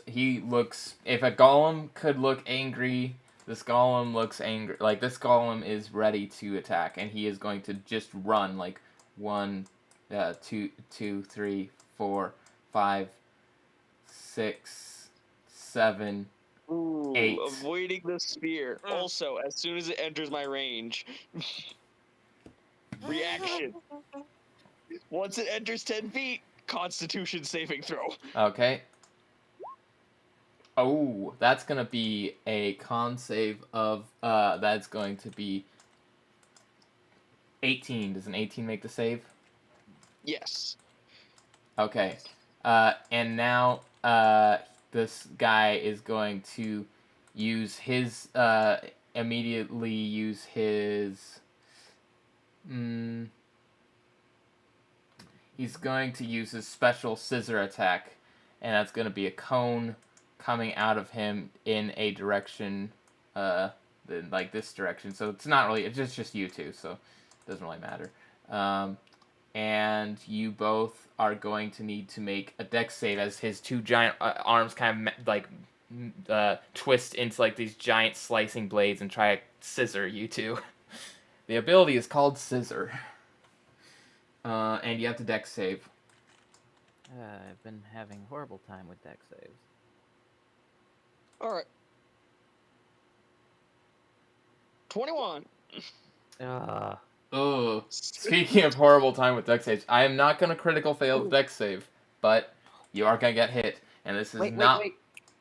He looks. If a Golem could look angry, this Golem looks angry. Like this Golem is ready to attack, and he is going to just run like 1, 2, 3, 4, 5, 6, 7, Ooh, 8. avoiding the spear. Mm. Also, as soon as it enters my range, reaction. Once it enters 10 feet, Constitution saving throw. Okay. Oh, that's gonna be a con save of that's going to be 18. Does an 18 make the save? Yes. Okay. And now this guy is going to use his immediately use his he's going to use his special scissor attack, and that's going to be a cone coming out of him in a direction, like this direction. So it's not really, it's just you two, so it doesn't really matter. And you both are going to need to make a dex save as his two giant arms kind of like twist into like these giant slicing blades and try to scissor you two. The ability is called Scissor. And you have to dex save. I've been having a horrible time with deck saves. Alright. 21. Oh, speaking of horrible time with dex saves, I am not going to critical fail the dex save, but you are going to get hit, and this is not... Wait.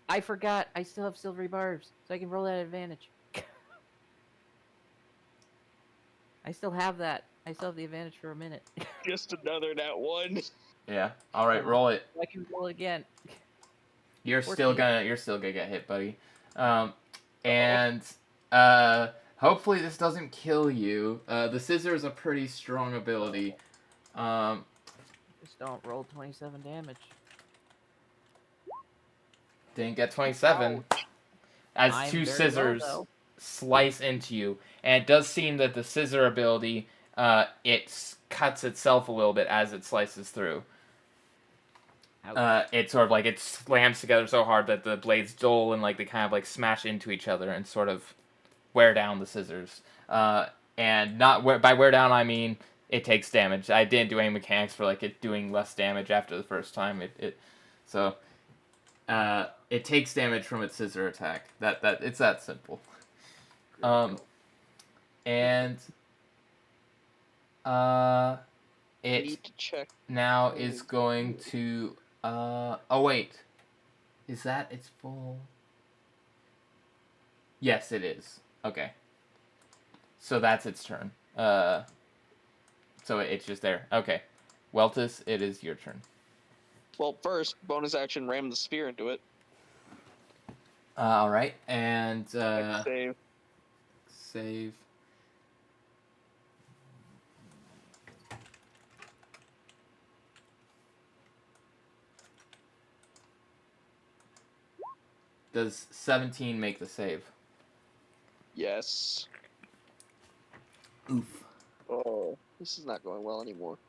I forgot. I still have silvery barbs, so I can roll that advantage. I still have that. I still have the advantage for a minute. Just another nat 1. Yeah, alright, roll it. I can roll again. You're 14. still gonna get hit, buddy. And hopefully this doesn't kill you. The scissor is a pretty strong ability. Just don't roll 27 damage. Didn't get 27. As I'm two very scissors low, slice into you, and it does seem that the scissor ability it cuts itself a little bit as it slices through. It sort of like it slams together so hard that the blades dull and like they kind of like smash into each other and sort of wear down the scissors. And not by wear down I mean it takes damage. I didn't do any mechanics for like it doing less damage after the first time. It takes damage from its scissor attack. That it's that simple. It Need to check. now is going to oh wait. Is that its full? Yes, it is. Okay. So that's its turn. So it's just there. Okay. Weltus, it is your turn. Well, first, bonus action ram the spear into it. Alright, and Save. save. Does 17 make the save? Yes. Oof. Oh, this is not going well anymore.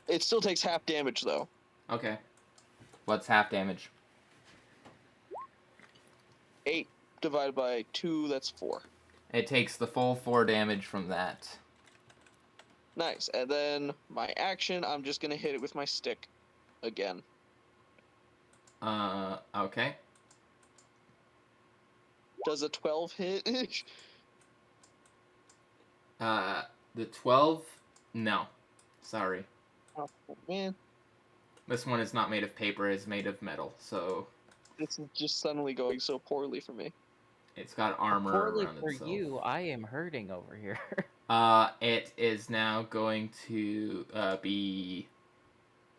It still takes half damage, though. Okay. What's half damage? 8 divided by 2, that's 4. It takes the full 4 damage from that. Nice. And then my action, I'm just gonna hit it with my stick again. Okay. Does a 12 hit? The 12? No. Sorry. Oh, man. This one is not made of paper, it's made of metal, so This is just suddenly going so poorly for me. it's got armor Poorly around for itself. you, I am hurting over here. It is now going to be...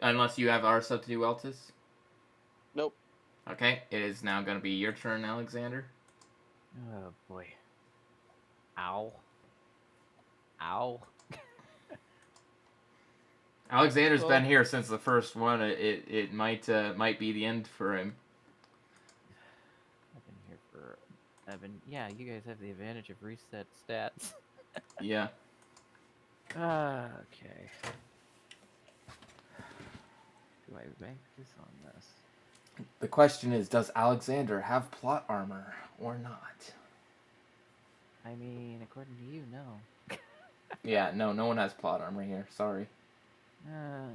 Unless you have our stuff to do, Eltis? Nope. Okay, it is now going to be your turn, Alexander. Oh boy. Ow. Ow. Alexander's Well- been here since the first one. It might be the end for him. I've been here for... Yeah, you guys have the advantage of reset stats. Yeah. Okay. Do I bank this on this? The question is, does Alexander have plot armor or not? I mean, according to you, no. Yeah, no one has plot armor here. Sorry. Uh,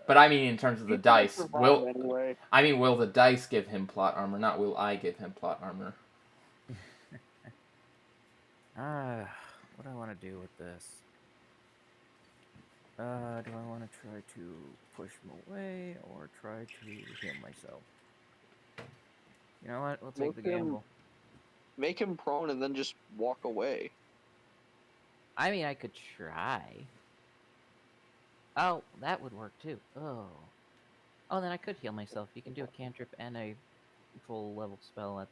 But I mean, in terms of the He's gonna dice, survive anyway. will the dice give him plot armor? Not will I give him plot armor? what do I want to do with this? Do I want to try to push him away or try to heal myself? You know what? We'll take the Make him- gamble. Make him prone and then just walk away. I mean, I could try. Oh, that would work too. Oh. Oh, then I could heal myself. You can do a cantrip and a full level spell at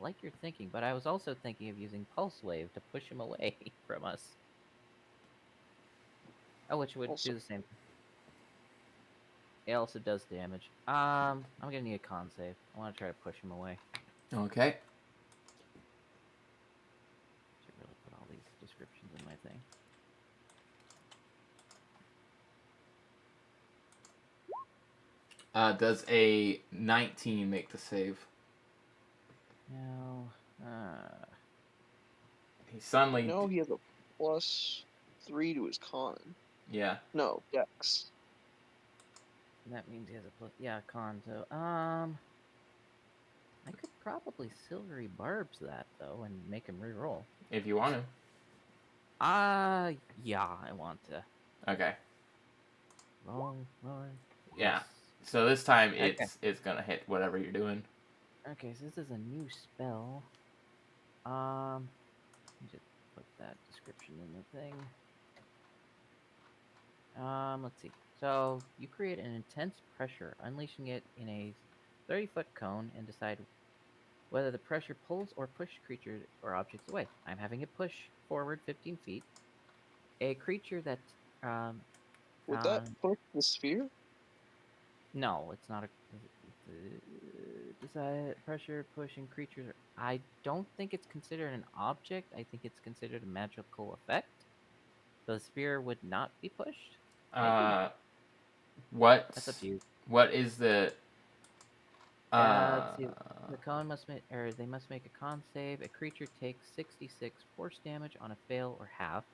like you're thinking, but I was also thinking of using Pulse Wave to push him away from us. Oh, which would Also- do the same. It also does damage. I'm gonna need a con save. I want to try to push him away. Okay. Should really put all these descriptions in my thing. Does a 19 make the save? No. He suddenly... No, he has a +3 to his con. Yeah. No, Dex. That means he has a plus. Yeah, con. So, I could probably silvery barbs that though and make him reroll. If you want to. Yeah, I want to. Okay. Roll. Yeah. So this time it's gonna hit whatever you're doing. Okay, so this is a new spell. Let me just put that description in the thing. Let's see. So you create an intense pressure, unleashing it in a 30-foot cone, and decide whether the pressure pulls or pushes creatures or objects away. I'm having it push forward 15 feet. A creature that Would that push the sphere? no, it's not a decide pressure pushing creatures. I don't think it's considered an object. I think it's considered a magical effect. The spear would not be pushed. What? That's up to you. What is the? Let's see. The con must make, or they must make a con save. A creature takes 66 force damage on a fail or half.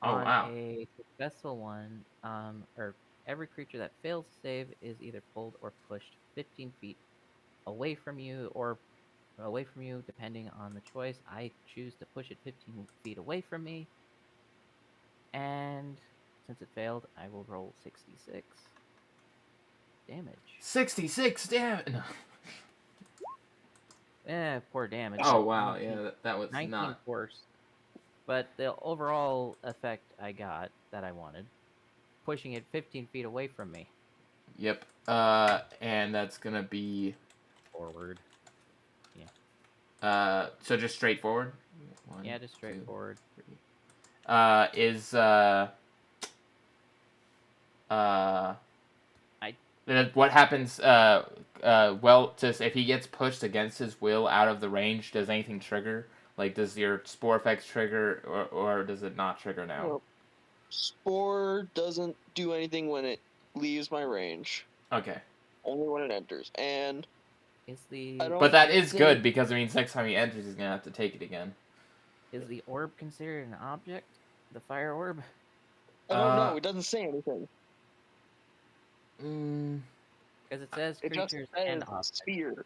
Oh, On wow. a successful one, or every creature that fails to save is either pulled or pushed 15 feet away from you, or away from you, depending on the choice. I choose to push it 15 feet away from me, and since it failed, I will roll 66 damage. 66 damage. No. Poor damage. Oh wow, 19 yeah, that was 19 not. force. But the overall effect I got that I wanted, pushing it 15 feet away from me. Yep. And that's gonna be. Forward. So just straightforward. One, Yeah, just straightforward. 2, 3. Is what happens? Well, if he gets pushed against his will out of the range, does anything trigger? Like, does your spore effects trigger, or does it not trigger now? Well, Spore doesn't do anything when it leaves my range. Okay. Only when it enters. And Is the I don't But that is think- good, because it means next time he enters, he's gonna have to take it again. is the orb considered an object? the fire orb? I don't know. It doesn't say anything. Because it says It just creatures says and objects. sphere.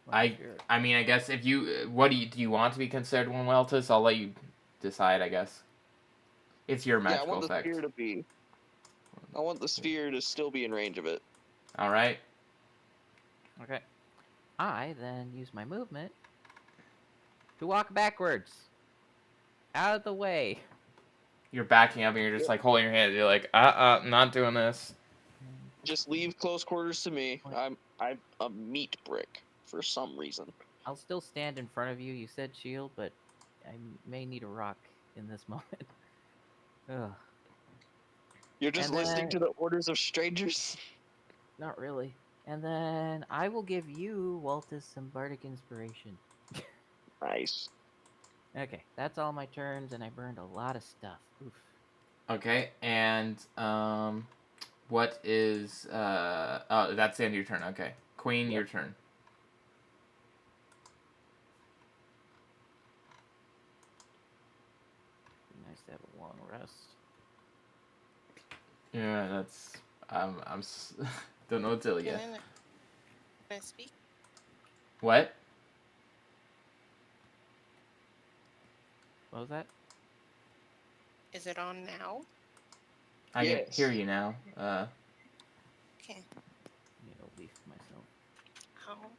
Well, sure. I mean, I guess if you, what do you want to be considered one Weltus? I'll let you decide, I guess. It's your Yeah, I magical want the effect. sphere to be. I want the sphere to still be in range of it. All right. Okay. I then use my movement to walk backwards. Out of the way. You're backing up and you're just like holding your hand. You're like, not doing this. Just leave close quarters to me. I'm a meat brick for some reason. I'll still stand in front of you. You said shield, but I may need a rock in this moment. Ugh. You're just And listening then- to the orders of strangers? Not really. And then I will give you, Waltus, some bardic inspiration. Nice. Okay, that's all my turns, and I burned a lot of stuff. Oof. Okay, and what is oh, that's the end of your turn. Okay, Queen, your turn. Nice to have a long rest. Yeah, that's don't know what to tell you. Can I speak? What? What was that? Is it on now? I can hear you now. Okay. Need a leaf myself. Ow.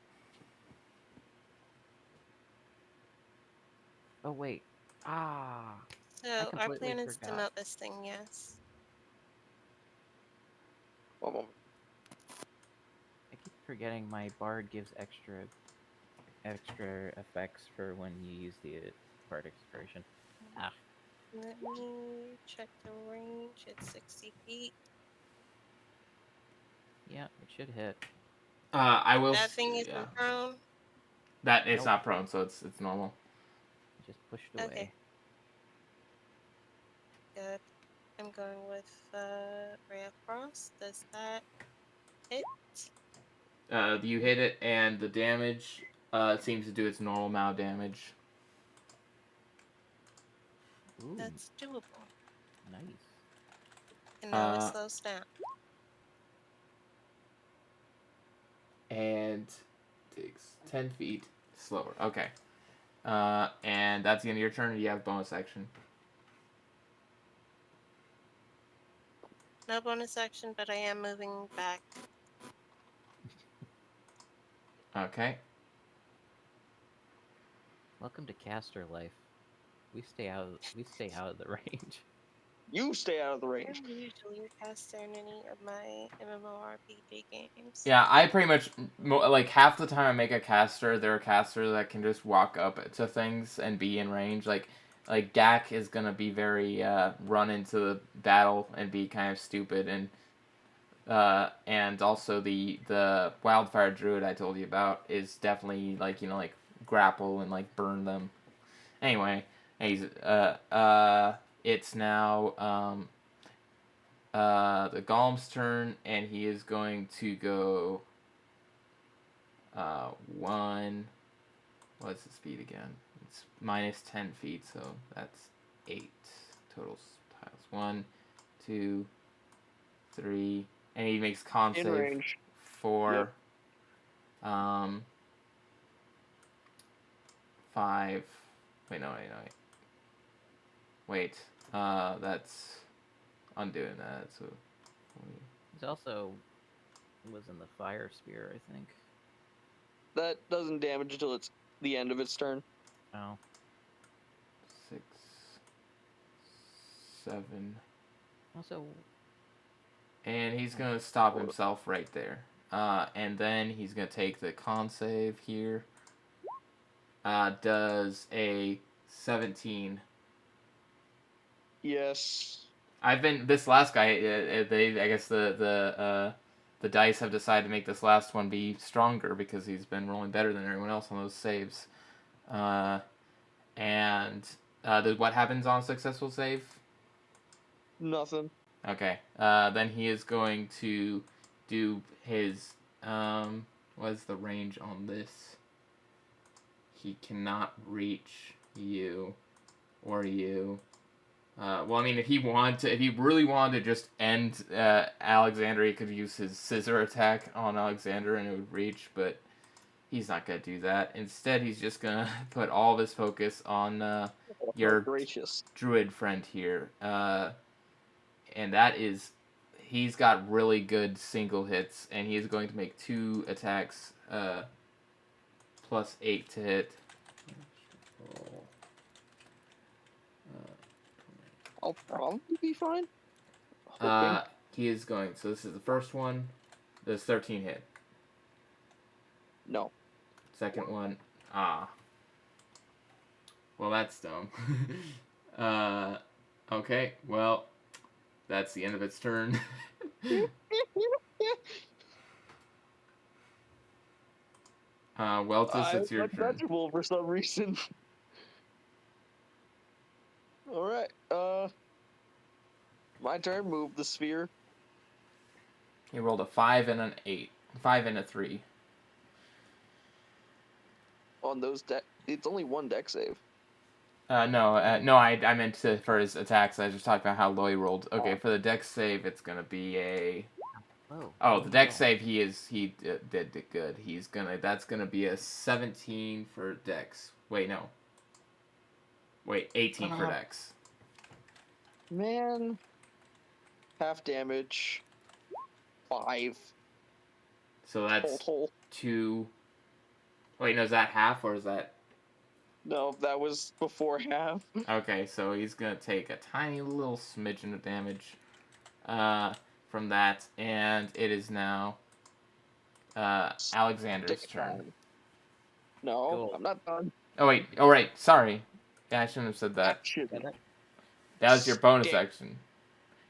Oh wait. Ah. So our completely plan is to forgot. melt this thing, yes. One moment. I keep forgetting my bard gives extra effects for when you use the bardic inspiration. Ah. Let me check the range. It's 60 feet. Yeah, it should hit. I will. That thing isn't Yeah. prone. That it's Nope. not prone, so it's normal. Just pushed away. Okay. Good. I'm going with Ray of Frost. Does that hit? You hit it, and the damage it seems to do its normal amount of damage. Ooh, That's doable. nice. And now it slows down. And takes 10 feet slower. Okay. And that's the end of your turn. You have bonus action. No bonus action, but I am moving back. Okay. Welcome to caster life. We stay out of the range. You stay out of the range. I'm usually a caster in any of my MMORPG games. Yeah, I pretty much like half the time I make a caster, they're a caster that can just walk up to things and be in range. Like Gak is gonna be very run into the battle and be kind of stupid, and also the wildfire druid I told you about is definitely like grapple and like burn them. Anyway, he's it's now the Golem's turn, and he is going to go one. What's the speed again? It's minus 10 feet, so that's 8 total tiles. 1, 2, 3, and he makes con In save range. for 5. Wait, no, wait. That's undoing that. So He's also was in the fire spear, I think. That doesn't damage until it's the end of its turn. Oh. 6, 7. Also, And he's gonna stop himself right there. And then he's gonna take the con save here. Does a 17. Yes. I've been this last guy. I guess the dice have decided to make this last one be stronger because he's been rolling better than everyone else on those saves. And what happens on a successful save? Nothing. Okay. Then he is going to do his what is the range on this? He cannot reach you. or you. Well, I mean, if he really wanted to just end Alexander, he could use his scissor attack on Alexander and it would reach, but he's not gonna do that. Instead, he's just gonna put all of his focus on your Gracious. druid friend here, and that is, he's got really good single hits, and he's going to make 2 attacks, plus 8 to hit. I'll probably be fine. He is going. So this is the first one. This 13 hit. No. Second one. Well, that's dumb. Okay. Well, that's the end of its turn. Weltus, it's your turn. Untouchable for some reason. Alright, my turn. Move the sphere. He rolled a 5 and an 8. 5 and a 3. On those deck, it's only 1 deck save. No, I meant for his attacks. I was just talking about how low he rolled. Okay, for the dex save, it's gonna be a. The dex save. He did good. That's gonna be a 17 for dex. Wait, no. Wait, 18 for dex. Man, half damage. 5. So that's Total. 2. Wait, no, is that half or is that? No, that was before half. Okay, so he's gonna take a tiny little smidgen of damage from that, and it is now Alexander's turn. No, Cool. I'm not done. Oh wait, right, sorry. Yeah, I shouldn't have said that. Action. That was your bonus Skip. action.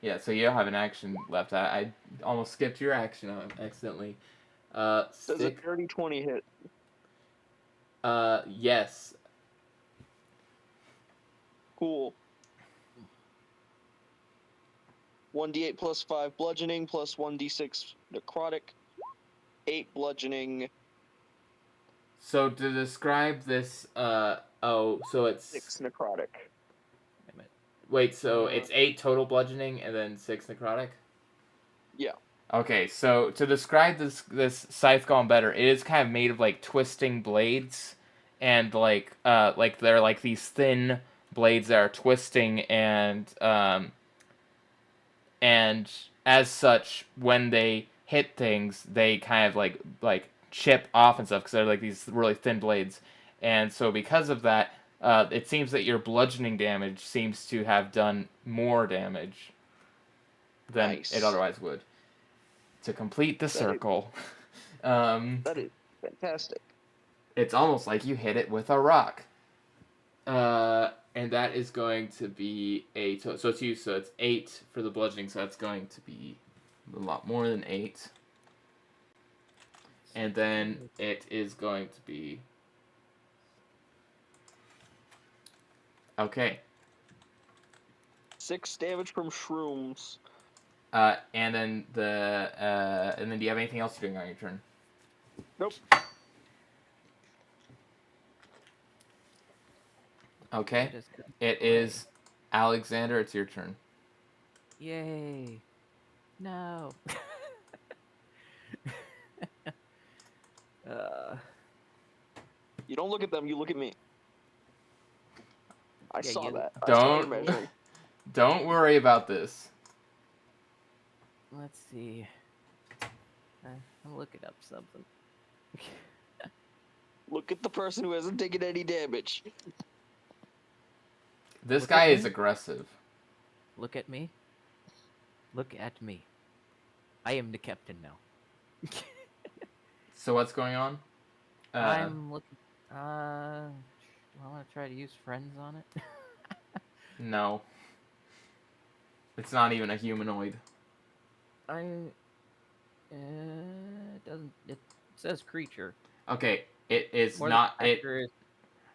Yeah, so you don't have an action left. I almost skipped your action accidentally. Does a Stick. dirty 20 hit? Yes. Cool. 1d8 plus 5 bludgeoning plus 1d6 necrotic. 8 bludgeoning. So to describe this, so it's 6 necrotic. wait, so it's 8 total bludgeoning and then 6 necrotic? Yeah. Okay, so to describe this scythe golem better, it is kind of made of like twisting blades, and like they're like these thin blades that are twisting, and as such, when they hit things, they kind of like chip off and stuff because they're like these really thin blades, and so because of that, it seems that your bludgeoning damage seems to have done more damage than Nice. it otherwise would. To complete the circle, That is fantastic. it's almost like you hit it with a rock. And that is going to be so it's 8 for the bludgeoning, so that's going to be a lot more than 8. And then it is going to be okay. 6 damage from shrooms. And then do you have anything else you're doing on your turn? Nope. Okay. It is Alexander, it's your turn. Yay. No. You don't look at them, you look at me. I Yeah, saw you- that. I saw your measuring. Don't worry about this. Let's see. I'm looking up something. Look at the person who hasn't taken any damage. This Look guy at is me. aggressive. Look at me. Look at me. I am the captain now. So what's going on? I'm looking. Do I want to try to use friends on it? No. It's not even a humanoid. It doesn't. It says creature. Okay, it is More not than it. factor is-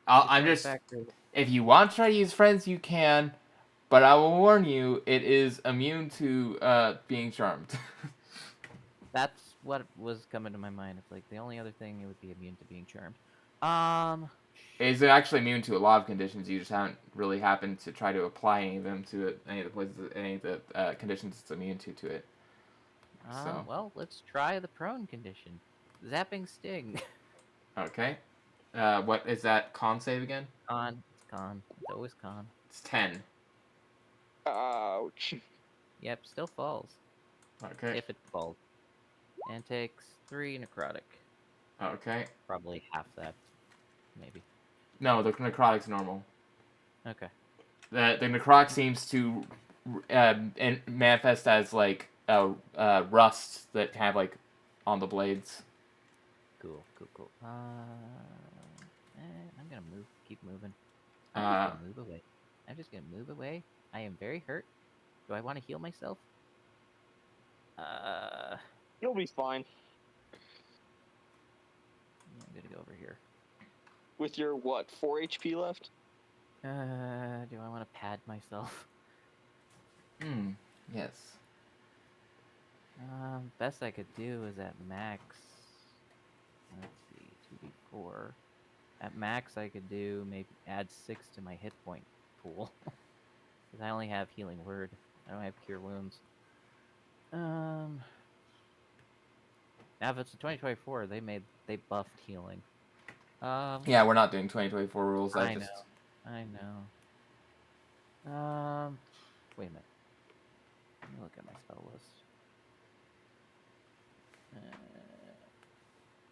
I'm more than just. factor- If you want to try to use friends, you can, but I will warn you, it is immune to being charmed. That's what was coming to my mind. It's like the only other thing it would be immune to being charmed. It's actually immune to a lot of conditions. You just haven't really happened to try to apply any of them to it, any of the places, any of the conditions it's immune to it. So. Well, let's try the prone condition. Zapping sting. Okay. What is that con save again? Con. It's con. It's always con. It's 10. Ouch. Yep, still falls. Okay. If it falls. And takes 3 necrotic. Okay. Probably half that. Maybe. No, the necrotic's normal. Okay. The necrotic seems to manifest as like rust that have like on the blades. Cool. I'm gonna move. Keep moving. I'm just gonna move away. I am very hurt. Do I want to heal myself? You'll be fine. Yeah, I'm gonna go over here. With your, what, 4 HP left? Do I want to pad myself? Yes. Best I could do is at max. Let's see, 2d4. At max, I could do maybe add 6 to my hit point pool. Because I only have healing word. I don't have cure wounds. Now if it's a 2024, they buffed healing. Yeah, we're not doing 2024 rules. I know. Wait a minute. Let me look at my spell list.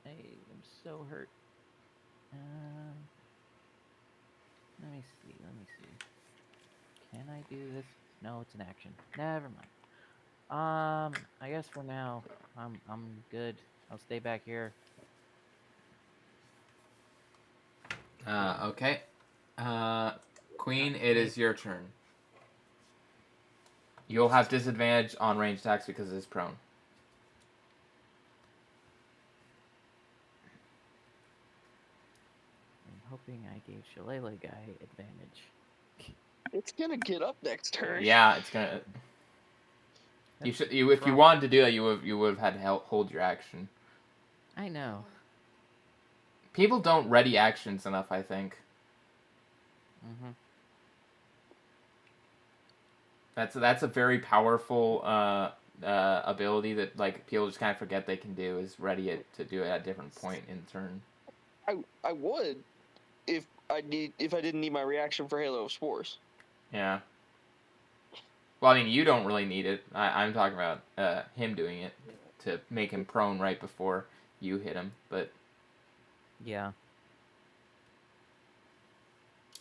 I am so hurt. Let me see. Can I do this? No, it's an action. Never mind. I guess for now, I'm good. I'll stay back here. Okay. Queen, it is your turn. You'll have disadvantage on ranged attacks because it's prone. I'm hoping I gave Shillelagh guy advantage. It's gonna get up next turn. Yeah, it's gonna. You should. If you wanted to do that, you would have had to hold your action. I know. People don't ready actions enough, I think. Mm-hmm. That's a very powerful ability that like people just kind of forget they can do, is ready it to do it at a different point in turn. I would if I didn't need my reaction for Halo of Spores. Yeah. Well, I mean, you don't really need it. I'm talking about him doing it to make him prone right before you hit him, but. Yeah.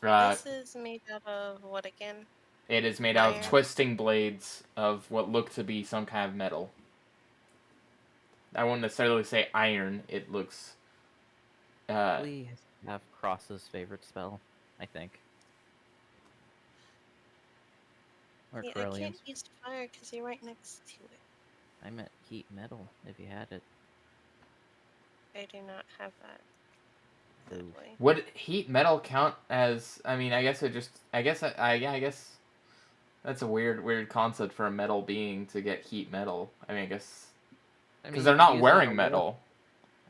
This is made out of what again? It is made out of Iron. twisting blades of what look to be some kind of metal. I won't necessarily say iron. It looks. Probably have Cross's favorite spell, I think. Or Yeah, I Corellian's. can't use fire because you're right next to it. I meant heat metal, if you had it. I do not have that. Sadly. Would heat metal count as? I mean, I guess it just. I guess that's a weird concept for a metal being to get heat metal. I mean, I guess because they're not wearing metal.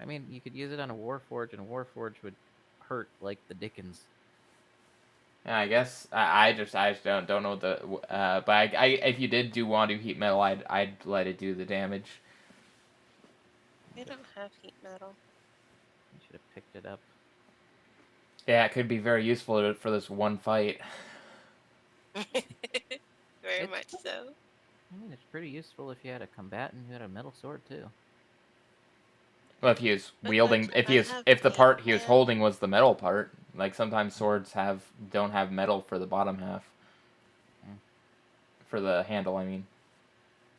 I mean, you could use it on a Warforge, and a Warforge would hurt like the Dickens. Yeah, I guess I just don't know the. But I if you did want to heat metal, I'd let it do the damage. I don't have heat metal. I should have picked it up. Yeah, it could be very useful for this one fight. Very much so. I mean, it's pretty useful if you had a combatant who had a metal sword too. Well, if he was But wielding, look, if the part he was holding was the metal part, like sometimes swords don't have metal for the bottom half. For the handle, I mean.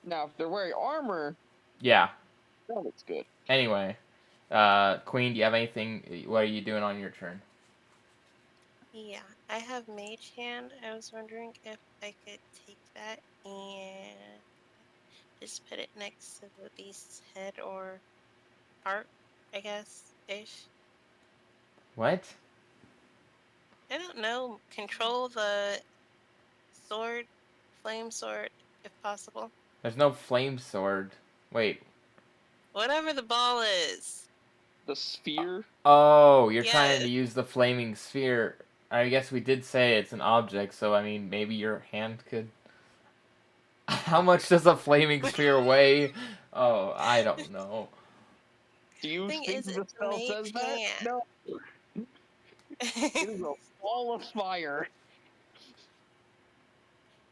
Now, if they're wearing armor, yeah, that looks good. Anyway, Queen, do you have anything? What are you doing on your turn? Yeah, I have Mage Hand. I was wondering if I could take that and just put it next to the beast's head or heart, I guess, ish. What? I don't know. Control the sword, flame sword, if possible. There's no flame sword. Wait. Whatever the ball is. The sphere. Oh, you're trying to Yes. use the flaming sphere. I guess we did say it's an object, so I mean, maybe your hand could. How much does a flaming sphere weigh? Oh, I don't know. Do you Thing think is, the it's a spell mage says that? hand. No. It is a ball of fire.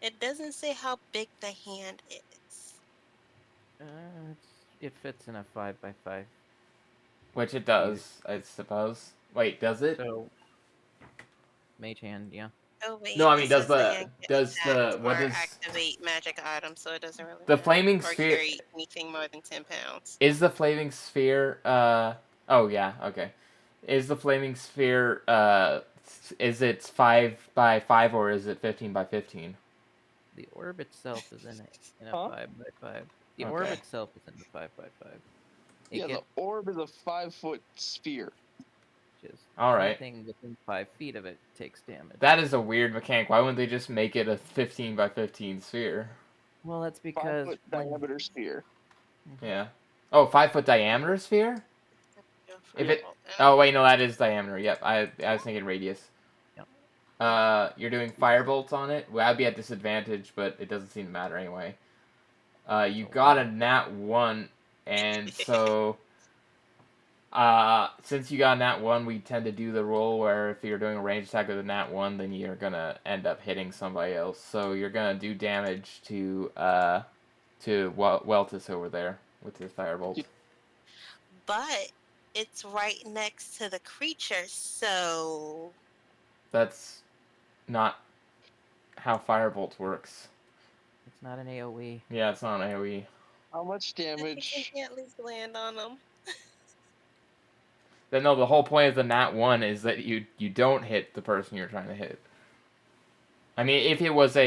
It doesn't say how big the hand is. It fits in a 5x5. Which it does, I suppose. Wait, does it? So, mage hand, yeah. Oh wait, No, I it mean, says the hand can attack what or does activate magic items, so it doesn't really the matter. flaming Or sphere carry anything more than 10 pounds. is the flaming sphere? Oh yeah, okay. Is the flaming sphere? Is it 5x5 or is it 15x15? The orb itself is in a Huh? 5x5. The orb Okay. itself is in the 5x5. It Yeah, the gets orb is a 5-foot sphere. just All right. anything within 5 feet of it takes damage. That is a weird mechanic. Why wouldn't they just make it a 15x15 sphere? Well, that's 5 because foot when diameter sphere. Yeah. Oh, 5 foot diameter sphere? Go If it. firebolt then. Oh wait, no, that is diameter. Yep, I was thinking radius. Yep. You're doing firebolts on it. Well, I'd be at disadvantage, but it doesn't seem to matter anyway. You Oh, got wow. a nat 1, and so since you got a nat 1, we tend to do the roll where if you're doing a range attack with a nat 1, then you're gonna end up hitting somebody else. So you're gonna do damage to Weltus over there with his firebolt. But it's right next to the creature, so That's not how firebolt works. It's not an AoE. Yeah, it's not an AoE. How much I think damage? we can at least land on them. Then no, the whole point of the nat 1 is that you don't hit the person you're trying to hit. I mean, if it was an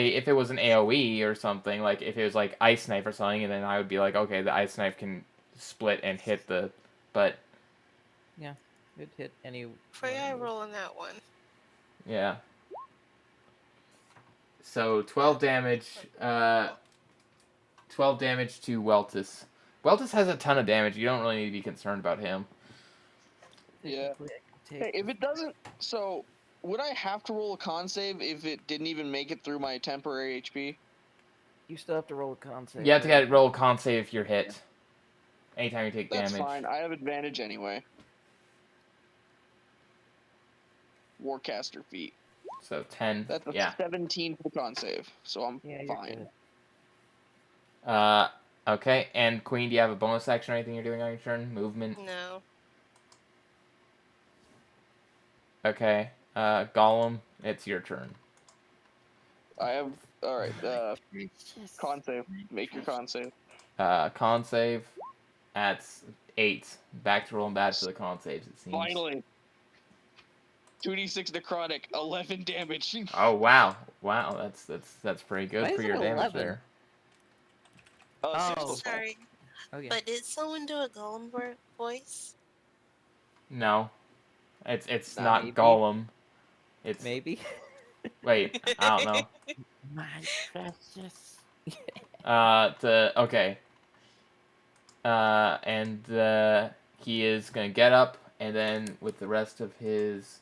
AoE or something, like if it was like ice knife or something, and then I would be like, okay, the ice knife can split and hit the, but Yeah, it hit any. Pray I roll on that one. yeah. So 12 damage. 12 damage to Weltus. Weltus has a ton of damage. You don't really need to be concerned about him. Yeah. Technically, I can take Hey, if it doesn't, so would I have to roll a con save if it didn't even make it through my temporary HP? You still have to roll a con save. You have to for get everything. roll a con save if you're hit. Anytime you take That's damage. fine. I have advantage anyway. Warcaster feat. So 10. That's a Yeah. 17 for con save, so I'm Yeah, you're fine. good. Okay. And Queen, do you have a bonus action or anything you're doing on your turn? Movement? No. Okay. Gollum, it's your turn. I have. Alright, con save. Make your con save. Con save. That's 8. Back to rolling bad for the con saves, it seems. Finally! 2d6 necrotic, 11 damage. Oh wow. Wow, that's pretty good Why for is your it damage 11? there. 6 Oh. plus 5. Sorry. Okay. But did someone do a golem voice? No. It's Nah, not maybe. Gollum. It's Maybe. wait, I don't know. My precious. Okay. And he is gonna get up, and then with the rest of his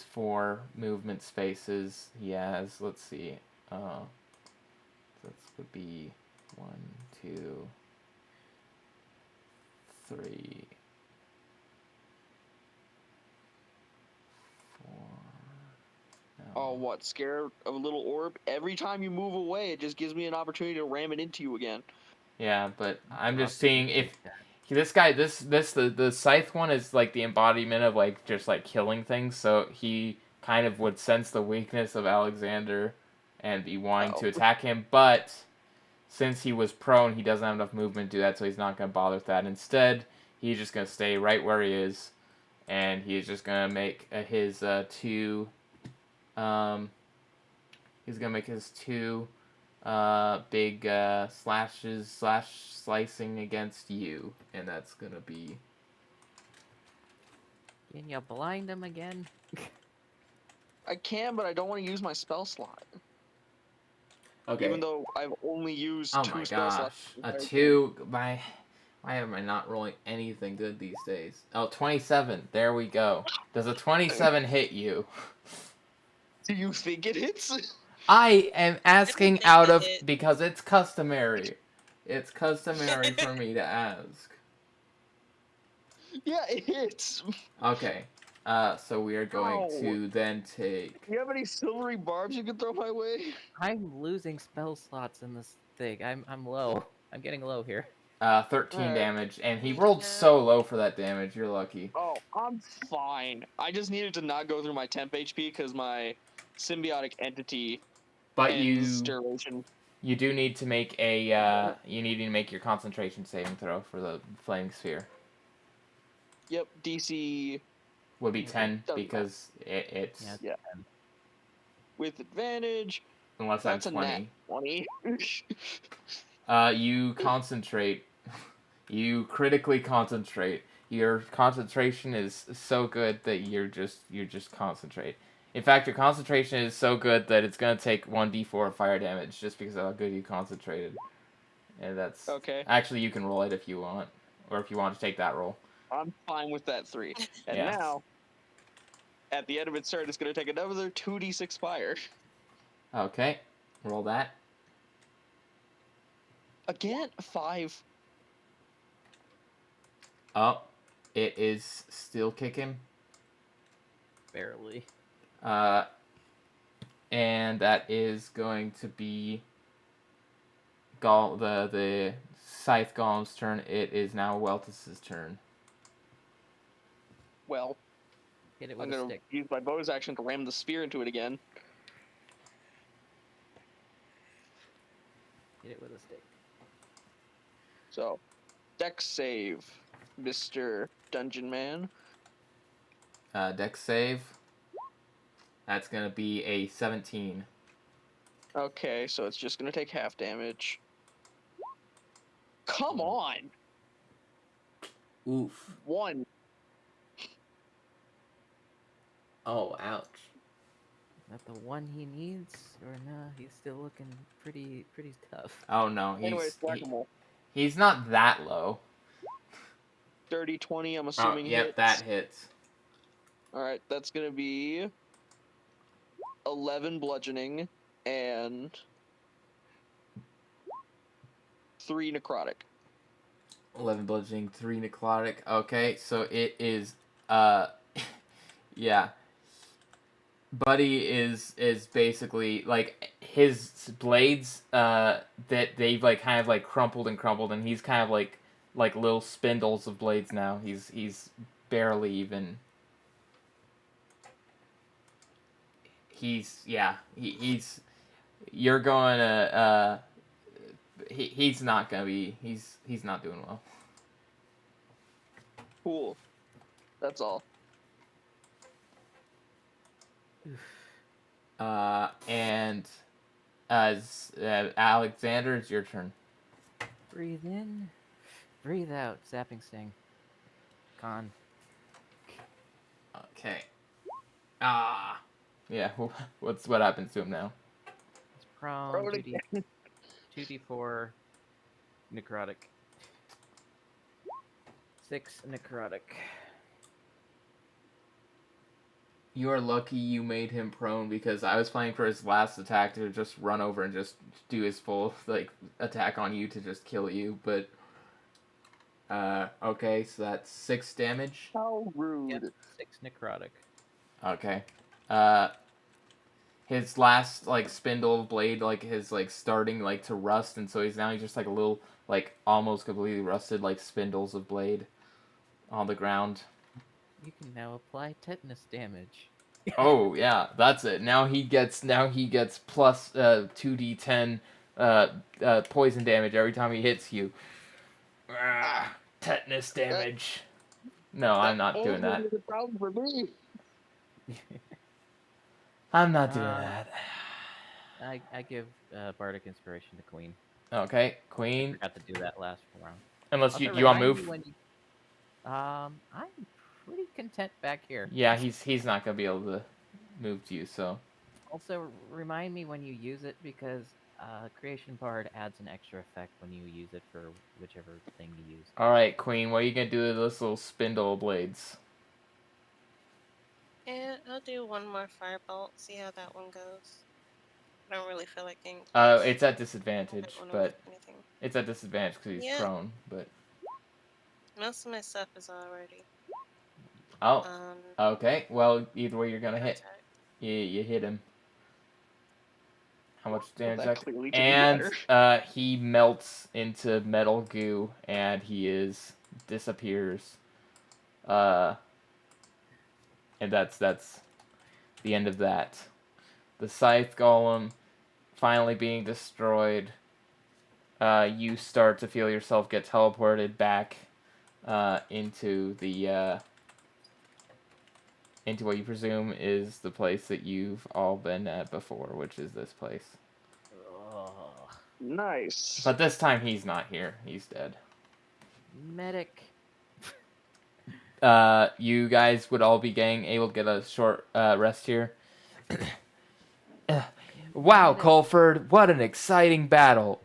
4 movement spaces, he has. Let's see. This would be 1, 2, 3, 4. No. Oh, what? Scare a little orb? Every time you move away, it just gives me an opportunity to ram it into you again. Yeah, but I'm just Awesome. seeing if this guy, the scythe one is like the embodiment of like just like killing things. So he kind of would sense the weakness of Alexander and be wanting to attack him. But since he was prone, he doesn't have enough movement to do that, so he's not going to bother with that. Instead, he's just going to stay right where he is, and he's just going to make his 2. He's going to make his 2 big slicing against you, and that's gonna be. Can you blind him again? I can, but I don't want to use my spell slot. Okay. Even though I've only used Oh 2 my spell gosh, slots. a 2 by. Why am I not rolling anything good these days? Oh, 27. There we go. Does a 27 hit you? Do you think it hits? I am asking think out it of hit. because it's customary. It's customary for me to ask. Yeah, it hits. Okay. So we are going Ow. to then take. Do you have any silvery barbs you can throw my way? I'm losing spell slots in this thing. I'm low. I'm getting low here. 13 Alright. damage, and he rolled so low for that damage. You're lucky. Oh, I'm fine. I just needed to not go through my temp HP because my symbiotic entity But ends duration. you do need to make a you need to make your concentration saving throw for the flaming sphere. Yep, DC Would be Yeah, 10 doesn't because it's Yeah. Yeah. with advantage. unless That's I'm a nat 20. 20. You concentrate. You critically concentrate. Your concentration is so good that you're just concentrate. In fact, your concentration is so good that it's gonna take 1d4 fire damage just because of how good you concentrated. And that's Okay. actually you can roll it if you want, or if you want to take that roll. I'm fine with that 3. And Yeah. now, at the end of its turn, it's going to take another 2d6 fire. Okay, roll that. Again, 5. Oh, it is still kicking. Barely. And that is going to be the Scythe Golem's turn. It is now Weltus's turn. Well, Hit it I'm with a going to stick. use my bonus action to ram the spear into it again. Hit it with a stick. So, dex save, Mr. Dungeon Man. Dex save. That's going to be a 17. Okay, so it's just going to take half damage. Come on! Oof. 1. Oh, ouch. Is that the one he needs, or no? He's still looking pretty tough. Oh no, Anyways, whack-a-mole. he's not that low. Dirty 20, I'm Oh, assuming yep, hits. that hits. Alright, that's going to be 11 bludgeoning and 3 necrotic. 11 bludgeoning, 3 necrotic. Okay, so it is, yeah. Buddy is basically, like, his blades, that they've, like, kind of, like, crumpled, and he's kind of, like little spindles of blades now. He's barely even... He's you're going to, he's not gonna be, he's not doing well. Cool. That's all. And Alexander, it's your turn. Breathe in, breathe out. Zapping sting. Con. Okay. Yeah. What happens to him now? It's prone. Throw it 2d4 necrotic. 6 necrotic. You're lucky you made him prone because I was planning for his last attack to just run over and just do his full attack on you to just kill you, but okay, so that's 6 damage. How rude. Yep, 6 necrotic. Okay. His last spindle blade is starting to rust, and so he's just a little almost completely rusted spindles of blade on the ground. You can now apply tetanus damage. Oh yeah, that's it. Now he gets plus 2d10 poison damage every time he hits you. Tetanus damage. No, I'm not doing that. That's a problem for me. I'm not doing that. I give Bardic Inspiration to Queen. Okay, I Queen. forgot to do that last round. Unless Also, you want to remind me move. when you... I'm pretty content back here. Yeah, he's not gonna be able to move to you. So Also, remind me when you use it, because Creation Bard adds an extra effect when you use it for whichever thing you use. Alright, Queen, what are you gonna do with those little spindle blades? And I'll do one more firebolt, see how that one goes. I don't really feel like getting It's at I disadvantage, don't want to but risk anything. it's at disadvantage because he's Yeah, prone, but... most of my stuff is already Oh, um okay, well, either way you're gonna hit. attack. You hit him. How much Well, damage that that? clearly didn't matter. He melts into metal goo, and he disappears. And that's the end of that. The Scythe Golem finally being destroyed. You start to feel yourself get teleported back into into what you presume is the place that you've all been at before, which is this place. Ugh. Nice. But this time he's not here. He's dead. Medic. You guys would all be able to get a short rest here. Wow, Medic. Kolford, what an exciting battle.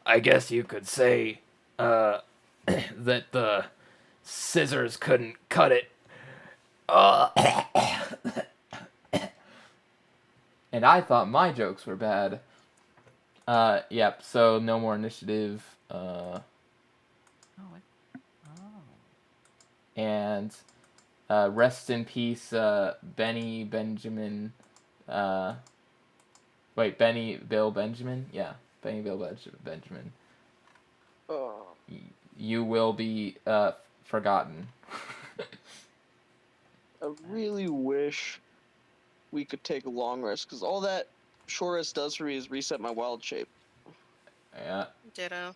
I guess you could say that the scissors couldn't cut it. And I thought my jokes were bad. Yep, so no more initiative. Oh. And rest in peace, Benny Benjamin. Benny Bill Benjamin? Yeah, Benny Bill Benjamin. Oh. You will be forgotten. I really wish we could take a long rest, because all that short rest does for me is reset my wild shape. Yeah. Ditto.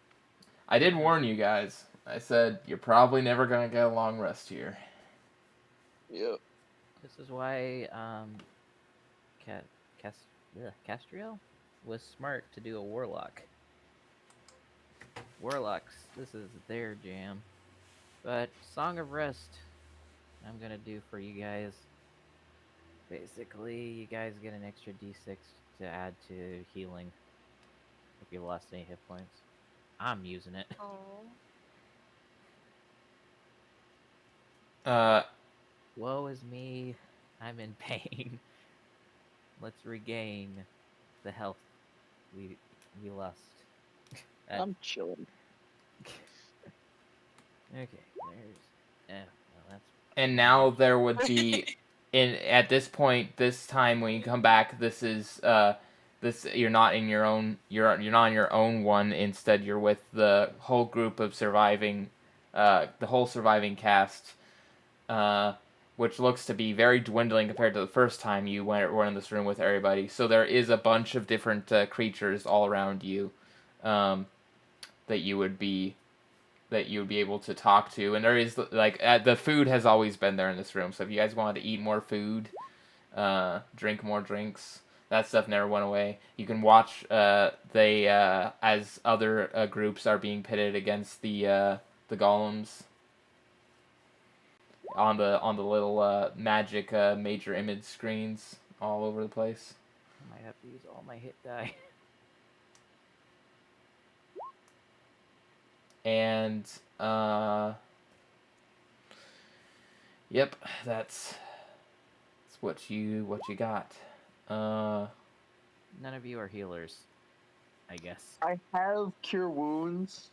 I did warn you guys. I said, you're probably never going to get a long rest here. Yep. This is why Castriel was smart to do a warlock. Warlocks, this is their jam. But Song of Rest, I'm gonna do for you guys. Basically, you guys get an extra d6 to add to healing if you lost any hit points. I'm using it. Oh. Woe is me. I'm in pain. Let's regain the health we lost. I'm chilling. Okay, well, that's. And now there would be, at this point, this time when you come back, this is you're not in your own you're not in your own one. Instead, you're with the whole group of surviving, the whole surviving cast, which looks to be very dwindling compared to the first time you were in this room with everybody. So there is a bunch of different creatures all around you, that you would be able to talk to, and there is the food has always been there in this room. So if you guys wanted to eat more food, drink more drinks, that stuff never went away. You can watch as other groups are being pitted against the golems on the little magic major image screens all over the place. I might have to use all my hit die. And yep, that's what you got. None of you are healers, I guess. I have Cure Wounds,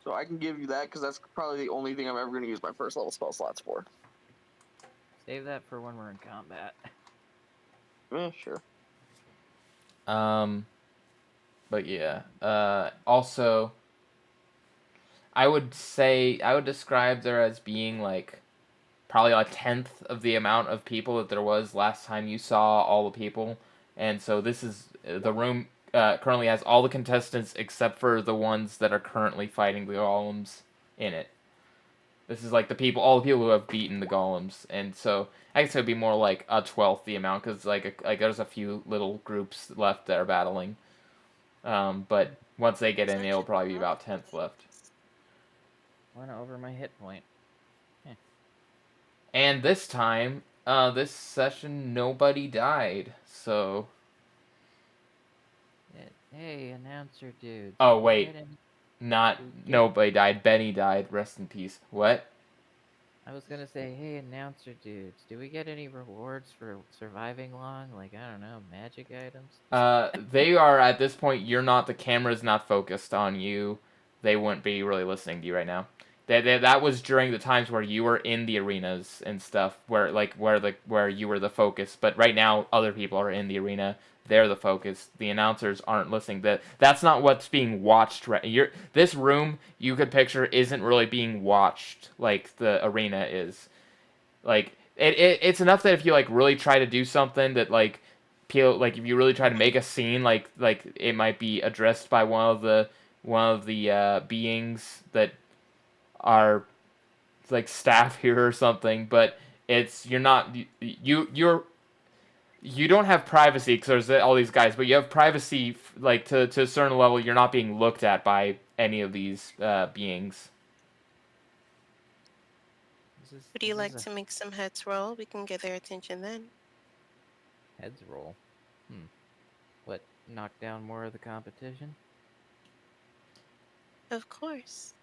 so I can give you that, because that's probably the only thing I'm ever going to use my first level spell slots for. Save that for when we're in combat. Sure. But yeah. Also, I would describe there as being like probably a tenth of the amount of people that there was last time you saw all the people, and so this is the room currently has all the contestants except for the ones that are currently fighting the golems in it. This is like all the people who have beaten the golems, and so I guess it would be more like a 12th the amount, because like there's a few little groups left that are battling. But once they get in, it'll probably be about 10th left. Went over my hit point. And this time, this session nobody died, so... Hey, announcer dude. Oh, did we wait. get any- Not did we get- nobody died. Benny died. Rest in peace. What? I was gonna say, hey, announcer dudes, do we get any rewards for surviving long? Like, I don't know, magic items? They are, at this point, the camera's not focused on you. They wouldn't be really listening to you right now. That was during the times where you were in the arenas and stuff, where you were the focus. But right now, other people are in the arena. They're the focus. The announcers aren't listening. That's not what's being watched. This room you could picture isn't really being watched like the arena is. Like it's enough that if you like really try to do something that like if you really try to make a scene, like it might be addressed by one of the beings that are like staff here or something. But you're not you don't have privacy because there's all these guys, but you have privacy like to a certain level. You're not being looked at by any of these beings. Would you like to make some heads roll? We can get their attention then. Heads roll? What, knock down more of the competition? Of course.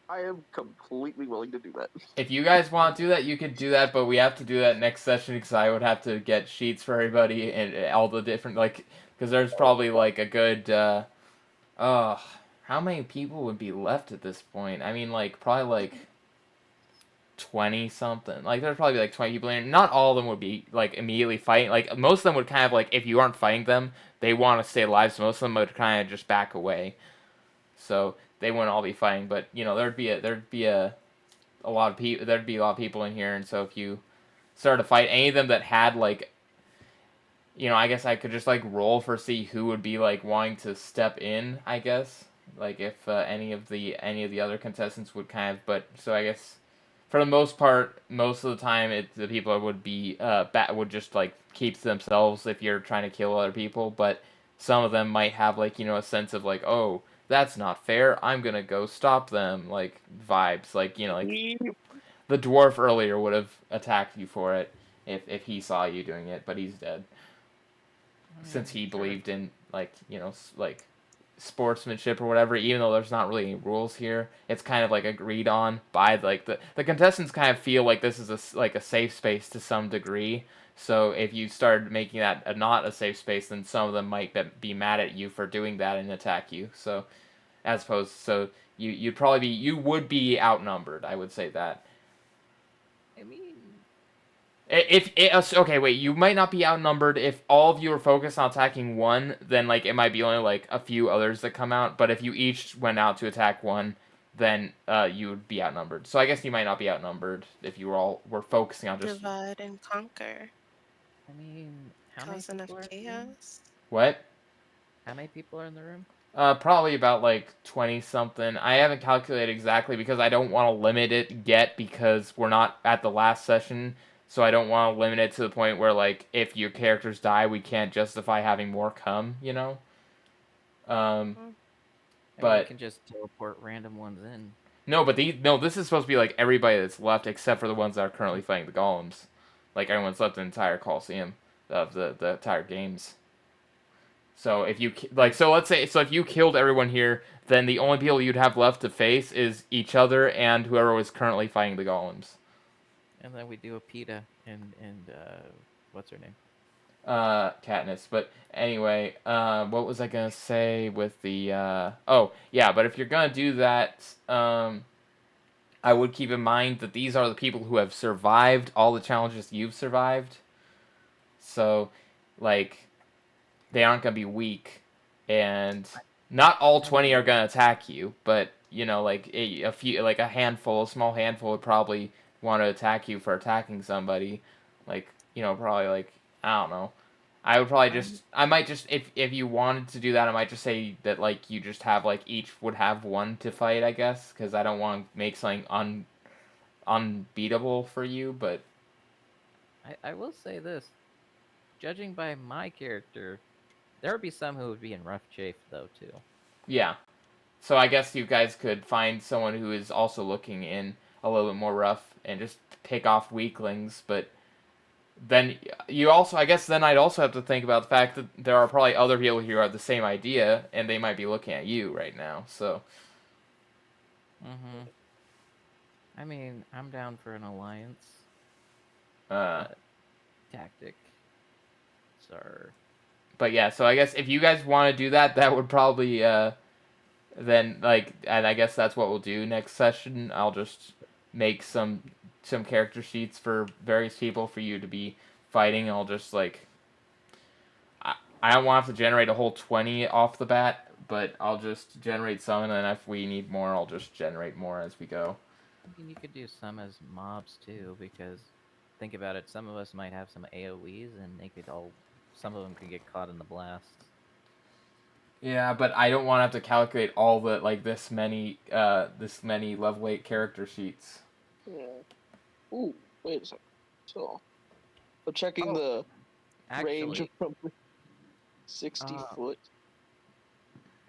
I am completely willing to do that. If you guys want to do that, you could do that, but we have to do that next session because I would have to get sheets for everybody and all the different, like, because there's probably, like, a good, how many people would be left at this point? I mean, like, probably, like, 20-something. Like, there's probably, like, 20 people in here. Not all of them would be, like, immediately fighting. Like, most of them would kind of, like, if you aren't fighting them, they want to stay alive, so most of them would kind of just back away. So they wouldn't all be fighting, but, you know, there'd be a lot of people in here, and so if you started to fight any of them that had like, you know, I guess I could just like roll for see who would be like wanting to step in. I guess like if any of the other contestants would kind of, but so I guess for the most part, most of the time the people would be would just like keep to themselves if you're trying to kill other people, but some of them might have like, you know, a sense of like, oh, that's not fair, I'm gonna go stop them, like vibes, like, you know, like the dwarf earlier would have attacked you for it if he saw you doing it, but he's dead. Since he believed in, like, you know, like sportsmanship or whatever, even though there's not really any rules here, it's kind of like agreed on by like the contestants kind of feel like this is a safe space to some degree. So if you started making that not a safe space, then some of them might be mad at you for doing that and attack you. So as opposed, so you would be outnumbered. I would say that. I mean, Okay, wait, you might not be outnumbered if all of you are focused on attacking one, then like it might be only like a few others that come out, but if you each went out to attack one, then you would be outnumbered. So I guess you might not be outnumbered if you were focusing on just divide and conquer. I mean, how many Cause enough people are in the room? chaos. what? How many people are in the room? Probably about like 20 something. I haven't calculated exactly because I don't want to limit it yet because we're not at the last session. So I don't want to limit it to the point where like if your characters die, we can't justify having more come, you know? I mean, But we can just teleport random ones in. no, but this is supposed to be like everybody that's left except for the ones that are currently fighting the golems. Like everyone's left the entire Colosseum of the entire games. So if you let's say if you killed everyone here, then the only people you'd have left to face is each other and whoever was currently fighting the golems. And then we do a PETA and what's her name? Katniss. But anyway, what was I gonna say with the oh yeah, but if you're gonna do that, I would keep in mind that these are the people who have survived all the challenges you've survived. So, like, they aren't gonna be weak, and not all 20 are gonna attack you, but you know, like a few, like a small handful would probably want to attack you for attacking somebody. Like, you know, probably like, I don't know. I might just, if you wanted to do that, I might just say that like you just have like each would have one to fight, I guess, because I don't want to make something unbeatable for you, but I will say this. Judging by my character, there would be some who would be in rough shape though too. yeah. So I guess you guys could find someone who is also looking in. a little bit more rough and just pick off weaklings. But then you also, I guess, then I'd also have to think about the fact that there are probably other people here who have the same idea, and they might be looking at you right now. So, Mm-hmm. I mean, I'm down for an alliance uh, tactic. So, but yeah, so I guess if you guys want to do that, that would probably then like, and I guess that's what we'll do next session. I'll just make some character sheets for various people for you to be fighting. I'll just like, I don't want to have to generate a whole 20 off the bat, but I'll just generate some, and then if we need more, I'll just generate more as we go. I mean, you could do some as mobs too, because think about it, some of us might have some AoEs, and some of them could get caught in the blasts. Yeah, but I don't want to have to calculate all the like this many level 8 character sheets. Yeah. Ooh, wait a second. So checking the range Actually, from 60 foot.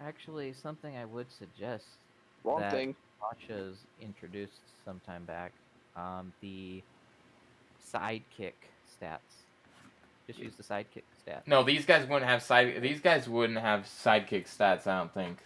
actually, something I would suggest Wrong that thing. Sasha's introduced sometime back, the sidekick stats. Just use the sidekick stats. No, these guys wouldn't have sidekick stats. I don't think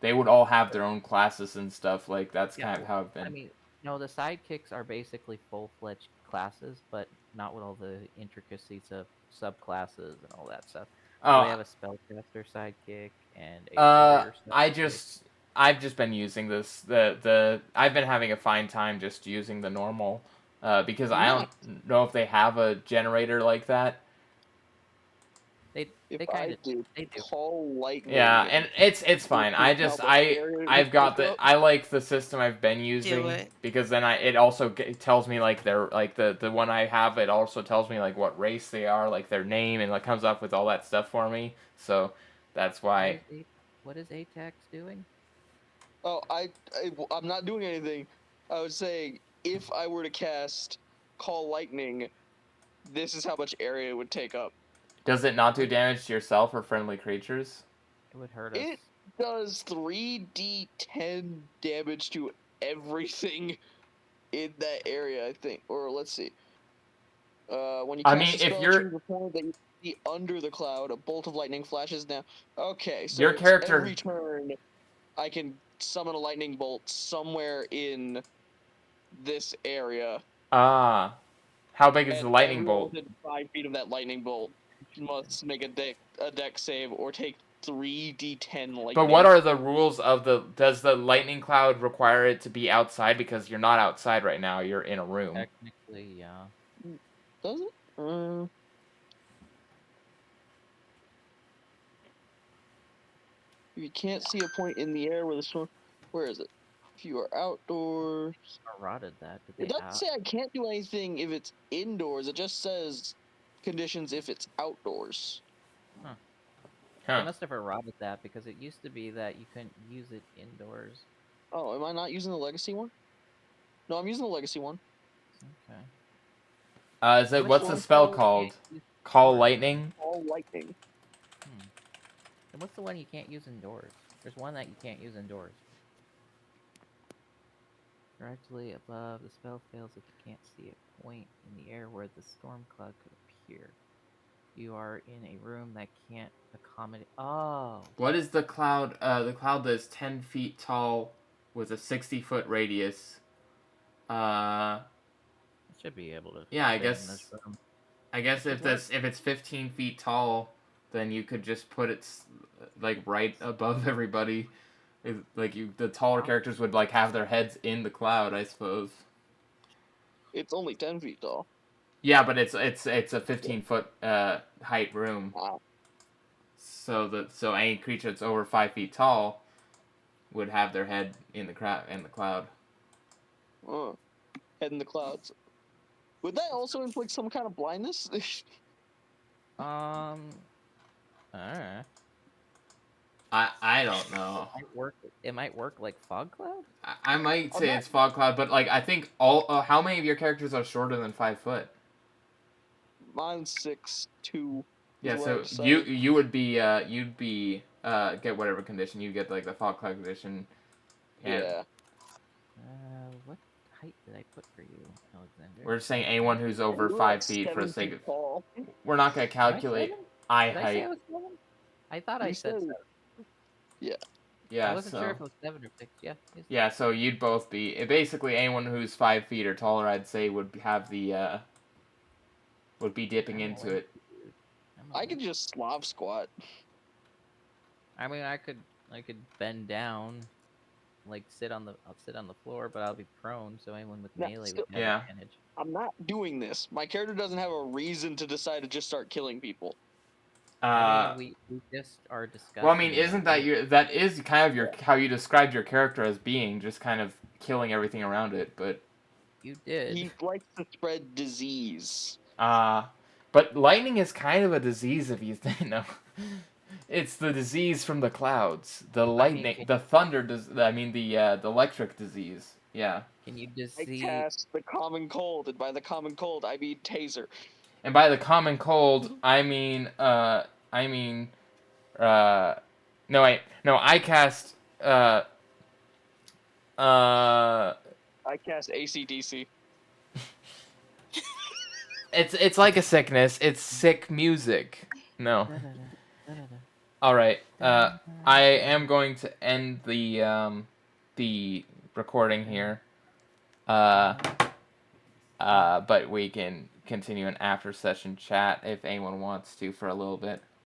they would all have their own classes and stuff. Like that's kind of how I've been. I mean, no, the sidekicks are basically full-fledged classes, but not with all the intricacies of subclasses and all that stuff. So we have a spellcaster sidekick and a warrior sidekick. I've just been using this. I've been having a fine time just using the normal, because I don't know if they have a generator like that. They If kind I of did they do. call lightning. Yeah, and it's fine. I've got I like the system I've been using it. because then it also tells me like they're like the one I have. It also tells me like what race they are, like their name, and it comes up with all that stuff for me. So that's why. What is ATAX doing? Oh, I'm not doing anything. I was saying if I were to cast Call Lightning, this is how much area it would take up. Does it not do damage to yourself or friendly creatures? It would hurt us. It does 3d10 damage to everything in that area, I think. Or let's see. When you cast a spell, choose a point that you see under the cloud. A bolt of lightning flashes down. Okay, so your character every turn, I can summon a lightning bolt somewhere in this area. Ah, how big is the lightning bolt? Within 5 feet of that lightning bolt must make a deck save or take 3d10 lightning. But what are the rules of does the lightning cloud require it to be outside? Because you're not outside right now, you're in a room. Technically, yeah. Does it? If you can't see a point in the air where the storm... Where is it? If you are outdoors... I rotted that. It doesn't say I can't do anything if it's indoors. It just says conditions if it's outdoors. They must have eroded that because it used to be that you couldn't use it indoors. Oh, am I not using the legacy one? No, I'm using the legacy one. Okay. What's the spell called? Call lightning? Call lightning. And what's the one you can't use indoors? There's one that you can't use indoors. Directly above, the spell fails if you can't see a point in the air where the storm cloud could appear. You are in a room that can't accommodate... Oh! What is the cloud? The cloud that is 10 feet tall with a 60-foot radius. It should be able to... Yeah, I guess if it's 15 feet tall, then you could just put it like right above everybody. The taller characters would like have their heads in the cloud, I suppose. It's only 10 feet tall. Yeah, but it's a 15-foot height room. Wow. So any creature that's over 5 feet tall would have their head in the cloud. Oh, head in the clouds. Would that also inflict some kind of blindness? Alright. I don't know. It might work like fog cloud? I might say it's fog cloud, but like I think how many of your characters are shorter than 5 foot? Mine's 6'2". Yeah, so you would be you'd be get whatever condition you get, like the fog cloud condition. Yeah. What height did I put for you, Alexander? We're saying anyone who's over You're 5 like feet for 7 the sake feet of. tall. We're not gonna Am I calculate 7? eye Did I say I height. was 7? I thought I You said said 7. I Yeah, wasn't sure if so. it was 7 or 6. Yeah. Yes. Yeah, so you'd both be. Basically, anyone who's 5 feet or taller, I'd say, would have the. Would be dipping I'm a into lanky it. dude. I could just Slav squat. I mean, I could bend down, like I'll sit on the floor, but I'll be prone, so anyone with No, melee would still, have Yeah. advantage. I'm not doing this. My character doesn't have a reason to decide to just start killing people. I mean, we just are discussing. Well, I mean, the isn't that idea. that is kind of your how you described your character as being, just kind of killing everything around it, but You did. He likes to spread disease. but lightning is kind of a disease if you think no. It's the disease from the clouds. The lightning, the thunder I mean the electric disease. Yeah. Can you just I see? cast the common cold, and by the common cold, I mean taser. And by the common cold, I mean no wait, no, I cast I cast ACDC. it's like a sickness. It's sick music. No. All right. I am going to end the recording here. But we can continue an after session chat if anyone wants to for a little bit.